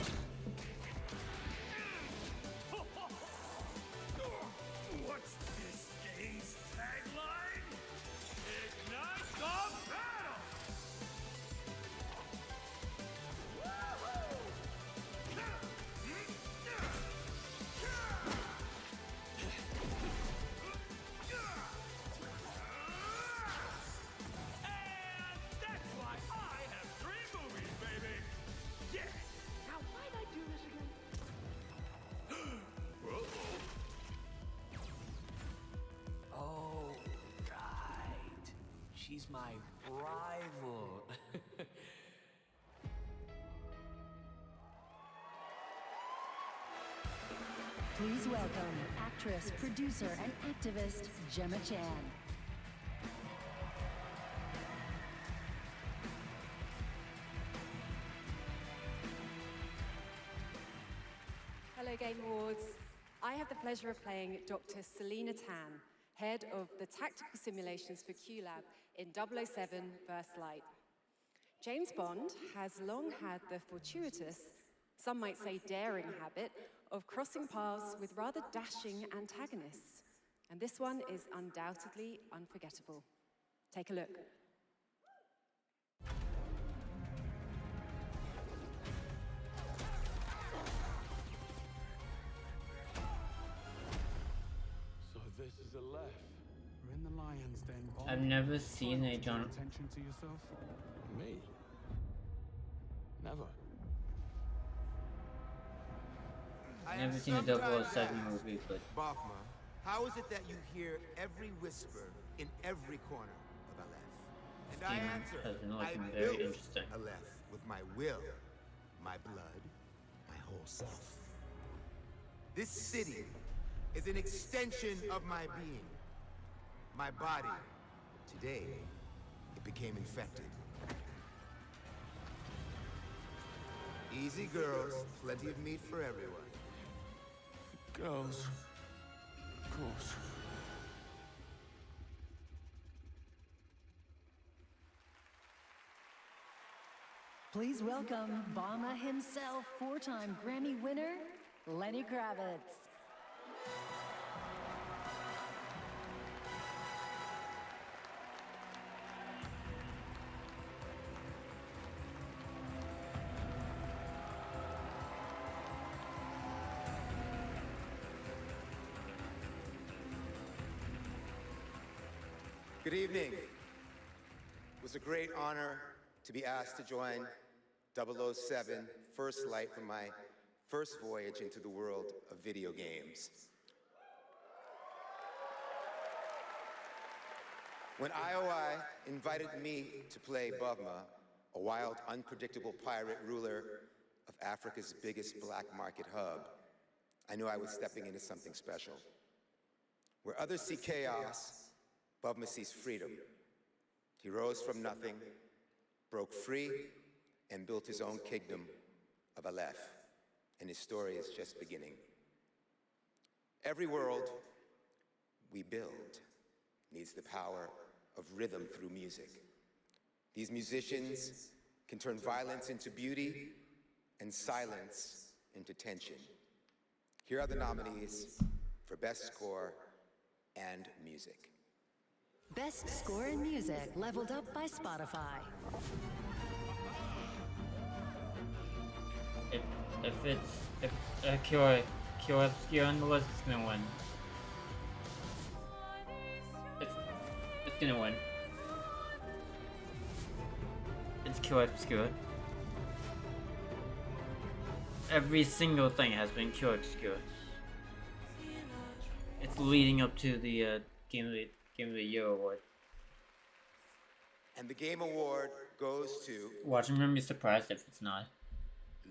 What's this game's tagline? Ignite the battle! And that's why I have 3 movies, baby! Yeah! Now why'd I do this again? Oh, right. She's my rival. Please welcome actress, producer, and activist Gemma Chan. Hello, Game Awards. I have the pleasure of playing Dr. Selena Tan, head of the tactical simulations for QLab in 007 First Light. James Bond has long had the fortuitous, some might say daring habit, of crossing paths with rather dashing antagonists. And this one is undoubtedly unforgettable. Take a look. So this is a left. We're in the lion's den. I've never seen a John. Attention to yourself? Me? Never. Never seen a 007 movie, but Bachma, how is it that you hear every whisper in every corner of Aleph? And I Steam answer, has been I looking built very interesting. Aleph with my will, my blood, my whole self. This city is an extension of my being, my body. Today, it became infected. Easy girls, plenty of meat for everyone. Girls. Of course. Please welcome Obama himself, 4-time Grammy winner, Lenny Kravitz. Good evening. It was a great honor to be asked to join 007 First Light for my first voyage into the world of video games. When IOI invited me to play Bavma, a wild, unpredictable pirate ruler of Africa's biggest black market hub, I knew I was stepping into something special. Where others see chaos, Bavma sees freedom. He rose from nothing, broke free, and built his own kingdom of Aleph. And his story is just beginning. Every world we build needs the power of rhythm through music. These musicians can turn violence into beauty and silence into tension. Here are the nominees for Best Score and Music. Best score in music leveled up by Spotify. If Cure Obscure on the list, it's gonna win. It's gonna win. It's Cure Obscure. Every single thing has been Cure Obscure. It's leading up to the Game of the Year award. And the Game Award goes to... Watch, I'm gonna be surprised if it's not.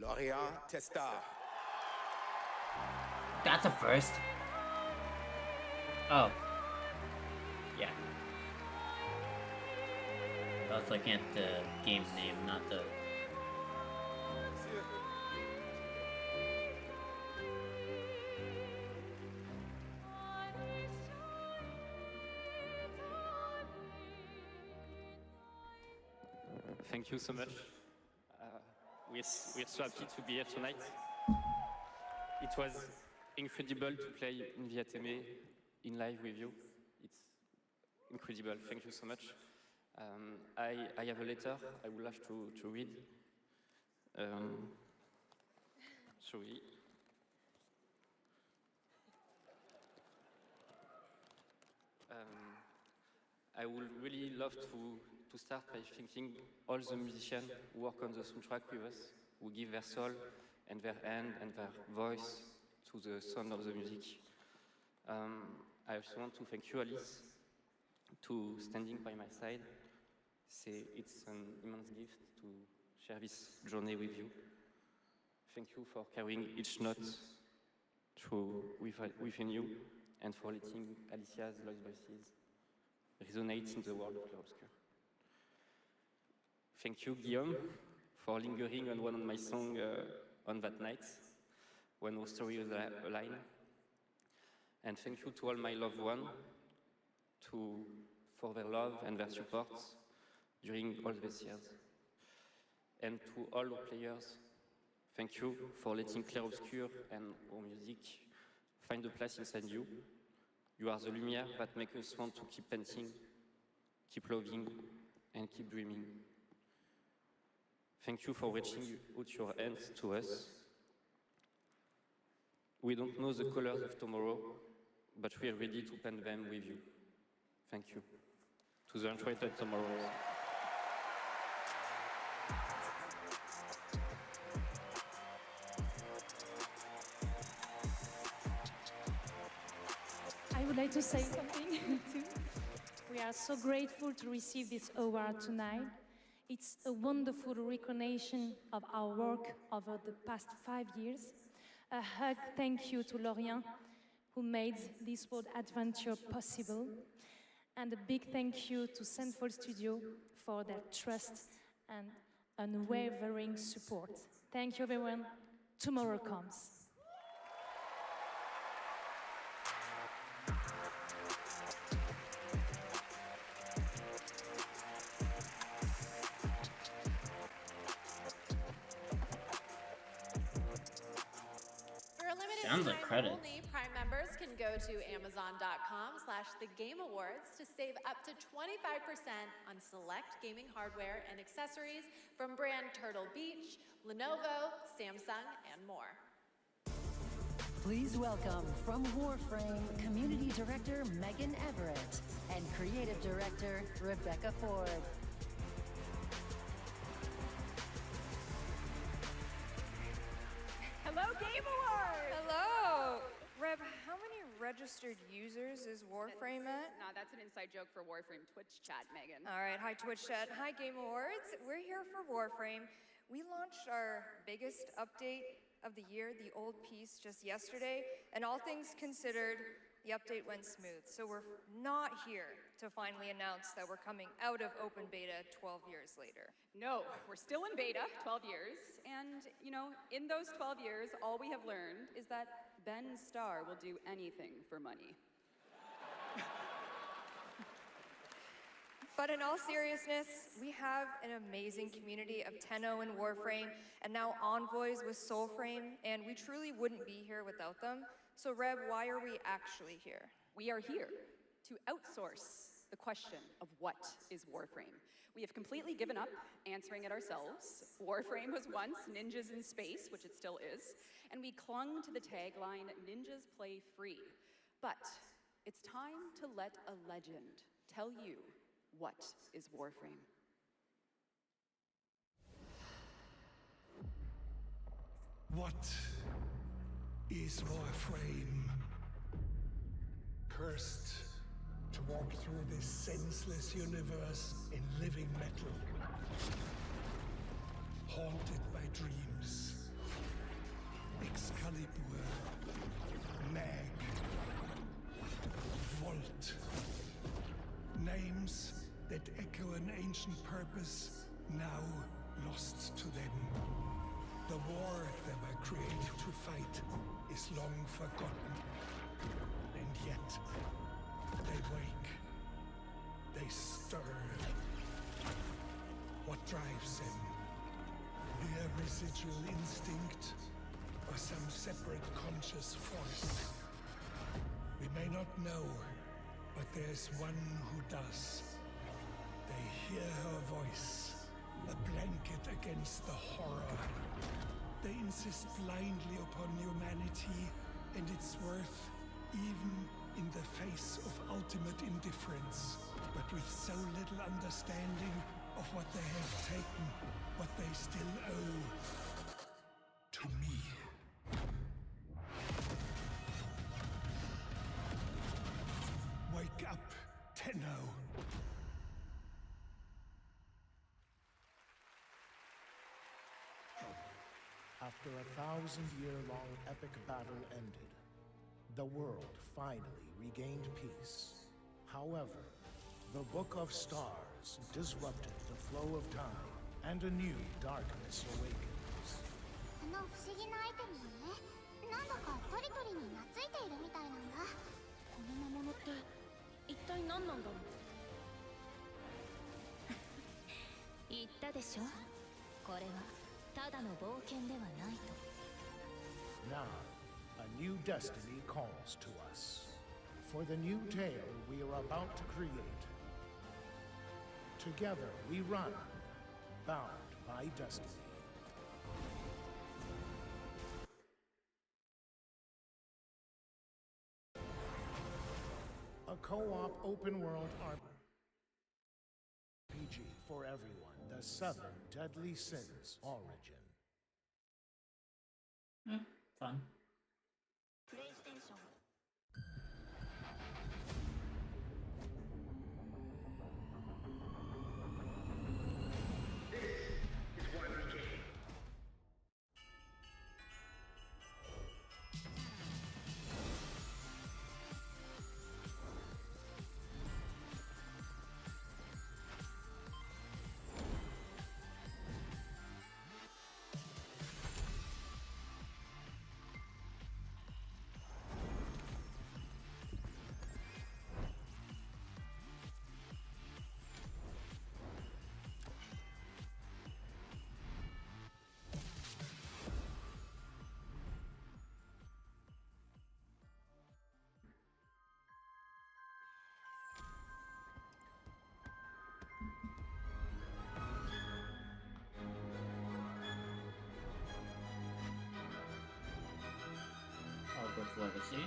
Lorient Testar. That's a first. Oh. Yeah. I was looking at the game name, not the... Thank you so much. We're so happy to be here tonight. It was incredible to play in Viateme in live with you. It's incredible. Thank you so much. I have a letter I would love to read. Sorry. I would really love to start by thanking all the musicians who work on the soundtrack with us, who give their soul and their hand and their voice to the sound of the music. I also want to thank you, Alice, to standing by my side. It's an immense gift to share this journey with you. Thank you for carrying each note within you and for letting Alicia's lost voices resonate in the world of Clarobscur. Thank you, Guillaume, for lingering on one of my songs on that night when our story was aligned. And thank you to all my loved ones for their love and their support during all these years. And to all our players, thank you for letting Clarobscur and our music find a place inside you. You are the lumière that makes us want to keep painting, keep loving, and keep dreaming. Thank you for reaching out your hands to us. We don't know the colors of tomorrow, but we are ready to paint them with you. Thank you. To the Uncharted Tomorrow. I would like to say something too. We are so grateful to receive this award tonight. It's a wonderful recognition of our work over the past 5 years. A hug thank you to Lorient, who made this world adventure possible. And a big thank you to Central Studio for their trust and unwavering support. Thank you, everyone. Tomorrow comes. Sounds like credits. Only Prime members can go to Amazon.com/thegameawards to save up to 25% on select gaming hardware and accessories from brand Turtle Beach, Lenovo, Samsung, and more. Please welcome from Warframe, Community Director Megan Everett and Creative Director Rebecca Ford. Hello, Game Awards! Hello! Reb, how many registered users is Warframe at? No, that's an inside joke for Warframe Twitch chat, Megan. All right, hi Twitch chat, hi Game Awards. We're here for Warframe. We launched our biggest update of the year, the old piece, just yesterday, and all things considered, the update went smooth. So we're not here to finally announce that we're coming out of open beta 12 years later. No, we're still in beta, 12 years, and, you know, in those 12 years, all we have learned is that Ben Starr will do anything for money. But in all seriousness, we have an amazing community of Tenno and Warframe, and now Envoys with Soulframe, and we truly wouldn't be here without them. So Reb, why are we actually here? We are here to outsource the question of what is Warframe. We have completely given up answering it ourselves. Warframe was once ninjas in space, which it still is, and we clung to the tagline, ninjas play free. But it's time to let a legend tell you what is Warframe. What is Warframe? Cursed to walk through this senseless universe in living metal. Haunted by dreams. Excalibur. Mag. Volt. Names that echo an ancient purpose, now lost to them. The war they were created to fight is long forgotten. And yet, they wake. They stir. What drives them? Mere residual instinct, or some separate conscious force? We may not know, but there's one who does. They hear her voice, a blanket against the horror. They insist blindly upon humanity and its worth, even in the face of ultimate indifference, but with so little understanding of what they have taken, what they still owe to me. Wake up, Tenno. After a 1,000-year-long epic battle ended, the world finally regained peace. However, the Book of Stars disrupted the flow of time, and a new darkness awakens. あの不思議なアイテムはね、なんだかトリトリに懐いているみたいなんだ。この魔物って一体何なんだろう。言ったでしょ。これはただの冒険ではないと。Now, a new destiny calls to us. For the new tale we are about to create. Together we run, bound by destiny. A co-op open-world RPG for everyone. The 7 Deadly Sins Origin. Fun. PlayStation. Hogwarts Legacy.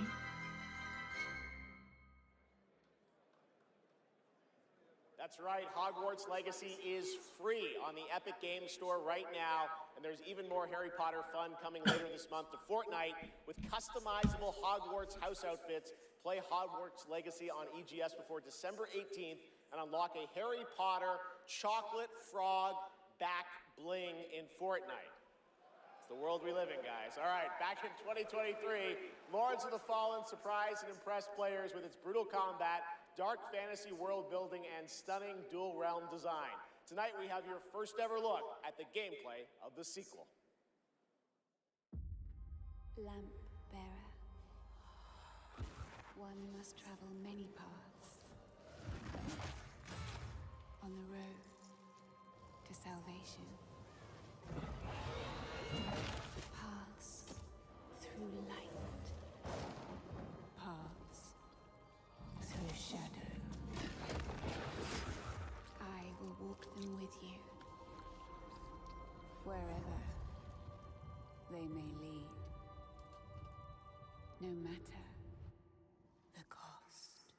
That's right, Hogwarts Legacy is free on the Epic Games Store right now, and there's even more Harry Potter fun coming later this month to Fortnite with customizable Hogwarts house outfits. Play Hogwarts Legacy on EGS before December 18th and unlock a Harry Potter chocolate frog back bling in Fortnite. It's the world we live in, guys. All right, back in 2023, Lords of the Fallen surprised and impressed players with its brutal combat, dark fantasy world building, and stunning dual realm design. Tonight we have your first ever look at the gameplay of the sequel. Lamp bearer. One must travel many paths. On the road to salvation. Paths through light. Paths through shadow. walk them with you. Wherever they may lead. No matter the cost.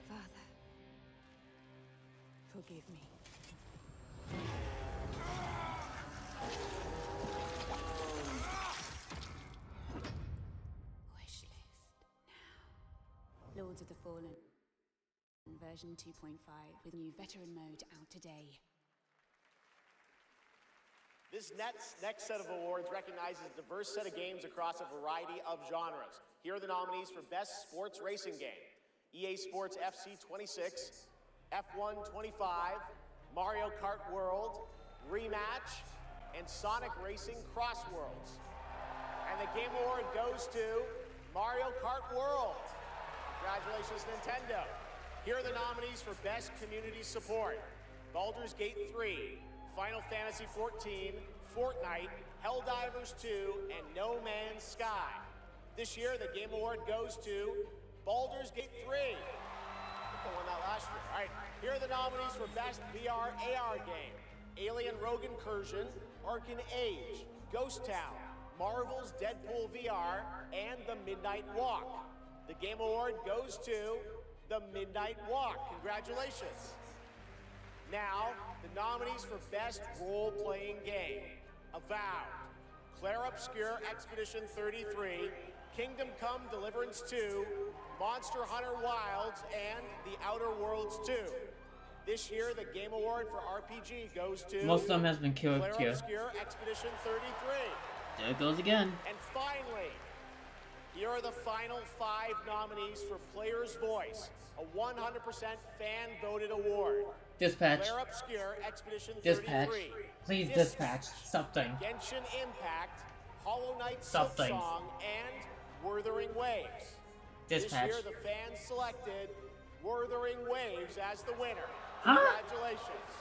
Father, forgive me. Wish list now. Lords of the Fallen, version 2.5 with new veteran mode out today. This next set of awards recognizes a diverse set of games across a variety of genres. Here are the nominees for Best Sports Racing Game: EA Sports FC 26, F1 25, Mario Kart World, Rematch, and Sonic Racing Cross Worlds. And the Game Award goes to Mario Kart World. Congratulations, Nintendo. Here are the nominees for Best Community Support: Baldur's Gate 3, Final Fantasy XIV, Fortnite, Helldivers 2, and No Man's Sky. This year, the Game Award goes to Baldur's Gate 3. I think I won that last year. All right, here are the nominees for Best VR AR Game: Alien Rogue Incursion, Arcan Age, Ghost Town, Marvel's Deadpool VR, and The Midnight Walk. The Game Award goes to The Midnight Walk. Congratulations. Now, the nominees for Best Role-Playing Game: Avowed, Claire Obscure Expedition 33, Kingdom Come Deliverance 2, Monster Hunter Wilds, and The Outer Worlds 2. This year, the Game Award for RPG goes to Most of them has been killed Claire here. Obscure Expedition 33. There it goes again. And finally, here are the final 5 nominees for Player's Voice, a 100% fan-voted award. Dispatch. Claire Obscure Expedition 33. Dispatch. Please dispatch something. Genshin Impact, Hollow Knight Something. Silksong, and Wuthering Waves. Dispatch. This year, the fans selected Wuthering Waves as the winner. Huh? Congratulations.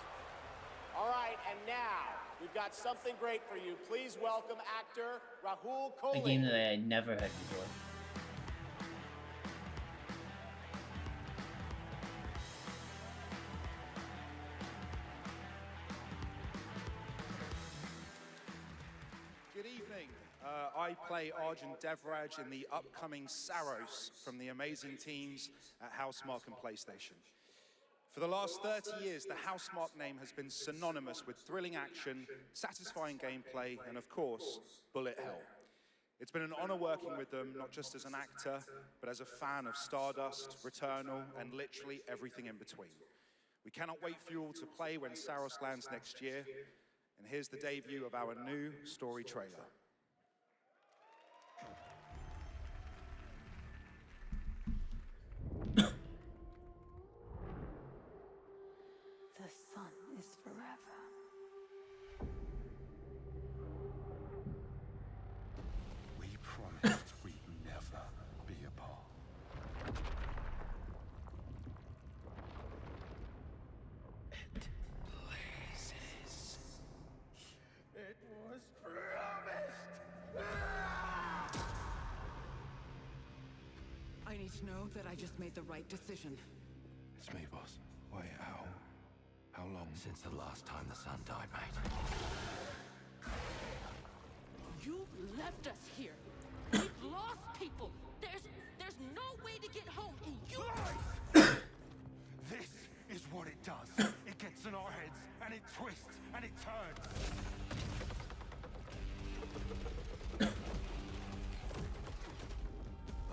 All right, and now, we've got something great for you. Please welcome actor Rahul A Kohli. game that I had never had before. Good evening. I play Arjun Devraj in the upcoming Saros from the amazing teams at Housemarque and PlayStation. For the last 30 years, the Housemarque name has been synonymous with thrilling action, satisfying gameplay, and of course, bullet hell. It's been an honor working with them, not just as an actor, but as a fan of Stardust, Returnal, and literally everything in between. We cannot wait for you all to play when Saros lands next year, and here's the debut of our new story trailer. The sun is forever. We promised we'd never be apart. It blazes. It was promised. I need to know that I just made the right decision. It's me, boss. Wait, how long? Since the last time the sun died, mate. You left us here. We've lost people. There's no way to get home, and you... This is what it does. It gets in our heads, and it twists, and it turns.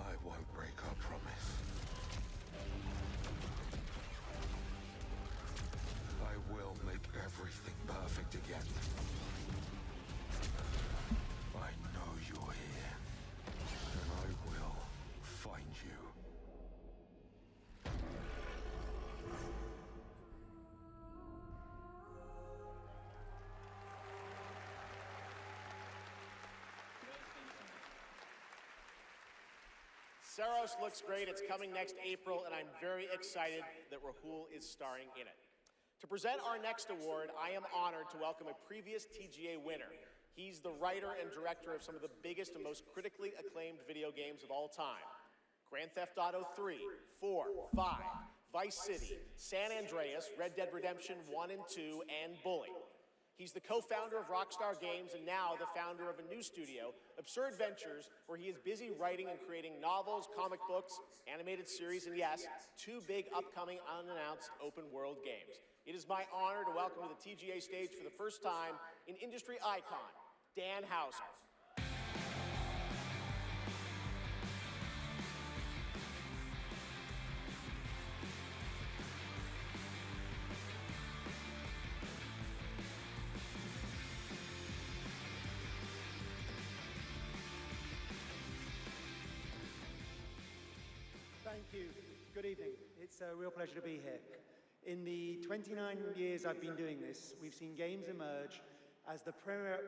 I won't break our promise. I will make everything perfect again. I know you're here. Saros looks great. It's coming next April, and I'm very excited that Rahul is starring in it. To present our next award, I am honored to welcome a previous TGA winner. He's the writer and director of some of the biggest and most critically acclaimed video games of all time. Grand Theft Auto 3, 4, 5, Vice City, San Andreas, Red Dead Redemption 1 and 2, and Bully. He's the co-founder of Rockstar Games and now the founder of a new studio, Absurd Ventures, where he is busy writing and creating novels, comic books, animated series, and yes, 2 big upcoming unannounced open world games. It is my honor to welcome to the TGA stage for the first time an industry icon, Dan Houser. Thank you. Good evening. It's a real pleasure to be here. In the 29 years I've been doing this, we've seen games emerge as the premier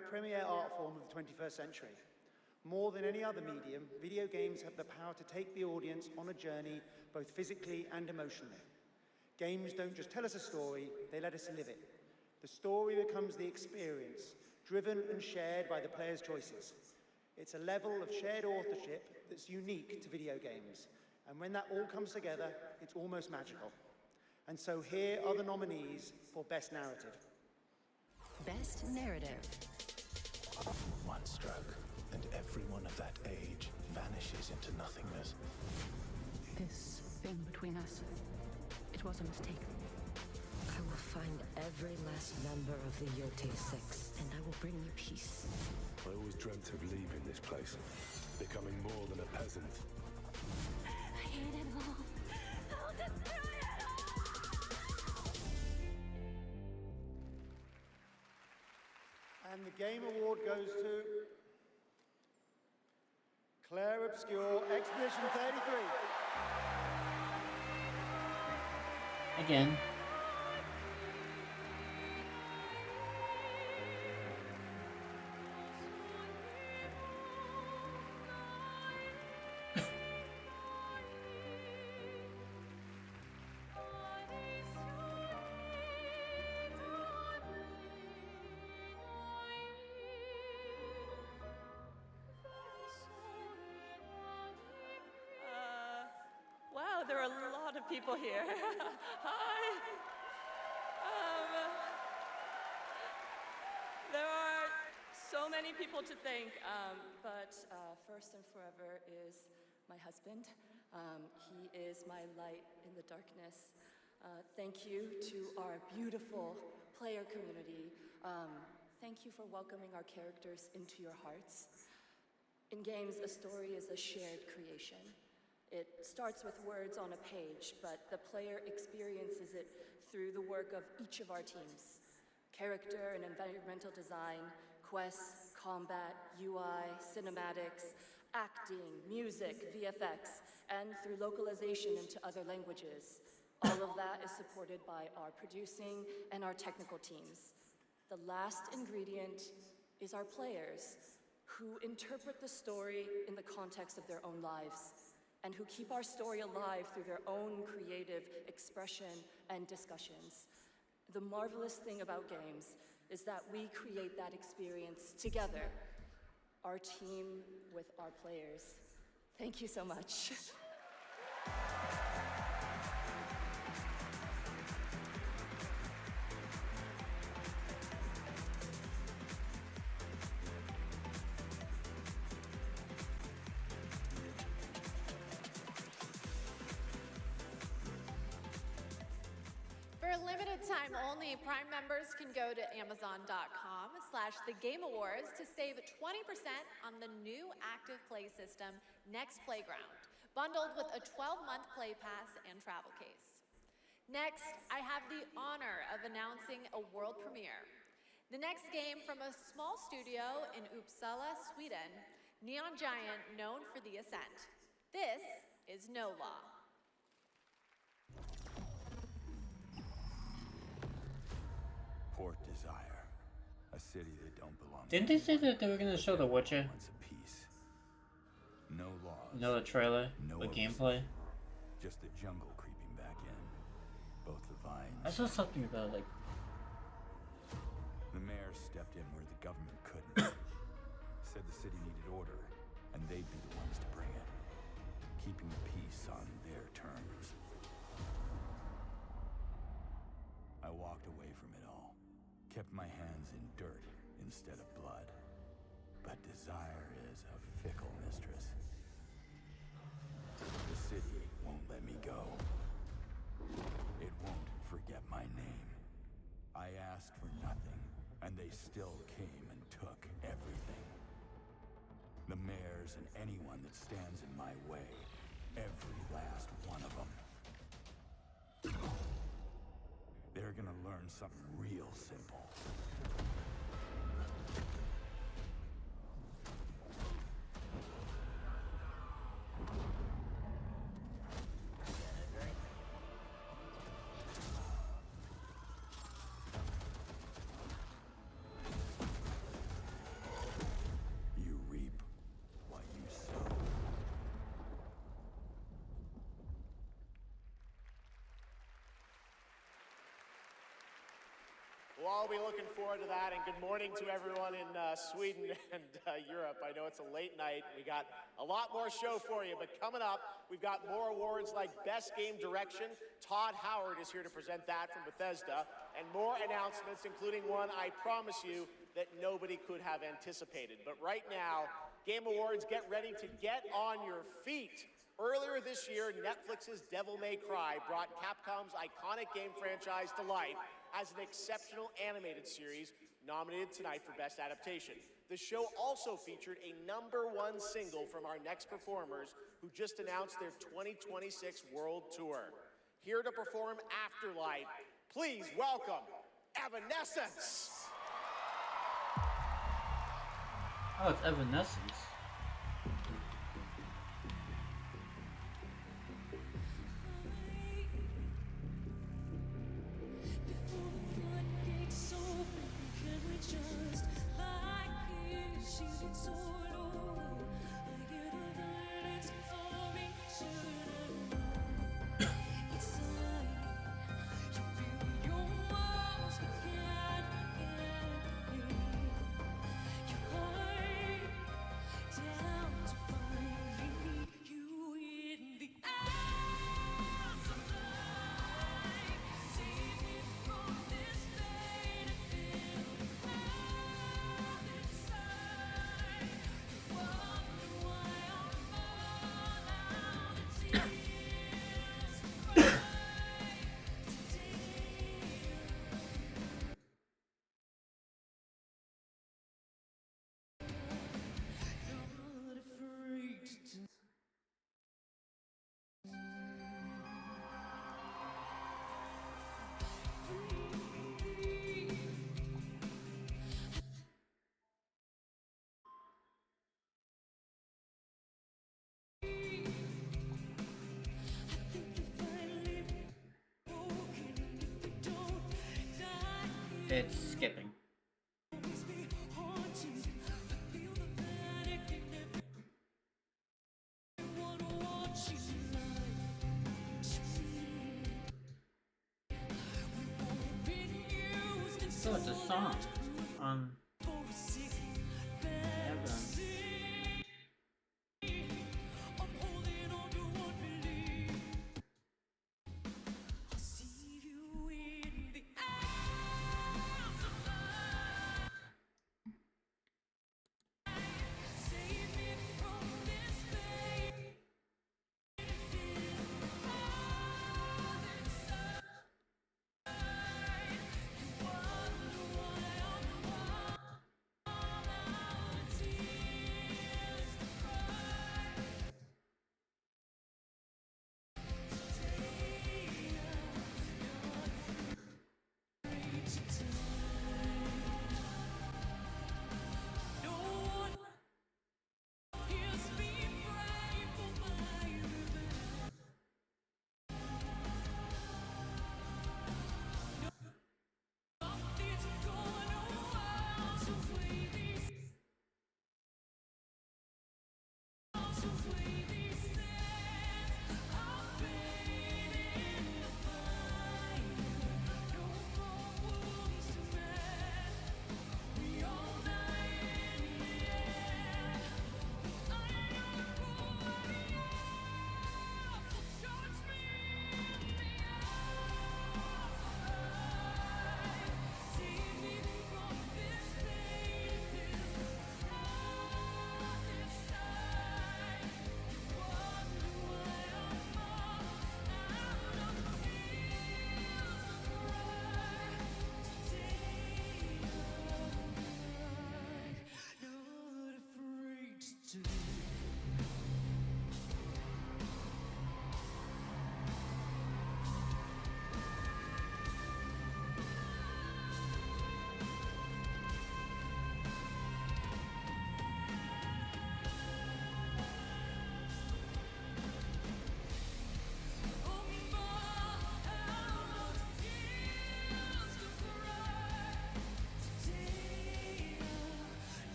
art form of the 21st century. More than any other medium, video games have the power to take the audience on a journey, both physically and emotionally. Games don't just tell us a story, they let us live it. The story becomes the experience, driven and shared by the player's choices. It's a level of shared authorship that's unique to video games. And when that all comes together, it's almost magical. And so here are the nominees for Best Narrative. Best Narrative. One stroke, and everyone of that age vanishes into nothingness. This thing between us, it was a mistake. I will find every last member of the Yote Six, and I will bring you peace. I always dreamt of leaving this place, becoming more than a peasant. I hate it all. I'll destroy it all! And the Game Award goes to Claire Obscure, Expedition 33. Again. Wow, there are a lot of people here. Hi. There are so many people to thank, but first and forever is my husband. He is my light in the darkness. Thank you to our beautiful player community. Thank you for welcoming our characters into your hearts. In games, a story is a shared creation. It starts with words on a page, but the player experiences it through the work of each of our teams. Character and environmental design, quests, combat, UI, cinematics, acting, music, VFX, and through localization into other languages. All of that is supported by our producing and our technical teams. The last ingredient is our players, who interpret the story in the context of their own lives, and who keep our story alive through their own creative expression and discussions. The marvelous thing about games is that we create that experience together, our team with our players. Thank you so much. For a limited time only, Prime members can go to Amazon.com/thegameawards to save 20% on the new active play system, Next Playground, bundled with a 12-month play pass and travel case. Next, I have the honor of announcing a world premiere. The next game from a small studio in Uppsala, Sweden, Neon Giant, known for The Ascent. This is No Law. Port Desire, a city that don't belong. Didn't they say that they were gonna show The Witcher? Wants a piece. No Law cause. You know the trailer? No The Elisia. gameplay? Just the jungle creeping back in. Both the vines. I saw something about like The mayor stepped in where the government couldn't. Said the city needed order, and they'd be the ones to bring it. Keeping the peace on their terms. I walked away from it all. Kept my hands in dirt instead of blood. But desire is a fickle mistress. The city won't let me go. It won't forget my name. I asked for nothing, and they still came and took everything. The mayors and anyone that stands in my way. Every last one of them. They're gonna learn something real simple. You reap what you sow. We'll all be looking forward to that, and good morning to everyone in Sweden and Europe. I know it's a late night. We got a lot more show for you, but coming up, we've got more awards like Best Game Direction. Todd Howard is here to present that from Bethesda, and more announcements, including one, I promise you, that nobody could have anticipated. But right now, Game Awards, get ready to get on your feet. Earlier this year, Netflix's Devil May Cry brought Capcom's iconic game franchise to life as an exceptional animated series nominated tonight for Best Adaptation. The show also featured a #1 single from our next performers who just announced their 2026 World Tour. Here to perform Afterlife, please welcome Evanescence! oh, it's Evanescence. It's skipping. So it's a song on Evan.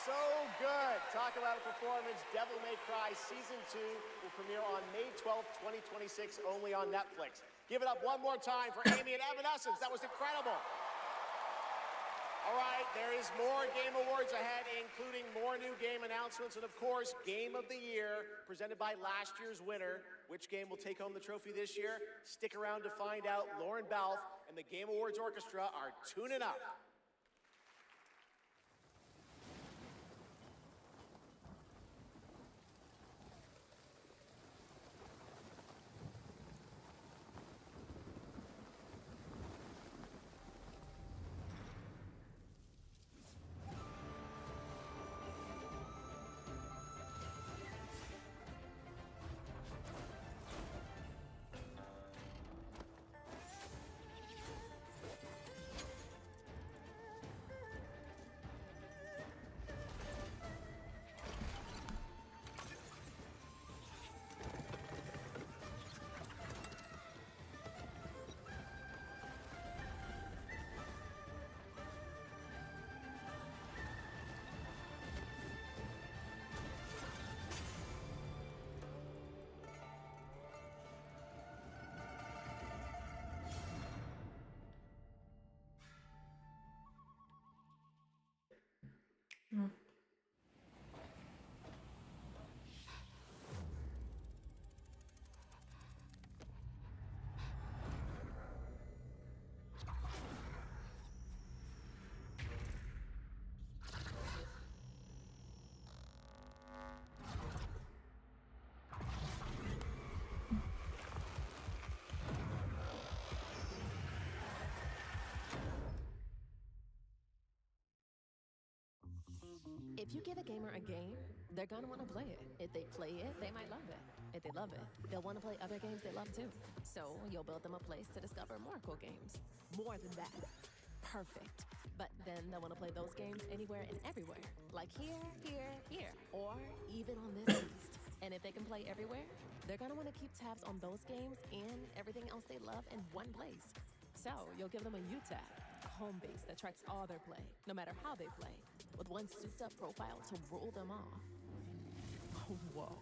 So good. Talk about a performance. Devil May Cry Season 2 will premiere on May 12th, 2026, only on Netflix. Give it up one more time for Amy and Evanescence. That was incredible. All right, there is more Game Awards ahead, including more new game announcements and, of course, Game of the Year, presented by last year's winner. Which game will take home the trophy this year? Stick around to find out. Lauren Balfe and the Game Awards Orchestra are tuning up. If you give a gamer a game, they're gonna want to play it. If they play it, they might love it. If they love it, they'll want to play other games they love too. So you'll build them a place to discover more cool games. More than that. Perfect. But then they'll want to play those games anywhere and everywhere. Like here, here, or even on this list. And if they can play everywhere, they're gonna want to keep tabs on those games and everything else they love in one place. So you'll give them a U-tab, a home base that tracks all their play, no matter how they play, with one souped-up profile to rule them off. Whoa.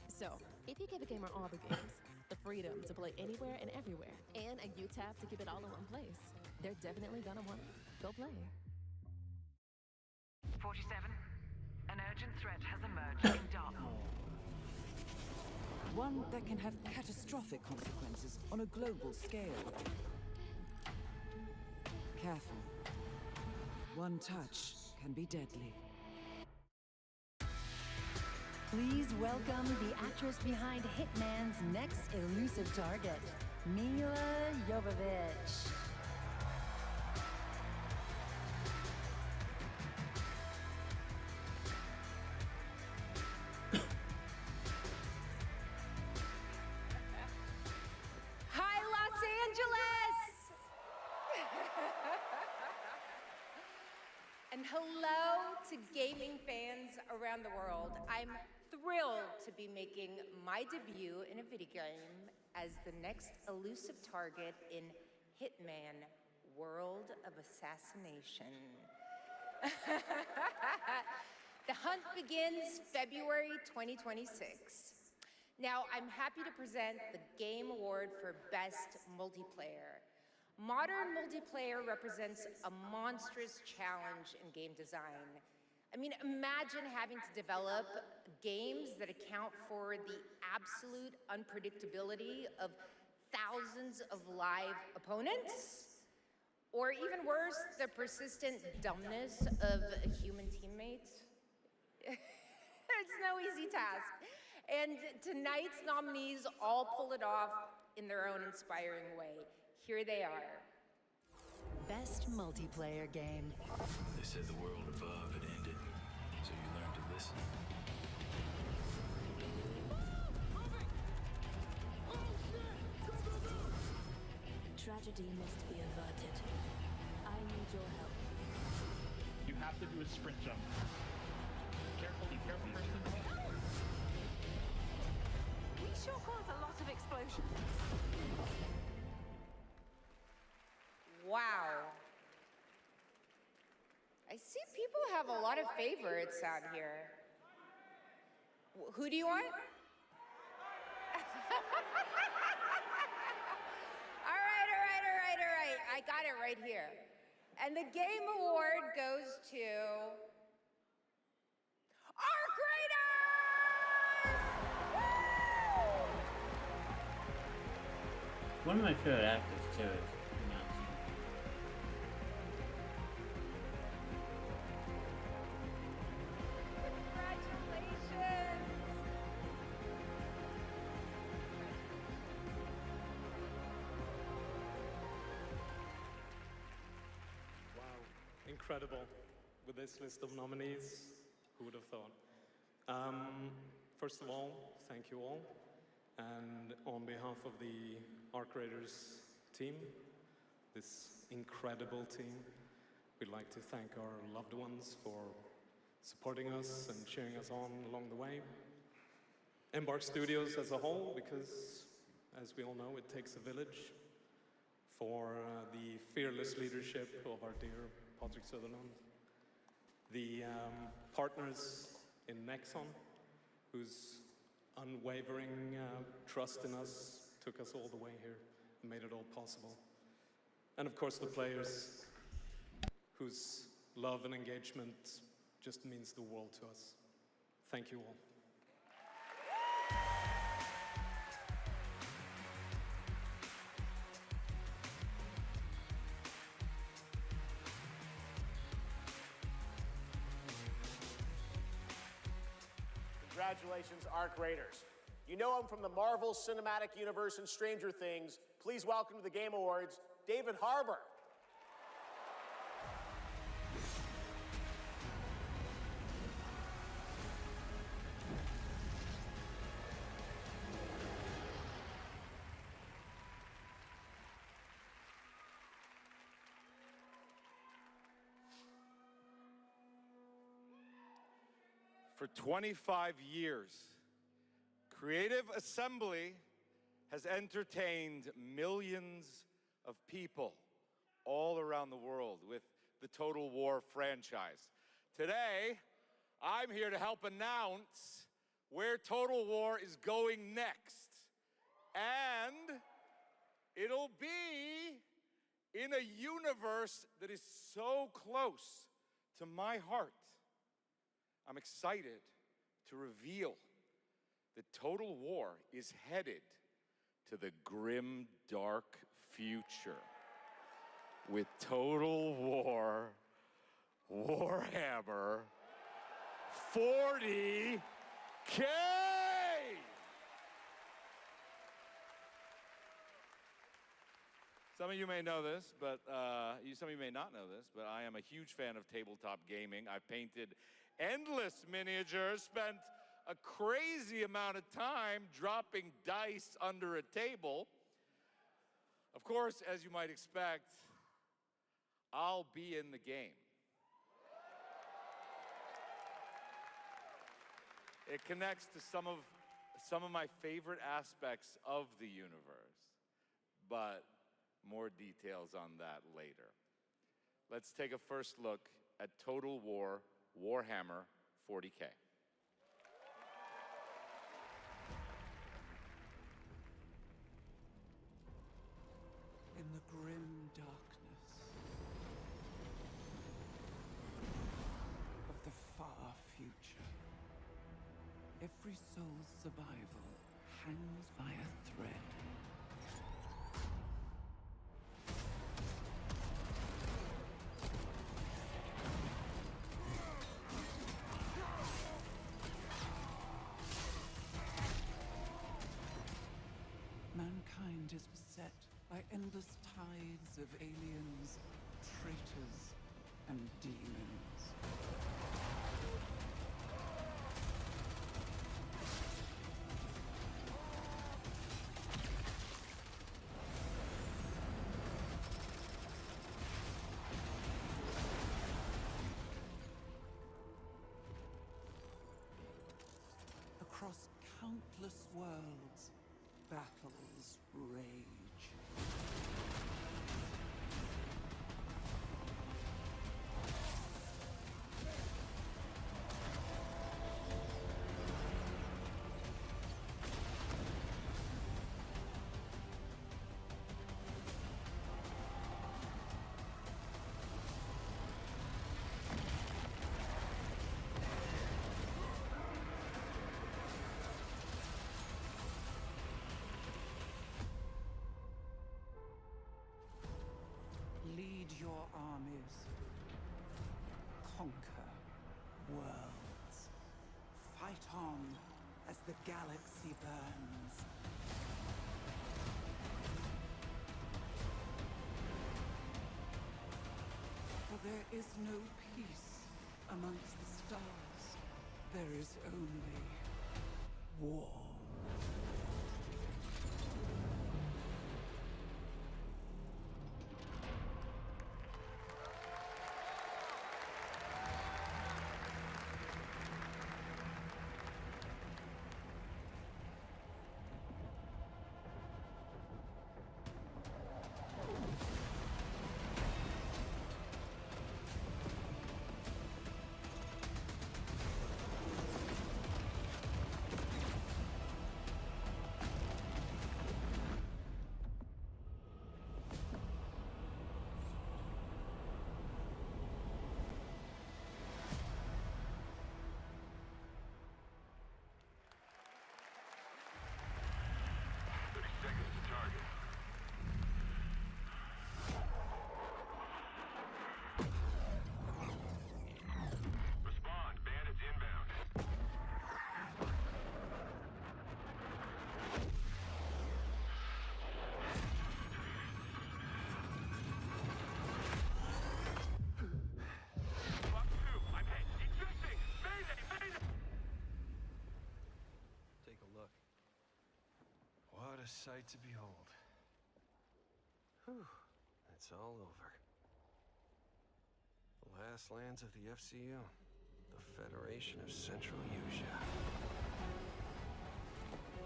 So, if you give a gamer all the games, the freedom to play anywhere and everywhere, and a U-tab to keep it all in one place, they're definitely gonna want to go play. 47. An urgent threat has emerged in Dartmoor. One that can have catastrophic consequences on a global scale. Careful. One touch can be deadly. Please welcome the actress behind Hitman's next elusive target, Mila Jovovich. Hi, Los Angeles! And hello to gaming fans around the world. I'm thrilled to be making my debut in a video game as the next elusive target in Hitman: World of Assassination. The hunt begins February 2026. Now, I'm happy to present the Game Award for Best Multiplayer. Modern multiplayer represents a monstrous challenge in game design. I mean, imagine having to develop games that account for the absolute unpredictability of thousands of live opponents, or even worse, the persistent dumbness of human teammates. It's no easy task. And tonight's nominees all pull it off in their own inspiring way. Here they are. Best multiplayer game. They said the world above had ended, so you learned to listen. Tragedy must be averted. I need your help. You have to do a sprint jump. Carefully, careful first. We sure caused a lot of explosions. Wow. I see people have a lot of favorites out here. Who do you want? All right. I got it right here. And the game award goes to Arc Raiders! Woo! One of my favorite actors too is announcing. Congratulations! Wow, incredible. With this list of nominees, who would have thought? First of all, thank you all. And on behalf of the Arc Raiders team, this incredible team, we'd like to thank our loved ones for supporting us and cheering us on along the way. Embark Studios as a whole, because as we all know, it takes a village, for the fearless leadership of our dear Patrick Sutherland. The partners in Nexon, whose unwavering trust in us took us all the way here and made it all possible. And of course the players, whose love and engagement just means the world to us. Thank you all. Congratulations, Arc Raiders. You know him from the Marvel Cinematic Universe and Stranger Things. Please welcome to the Game Awards, David Harbour. For 25 years, Creative Assembly has entertained millions of people all around the world with the Total War franchise. Today, I'm here to help announce where Total War is going next. And it'll be in a universe that is so close to my heart. I'm excited to reveal that Total War is headed to the grim, dark future with Total War Warhammer 40K! Some of you may know this, but some of you may not know this, but I am a huge fan of tabletop gaming. I've painted endless miniatures, spent a crazy amount of time dropping dice under a table. Of course, as you might expect, I'll be in the game. It connects to some of my favorite aspects of the universe, but more details on that later. Let's take a first look at Total War Warhammer 40K. In the grim darkness of the far future, every soul's survival hangs by a thread. Mankind is beset by endless tides of aliens, traitors, and demons. Across countless worlds, battles rage. conquer worlds. Fight on as the galaxy burns. For there is no peace amongst the stars. There is only war. What a sight to behold. Whew, it's all over. The last lands of the FCU, the Federation of Central Usia.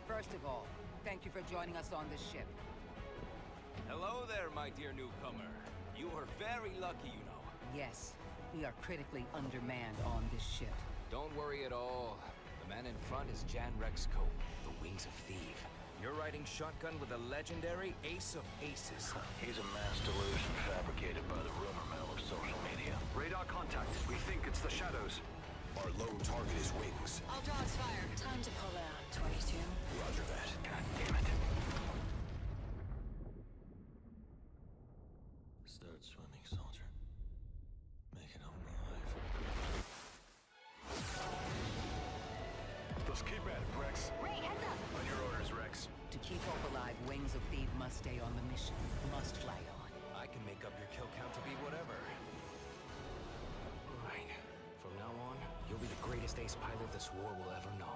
First of all, thank you for joining us on this ship. Hello there, my dear newcomer. You are very lucky, you know. Yes, we are critically undermanned on this ship. Don't worry at all. The man in front is Jan Rexco, the Wings of Thief. You're riding shotgun with the legendary Ace of Aces. He's a mass delusion fabricated by the rumor mill of social media. Radar contact. We think it's the shadows. Our lone target is Wings. I'll draw its fire. Time to pull out, 22. Roger that. God damn it. Start swimming, soldier. Make it home alive. Let's keep at it, Rex. Ray, heads up! On your orders, Rex. To keep hope alive, Wings of Thief must stay on the mission. Must fly on. I can make up your kill count to be whatever. Right. From now on, you'll be the greatest ace pilot this war will ever know.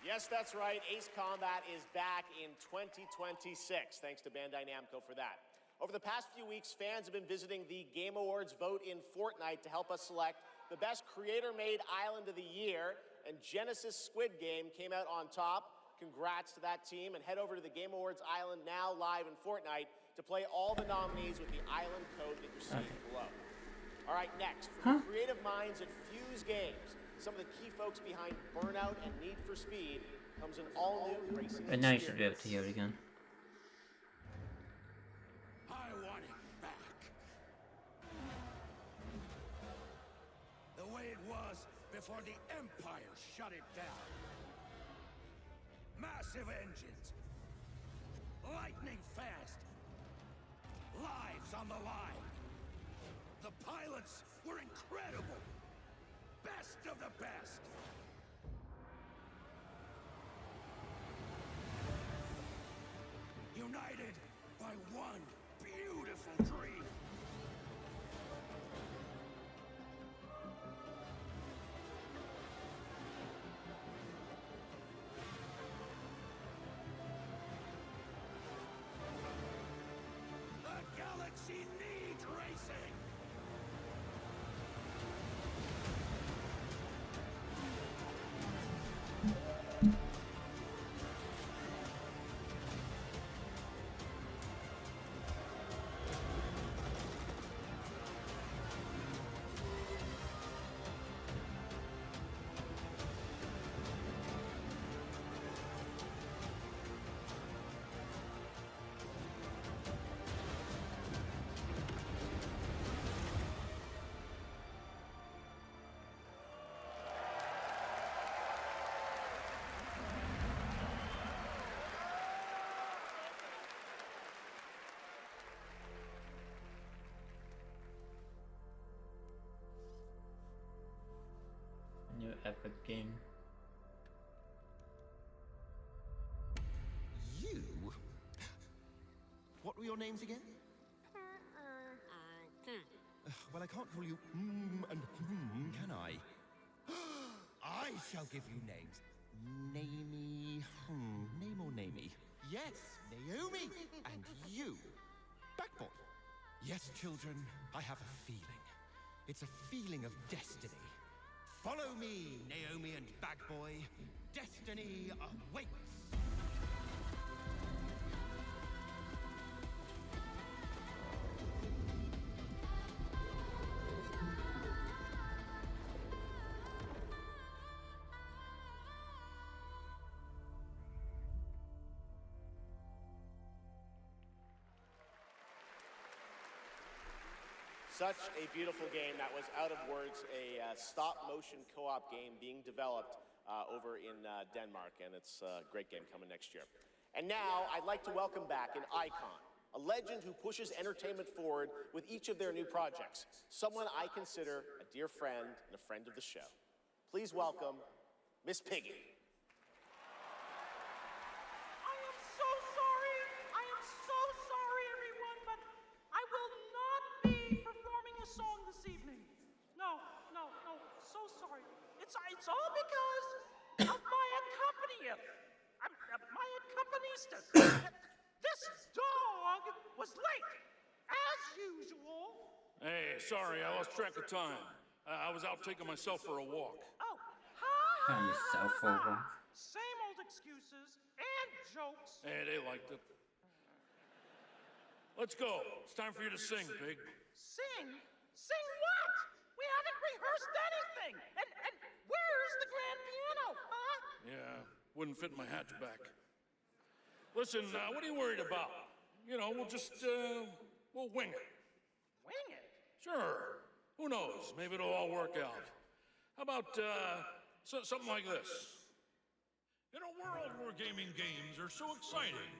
Yes, that's right. Ace Combat is back in 2026, thanks to Bandai Namco for that. Over the past few weeks, fans have been visiting the Game Awards vote in Fortnite to help us select the best creator-made island of the year, and Genesis Squid Game came out on top. Congrats to that team, and head over to the Game Awards island now live in Fortnite to play all the nominees with the island code that you're seeing below. All right, next, from the creative minds at Fuse Games, some of the key folks behind Burnout and Need for Speed comes an all-new racing But now you should be able to hear it again. I want it back. The way it was before the Empire shut it down. Massive engines. Lightning fast. Lives on the line. The pilots were incredible. Best of the best. United by one beautiful dream. The galaxy needs racing. epic game. You? What were your names again? Well, I can't call you and can I? I shall give you names. Namey, name or namey? Yes, Naomi. And you, Backboy. Yes, children, I have a feeling. It's a feeling of destiny. Follow me, Naomi and Backboy. Destiny awaits. Such a beautiful game. That was Out of Words, a stop-motion co-op game being developed over in Denmark, and it's a great game coming next year. And now, I'd like to welcome back an icon, a legend who pushes entertainment forward with each of their new projects, someone I consider a dear friend and a friend of the show. Please welcome Miss Piggy. I am so sorry. I am so sorry, everyone, but I will not be performing a song this evening. No, so sorry. It's all because of my accompanist. My accompanist. This dog was late, as usual. Hey, sorry, I lost track of time. I was out taking myself for a walk. Oh, Kind of self-over. Same old excuses and jokes. Hey, they liked it. Let's go. It's time for you to sing, Pig. Sing? Sing what? We haven't rehearsed anything. And where's the grand piano, huh? Yeah, wouldn't fit in my hatchback. Listen, what are you worried about? You know, we'll just, we'll wing it. Wing it? Sure. Who knows? Maybe it'll all work out. How about, something like this? In a world where gaming games are so exciting,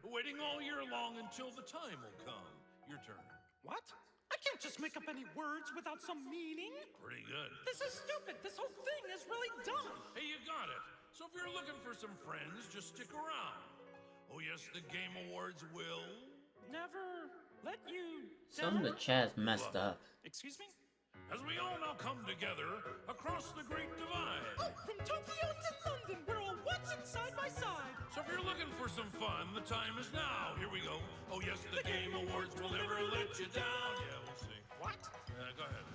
waiting all year long until the time will come. Your turn. What? I can't just make up any words without some meaning. Pretty good. This is stupid. This whole thing is really dumb. Hey, you got it. So if you're looking for some friends, just stick around. Oh yes, the Game Awards will... Never let you Some of the chat's messed up. Excuse me? As we all now come together across the Great Divide. Oh, from Tokyo to London, we're all watching side by side. So if you're looking for some fun, the time is now. Here we go. Oh yes, the Game Awards will never let you down. Yeah, we'll see. What? Go ahead.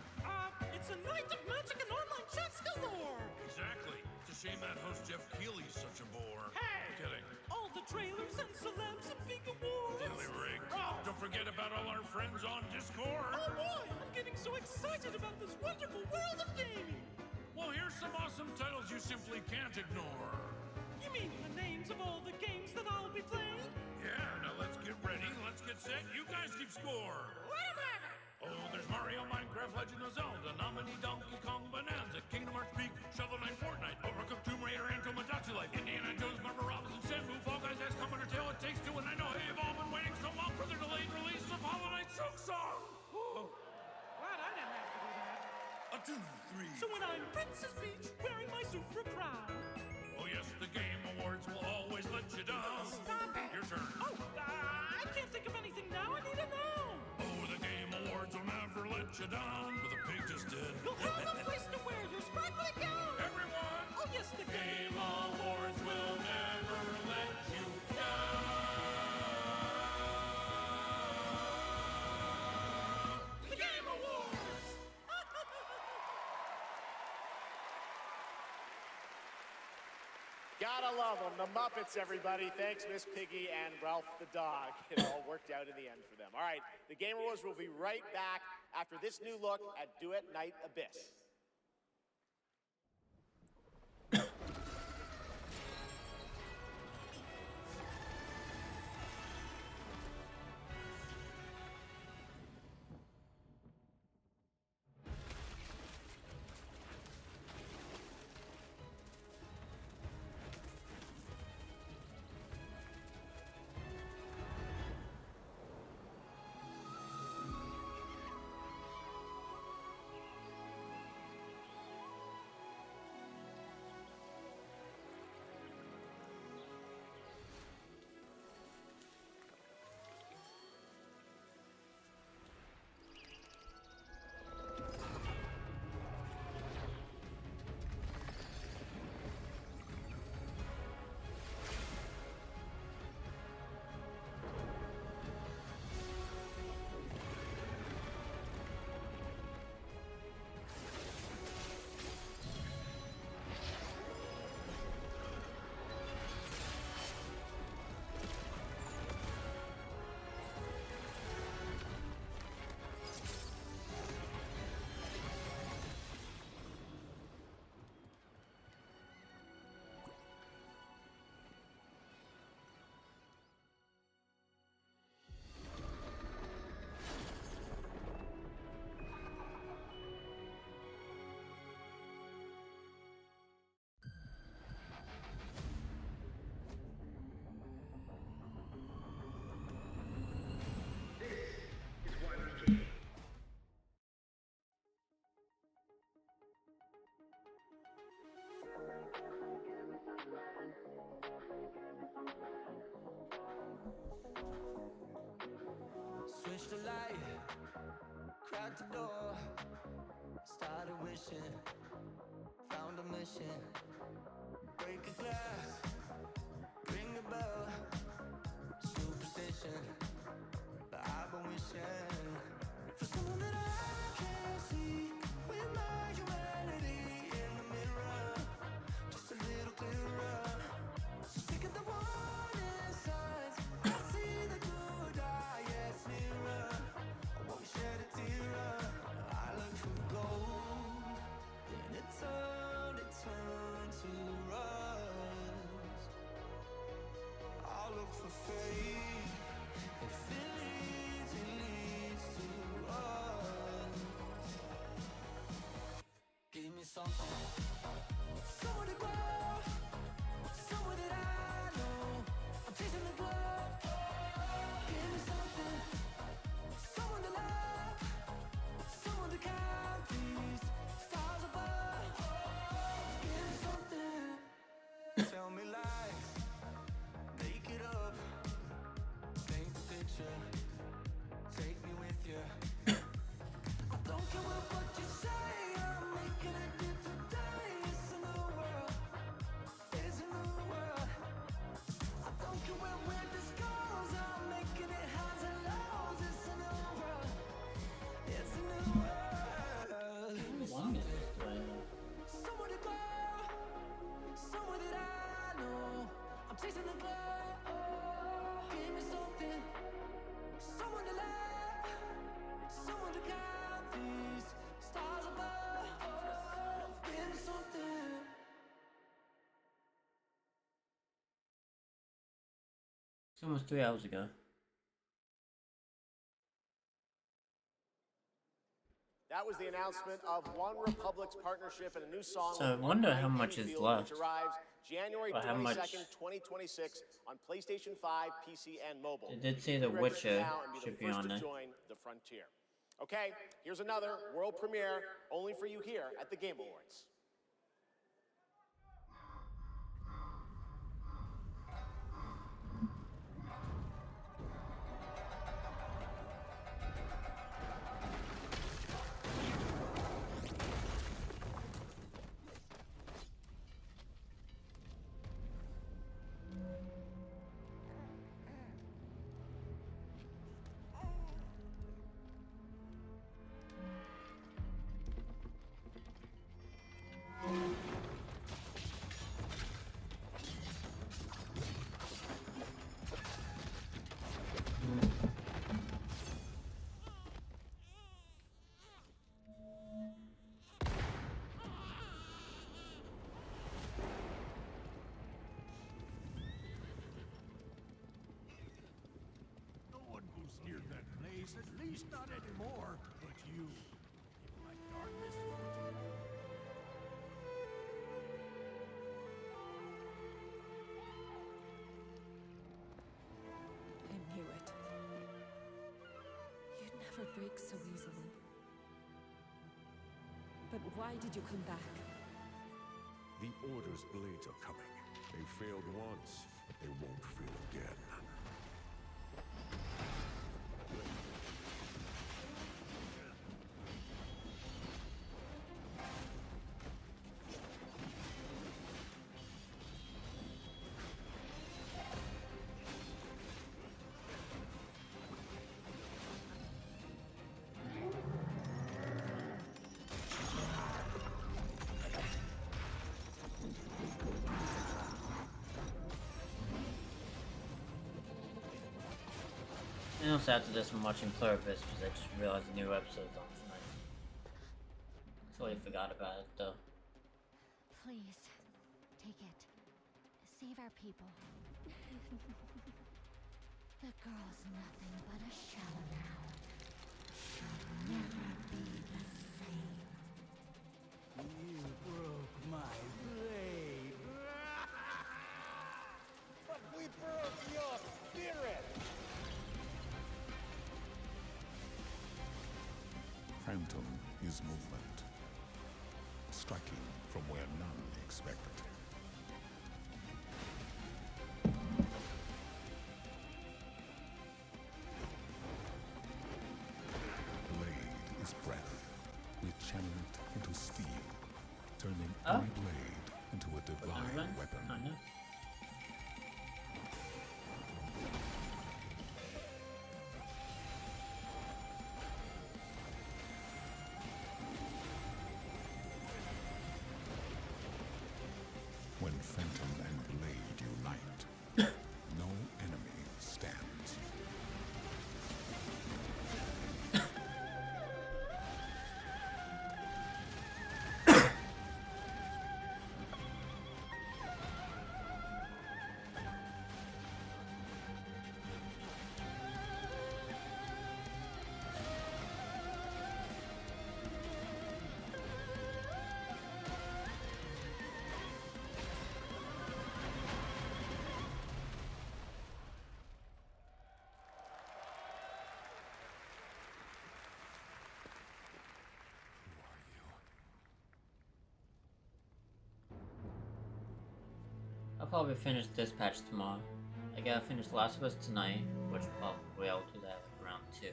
It's a night of magic and online chats galore. Exactly. It's a shame that host Jeff Keighley's such a bore. Hey! Kidding. All the trailers and celebs and big awards. Really rigged. Don't forget about all our friends on Discord. Oh boy, I'm getting so excited about this wonderful world of gaming. Well, here's some awesome titles you simply can't ignore. You mean the names of all the games that I'll be playing? Yeah, now let's get ready, let's get set, you guys keep score. Let 'em have it! Oh, there's Mario, Minecraft, Legend of Zelda, Nominee, Donkey Kong, Bonanza, Kingdom Hearts Peak, Shovel Knight, Fortnite, Overcooked, Tomb Raider, and Tomodachi Life, Indiana Jones, Marvel Robinson, Shenmue, Fall Guys, XCOM, Undertale, It Takes Two, and I know you've all been waiting so long for the delayed release of Hollow Knight Silk Song. Oh, glad I didn't have to do that. 1, 2, 3. So when I'm Princess Peach wearing my super crown. Oh yes, the Game Awards will always let you down. Stop it! Your turn. Oh, I can't think of anything now. I need to know. Oh, the Game Awards will never let you down. But the pig just did. You'll have a place to wear your sparkly gown. Everyone! Oh yes, the Game Awards will never let you down. The Game Awards! Gotta love them. The Muppets, everybody. Thanks, Miss Piggy and Ralph the dog. It all worked out in the end for them. All right, the Game Awards will be right back after this new look at Duet Night Abyss. At the door, started wishing, found a mission. Break a glass, ring a bell. Superstition, but I've been wishing for someone that I can't see, with my humanity in the mirror, just a little clearer. So stick at the warning signs. I see the good, yes, nearer. I won't shed a tear. I look for gold, then it turned to rust. I look for faith, if it leads to us. Give me something, somewhere to go, somewhere that I know. I'm chasing the glow. Give me something, someone to love, someone to count these stars above. Give me something, tell me lies, make it up, paint the picture, take me with you. I don't care what you say, I'm making it here today. It's a new world, it's a new world. I don't care where this goes, I'm making it highs and lows. It's a new world, it's a new world. Give me something, somewhere to go, somewhere that I know. I'm chasing the glow. Give me something, someone to love, someone to count these stars above. Give me something. It's almost 3 hours ago. That was the announcement of One Republic's partnership and a new song. So I with wonder how Untitled much is Field, left. Which arrives January Or how much- 22nd, 2026 on PlayStation 5, PC, and mobile. They did say The Pre-register Witcher now and be should the be first on to there. join the frontier. Okay, here's another world premiere only for you here at the Game Awards. No one goes near that place, at least not anymore. But you, if my dark misfortune. I knew it. You'd never break so easily. But why did you come back? The Order's blades are coming. They failed once, they won't fail again. And also after this, I'm watching Pluribus because I just realized the new episode's on tonight. Totally forgot about it though. Please, take it. Save our people. The girl's nothing but a shell now. She'll never be the same. You broke my blade. But we broke your spirit! Phantom is movement, striking from where none expected. Blade is channel it into steel, turning Oh. any blade into a divine weapon. Kinda. When Phantom and Blade unite, no enemy stands. I'll probably finish this patch tomorrow. I gotta finish Last of Us tonight, which probably I'll do that like around 2 in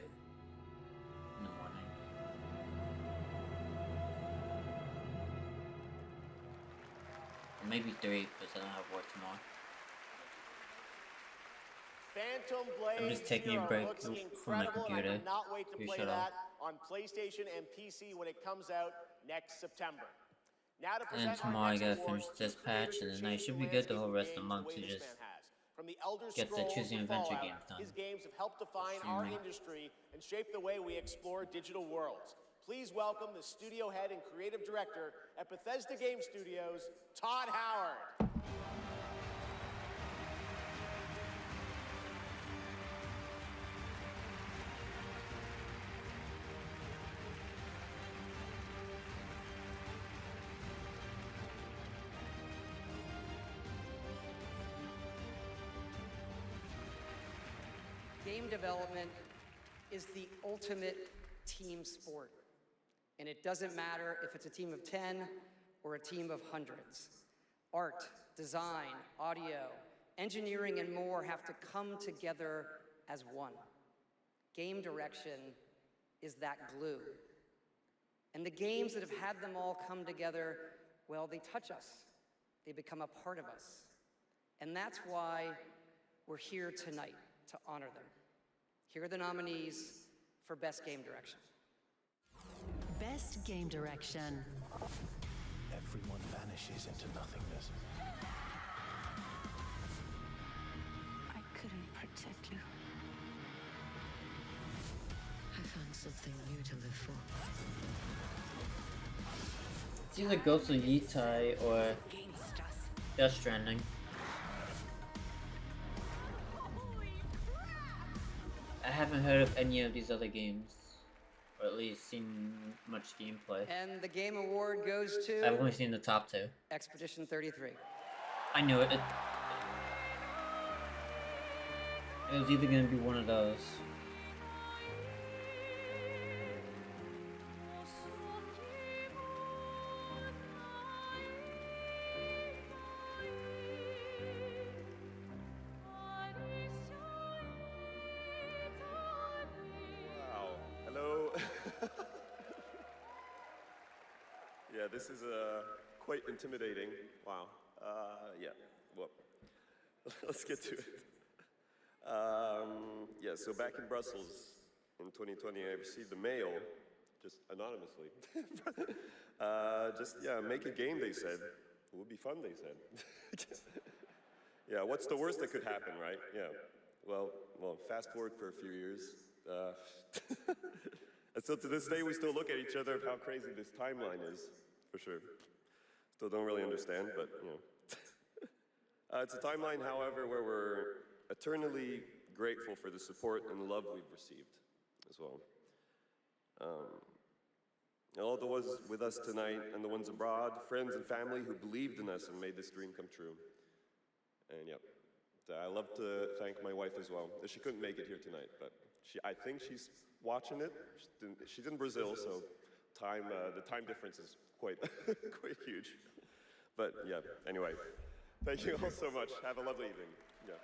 the morning. Or maybe 3, because I don't have work tomorrow. Phantom Blade I'm just taking a break looks from my incredible, and I computer. cannot wait to You play shut that on PlayStation and PC when it comes out next September. Now to And present tomorrow our I next gotta award, finish two this creators patch, and who then I changed should the be good the whole landscape rest of the games month way to this just man has. From the Elder get the Scrolls Choosing to Adventure Fallout, games done. his games have helped define our Streaming. industry and shape the way we explore digital worlds. Please welcome the studio head and creative director at Bethesda Game Studios, Todd Howard. Game development is the ultimate team sport. And it doesn't matter if it's a team of 10 or a team of hundreds. Art, design, audio, engineering, and more have to come together as one. Game direction is that glue. And the games that have had them all come together, well, they touch us. They become a part of us. And that's why we're here tonight, to honor them. Here are the nominees for Best Game Direction. Best Game Direction. Everyone vanishes into nothingness. I couldn't protect you. I found something new to live for. It's either Ghost of Yitai or Death Stranding. I haven't heard of any of these other games, or at least seen much gameplay. And the Game Award goes to... I've only seen the top 2. Expedition 33. I knew it. It was either gonna be one of those. Wow. Hello. Yeah, this is quite intimidating. Wow. Yeah. Well, let's get to it. Yeah, so back in Brussels in 2020, I received a mail, just anonymously. Make a game, they said. It would be fun, they said. Yeah, what's the worst that could happen, right? Yeah. Well, fast forward for a few years. And so to this day, we still look at each other of how crazy this timeline is, for sure. Still don't really understand, but, you know. It's a timeline, however, where we're eternally grateful for the support and love we've received as well. All the ones with us tonight and the ones abroad, friends and family who believed in us and made this dream come true. And yeah, I love to thank my wife as well. She couldn't make it here tonight, but I think she's watching it. She's in Brazil, so the time difference is quite huge. But yeah, anyway, thank you all so much. Have a lovely evening. Yeah.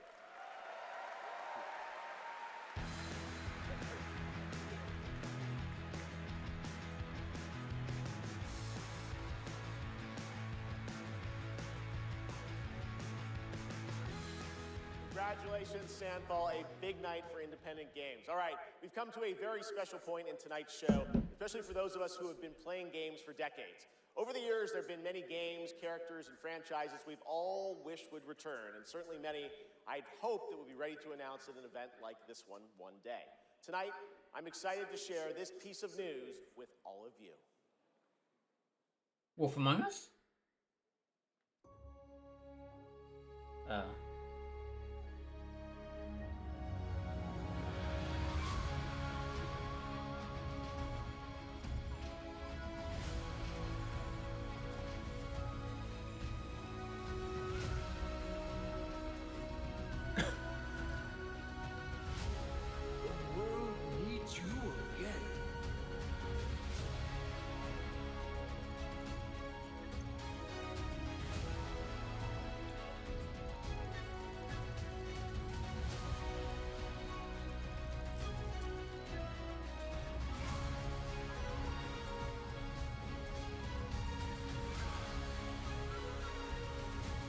Congratulations, Sandfall. A big night for independent games. All right, we've come to a very special point in tonight's show, especially for those of us who have been playing games for decades. Over the years, there have been many games, characters, and franchises we've all wished would return, and certainly many I'd hoped that would be ready to announce at an event like this one day. Tonight, I'm excited to share this piece of news with all of you. Wolf Among Us? The world needs you again.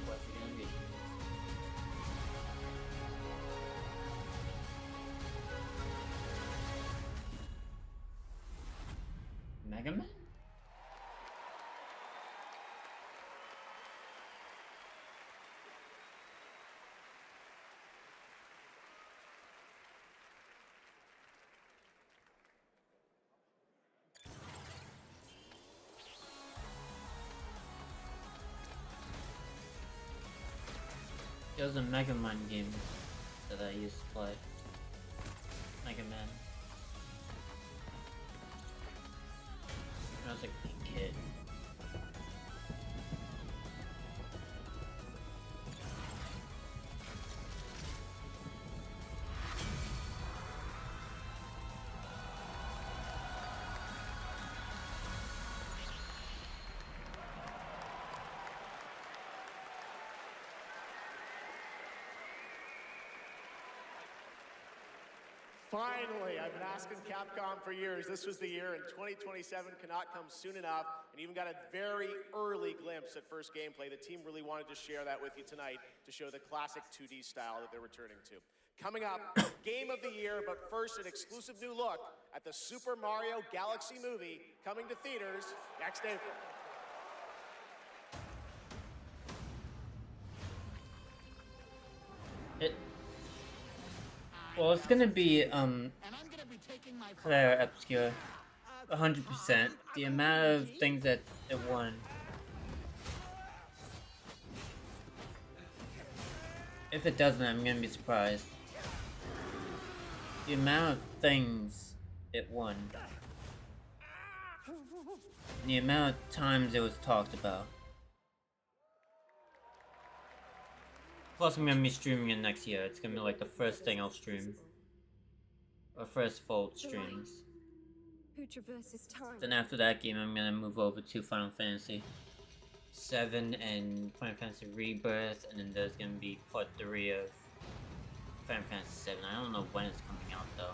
What's it gonna be? Mega Man? It was a Mega Man game that I used to play. Mega Man. When I was a kid. Finally, I've been asking Capcom for years. This was the year, and 2027 cannot come soon enough. And even got a very early glimpse at first gameplay. The team really wanted to share that with you tonight to show the classic 2D style that they're returning to. Coming up, Game of the Year, but first, an exclusive new look at the Super Mario Galaxy movie coming to theaters next April. Well, it's gonna be, Claire Obscure. 100%. The amount of things that it won. If it doesn't, I'm gonna be surprised. The amount of things it won. And the amount of times it was talked about. Plus, I'm gonna be streaming it next year. It's gonna be like the first thing I'll stream. Or first full streams. Who traverses time? Then after that game, I'm gonna move over to Final Fantasy 7 and Final Fantasy Rebirth, and then there's gonna be part 3 of Final Fantasy 7. I don't know when it's coming out though.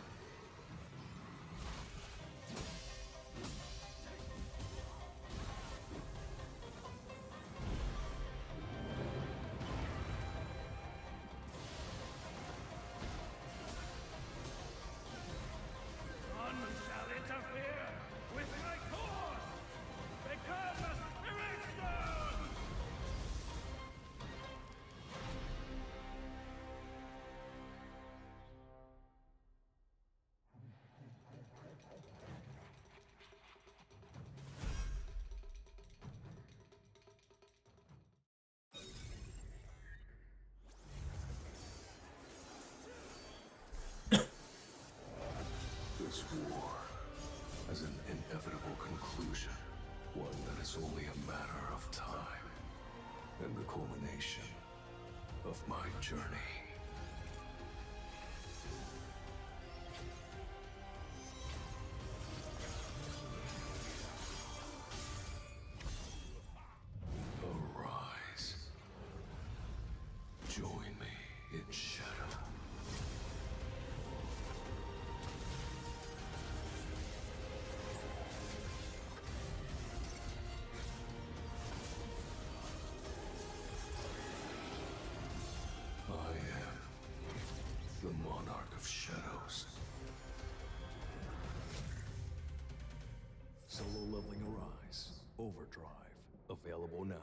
None shall interfere with my course! Become a spirit stone! This war has an inevitable conclusion, one that is only a matter of time, and the culmination of my journey. Arise. Join me in shadow. I leveling arise. Overdrive. Available now.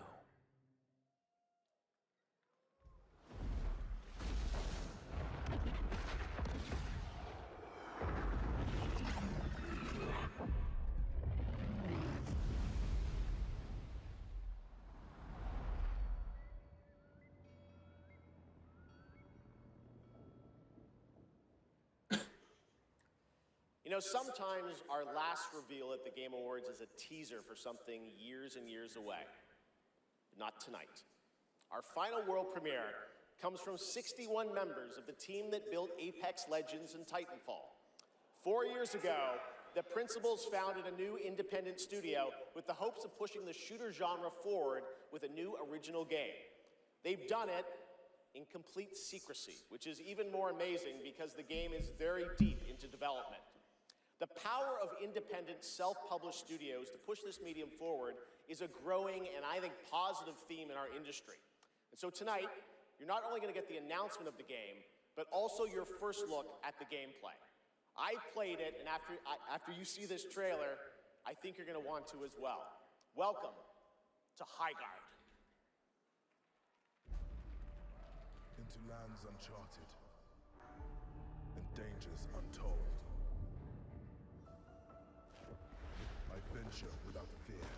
You know, sometimes our last reveal at the Game Awards is a teaser for something years and years away. Not tonight. Our final world premiere comes from 61 members of the team that built Apex Legends and Titanfall. 4 years ago, the principals founded a new independent studio with the hopes of pushing the shooter genre forward with a new original game. They've done it in complete secrecy, which is even more amazing because the game is very deep into development. The power of independent, self-published studios to push this medium forward is a growing and I think positive theme in our industry. And so tonight, you're not only going to get the announcement of the game, but also your first look at the gameplay. I've played it, and after you see this trailer, I think you're going to want to as well. Welcome to Highguard. Into lands uncharted and dangers untold. I venture without fear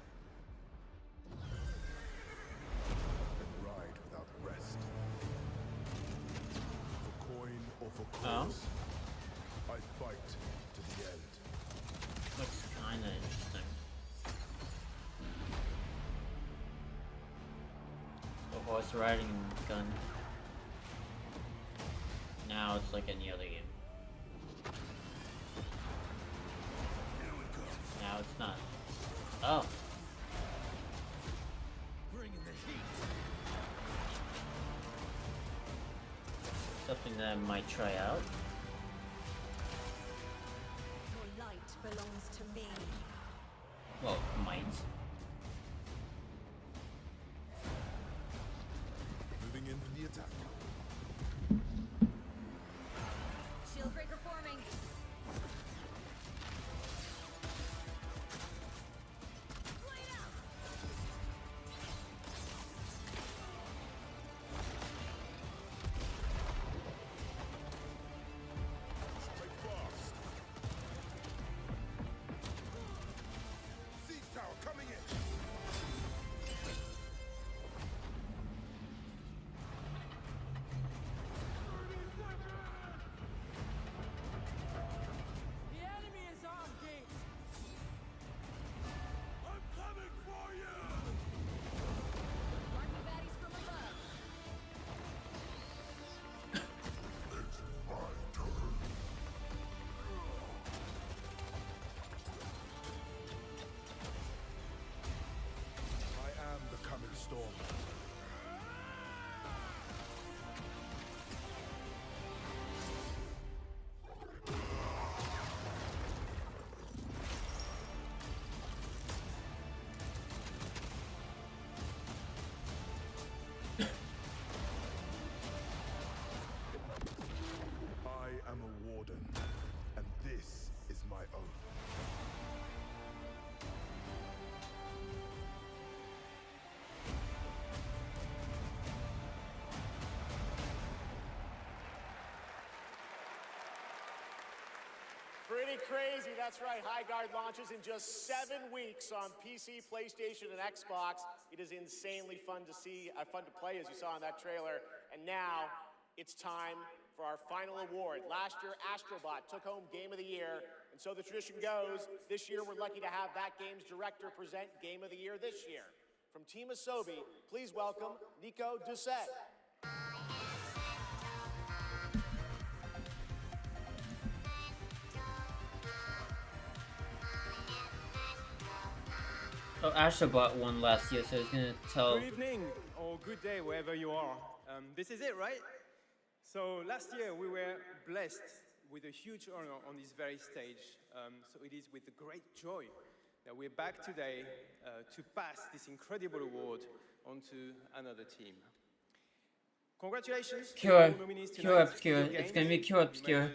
and ride without rest. For coin or for cause, I fight to the end. Looks kinda interesting. The horse riding gun. Now it's like any other game. Now it's not. Oh. Bringing the heat. Something that I might try out. Your light belongs to me. Well, might. Moving in for the attack. Shieldbreaker forming. Storm. I am a warden, and this is my oath. Pretty crazy, that's right. Highguard launches in just 7 weeks on PC, PlayStation, and Xbox. It is insanely fun to see, fun to play, as you saw in that trailer. And now, it's time for our final award. Last year, Astrobot took home Game of the Year, and so the tradition goes, this year we're lucky to have that game's director present Game of the Year this year. From Team Asobi, please welcome Nico Doucet. Oh, Astrobot won last year, so he's gonna tell. Good evening, or good day, wherever you are. This is it, right? So last year we were blessed with a huge honor on this very stage. So it is with great joy that we're back today to pass this incredible award onto another team. Congratulations to all nominees tonight. Pure Obscure. It's gonna be Pure Obscure.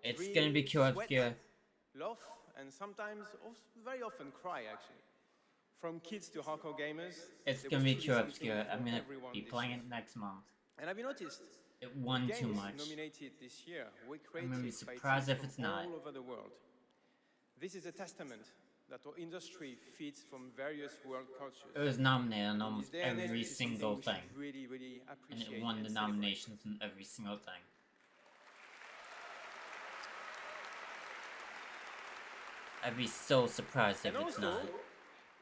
It's gonna be Pure Obscure. Love and sometimes, very often, cry actually. From kids to hardcore gamers, It's there gonna was be truly too something obscure. for I'm gonna everyone be this playing year. it next month. And have you noticed? It won the too games much. nominated this year were I'm gonna be created by surprised teams if it's from not. all over the world. This is a testament that our industry feeds from various world cultures. It was nominated on In almost this day and age, every this is something single we should thing. really, really And appreciate it won the and celebrate. nominations in every single thing. I'd be so surprised if And it's also, not.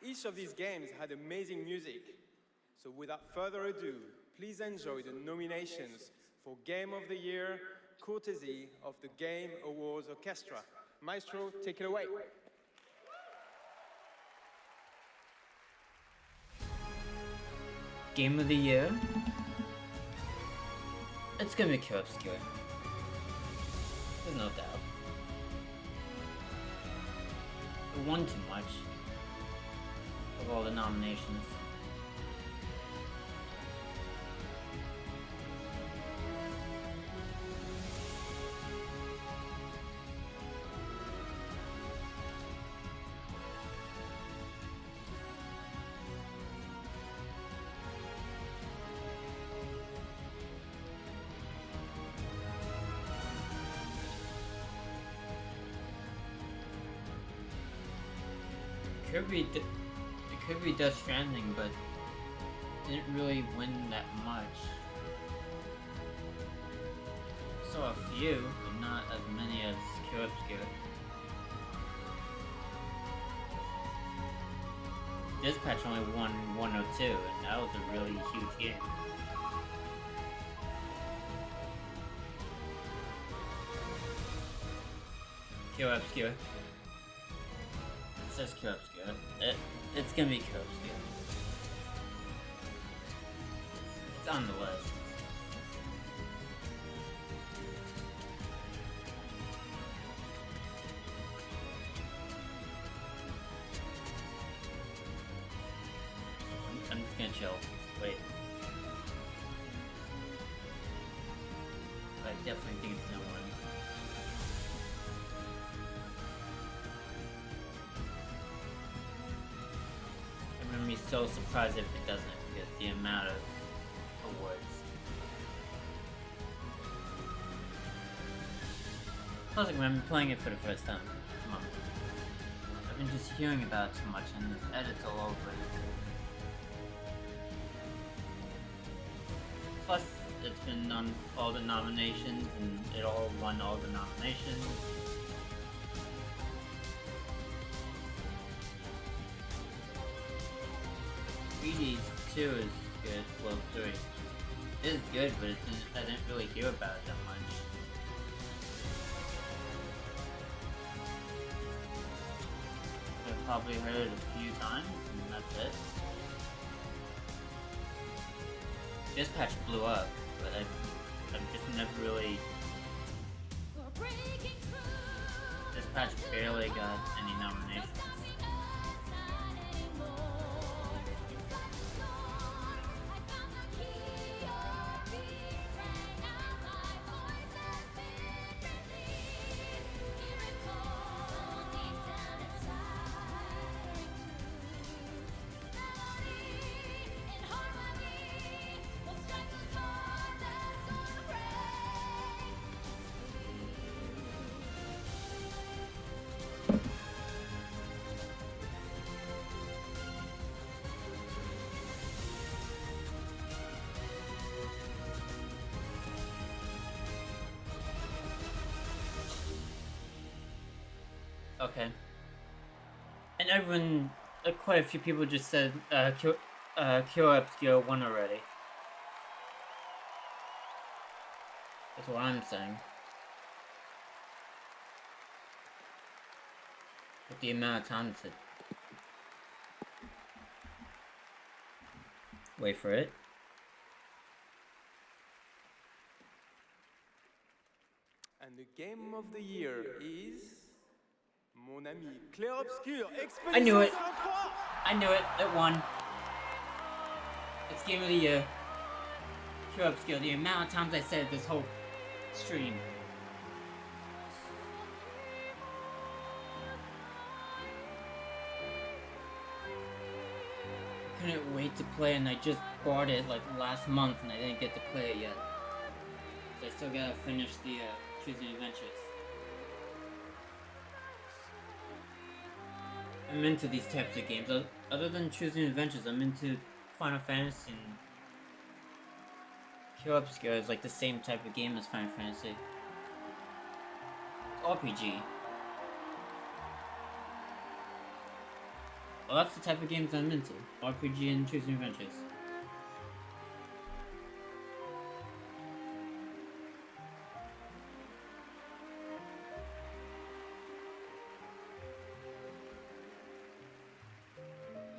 each of these games had amazing music. So without further ado, please enjoy the nominations for Game of the Year, courtesy of the Game Awards Orchestra. Maestro, take it away. Game of the Year? It's gonna be Kill Obscure. There's no doubt. It won too much of all the nominations. It could be Death Stranding, but didn't really win that much. Saw a few, but not as many as Kill Obscure. Dispatch only won 102, and that was a really huge game. Kill Obscure. It says Kill Obscure. It's gonna be Kill Obscure. It's on the list. I'm just gonna chill. Wait. I definitely think it's gonna win. I'm gonna be so surprised if it doesn't, because the amount of awards. Plus, like, when I'm playing it for the first time, I've been just hearing about it so much, and there's edits all over it. Plus, it's been on all the nominations, and it all won all the nominations. Edie's 2 is good. Well, 3 is good, but I didn't really hear about it that much. I've probably heard it a few times, and that's it. Dispatch blew up, but I've just never really... Dispatch barely got any nominations. Okay. And everyone, quite a few people just said Kill Obscure won already. That's what I'm saying. With the amount of time it. Wait for it. And the Game of the Year is... Mon ami, Clair Obscur, I knew it. 103. I knew it. It won. It's Game of the Year. Kill Obscure. The amount of times I said this whole stream. couldn't wait to play, and I just bought it like last month, and I didn't get to play it yet. So I still gotta finish the Choosing Adventures. I'm into these types of games. Other than Choosing Adventures, I'm into Final Fantasy, and Kill Obscure is like the same type of game as Final Fantasy. It's RPG. Well, that's the type of games I'm into. RPG and Choosing Adventures.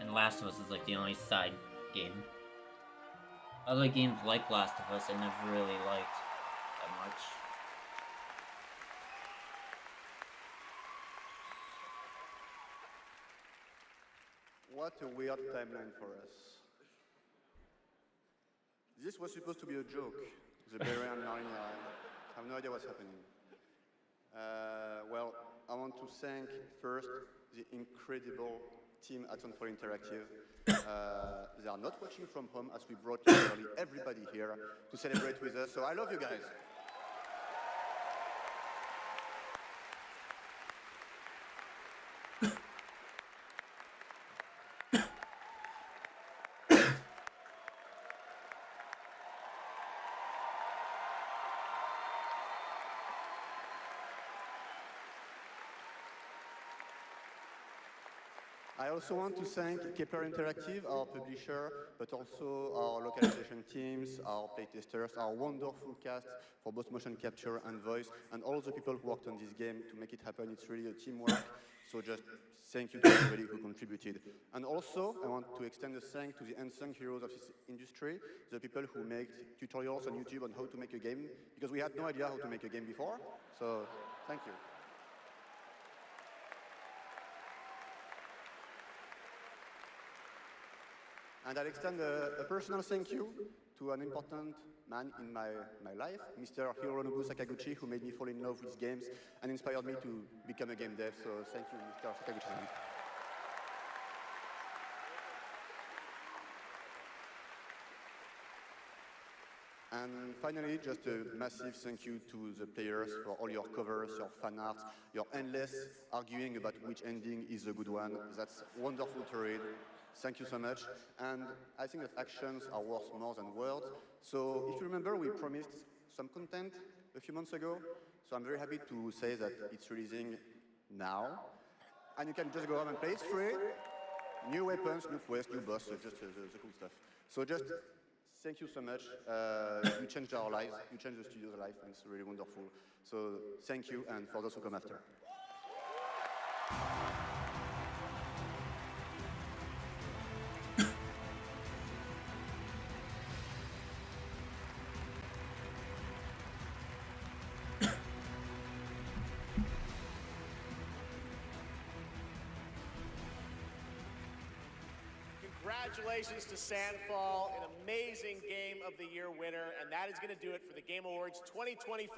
And Last of Us is like the only side game. Other games like Last of Us I never really liked that much. What a weird timeline for us. This was supposed to be a joke. The Bavarian Narnia. I have no idea what's happening. Well, I want to thank first the incredible team at Unfold Interactive. They are not watching from home as we brought literally everybody here to celebrate with us. So I love you guys. I also want to thank Kepler Interactive, our publisher, but also our localization teams, our playtesters, our wonderful cast for both motion capture and voice, and all the people who worked on this game to make it happen. It's really a teamwork, so just thank you to everybody who contributed. And also, I want to extend a thanks to the unsung heroes of this industry, the people who make tutorials on YouTube on how to make a game, because we had no idea how to make a game before, so thank you. And I'll extend a personal thank you to an important man in my life, Mr. Hironobu Sakaguchi, who made me fall in love with games and inspired me to become a game dev. So thank you, Mr. Sakaguchi. And finally, just a massive thank you to the players for all your covers, your fan art, your endless arguing about which ending is the good one. That's wonderful to read. Thank you so much. And I think that actions are worth more than words. So if you remember, we promised some content a few months ago. So I'm very happy to say that it's releasing now. And you can just go home and play. It's free. New weapons, new quests, new boss, so just the cool stuff. So just thank you so much. You changed our lives. You changed the studio's life, and it's really wonderful. So thank you, and for those who come after. Congratulations to Sandfall, an amazing Game of the Year winner, and that is going to do it for the Game Awards 2025.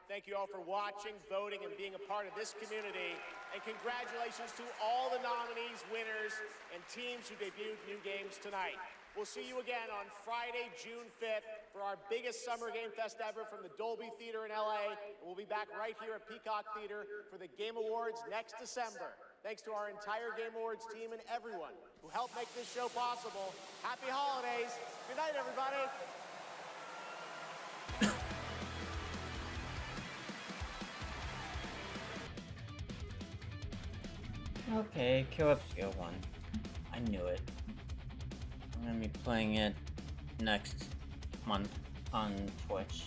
Thank you all for watching, voting, and being a part of this community. And congratulations to all the nominees, winners, and teams who debuted new games tonight. We'll see you again on Friday, June 5th for our biggest summer game fest ever from the Dolby Theater in LA. And we'll be back right here at Peacock Theater for the Game Awards next December. Thanks to our entire Game Awards team and everyone who helped make this show possible. Happy holidays. Good night, everybody. Okay, Kill Obscure 1. I knew it. I'm gonna be playing it next month on Twitch.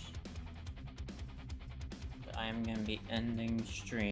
But I am gonna be ending stream.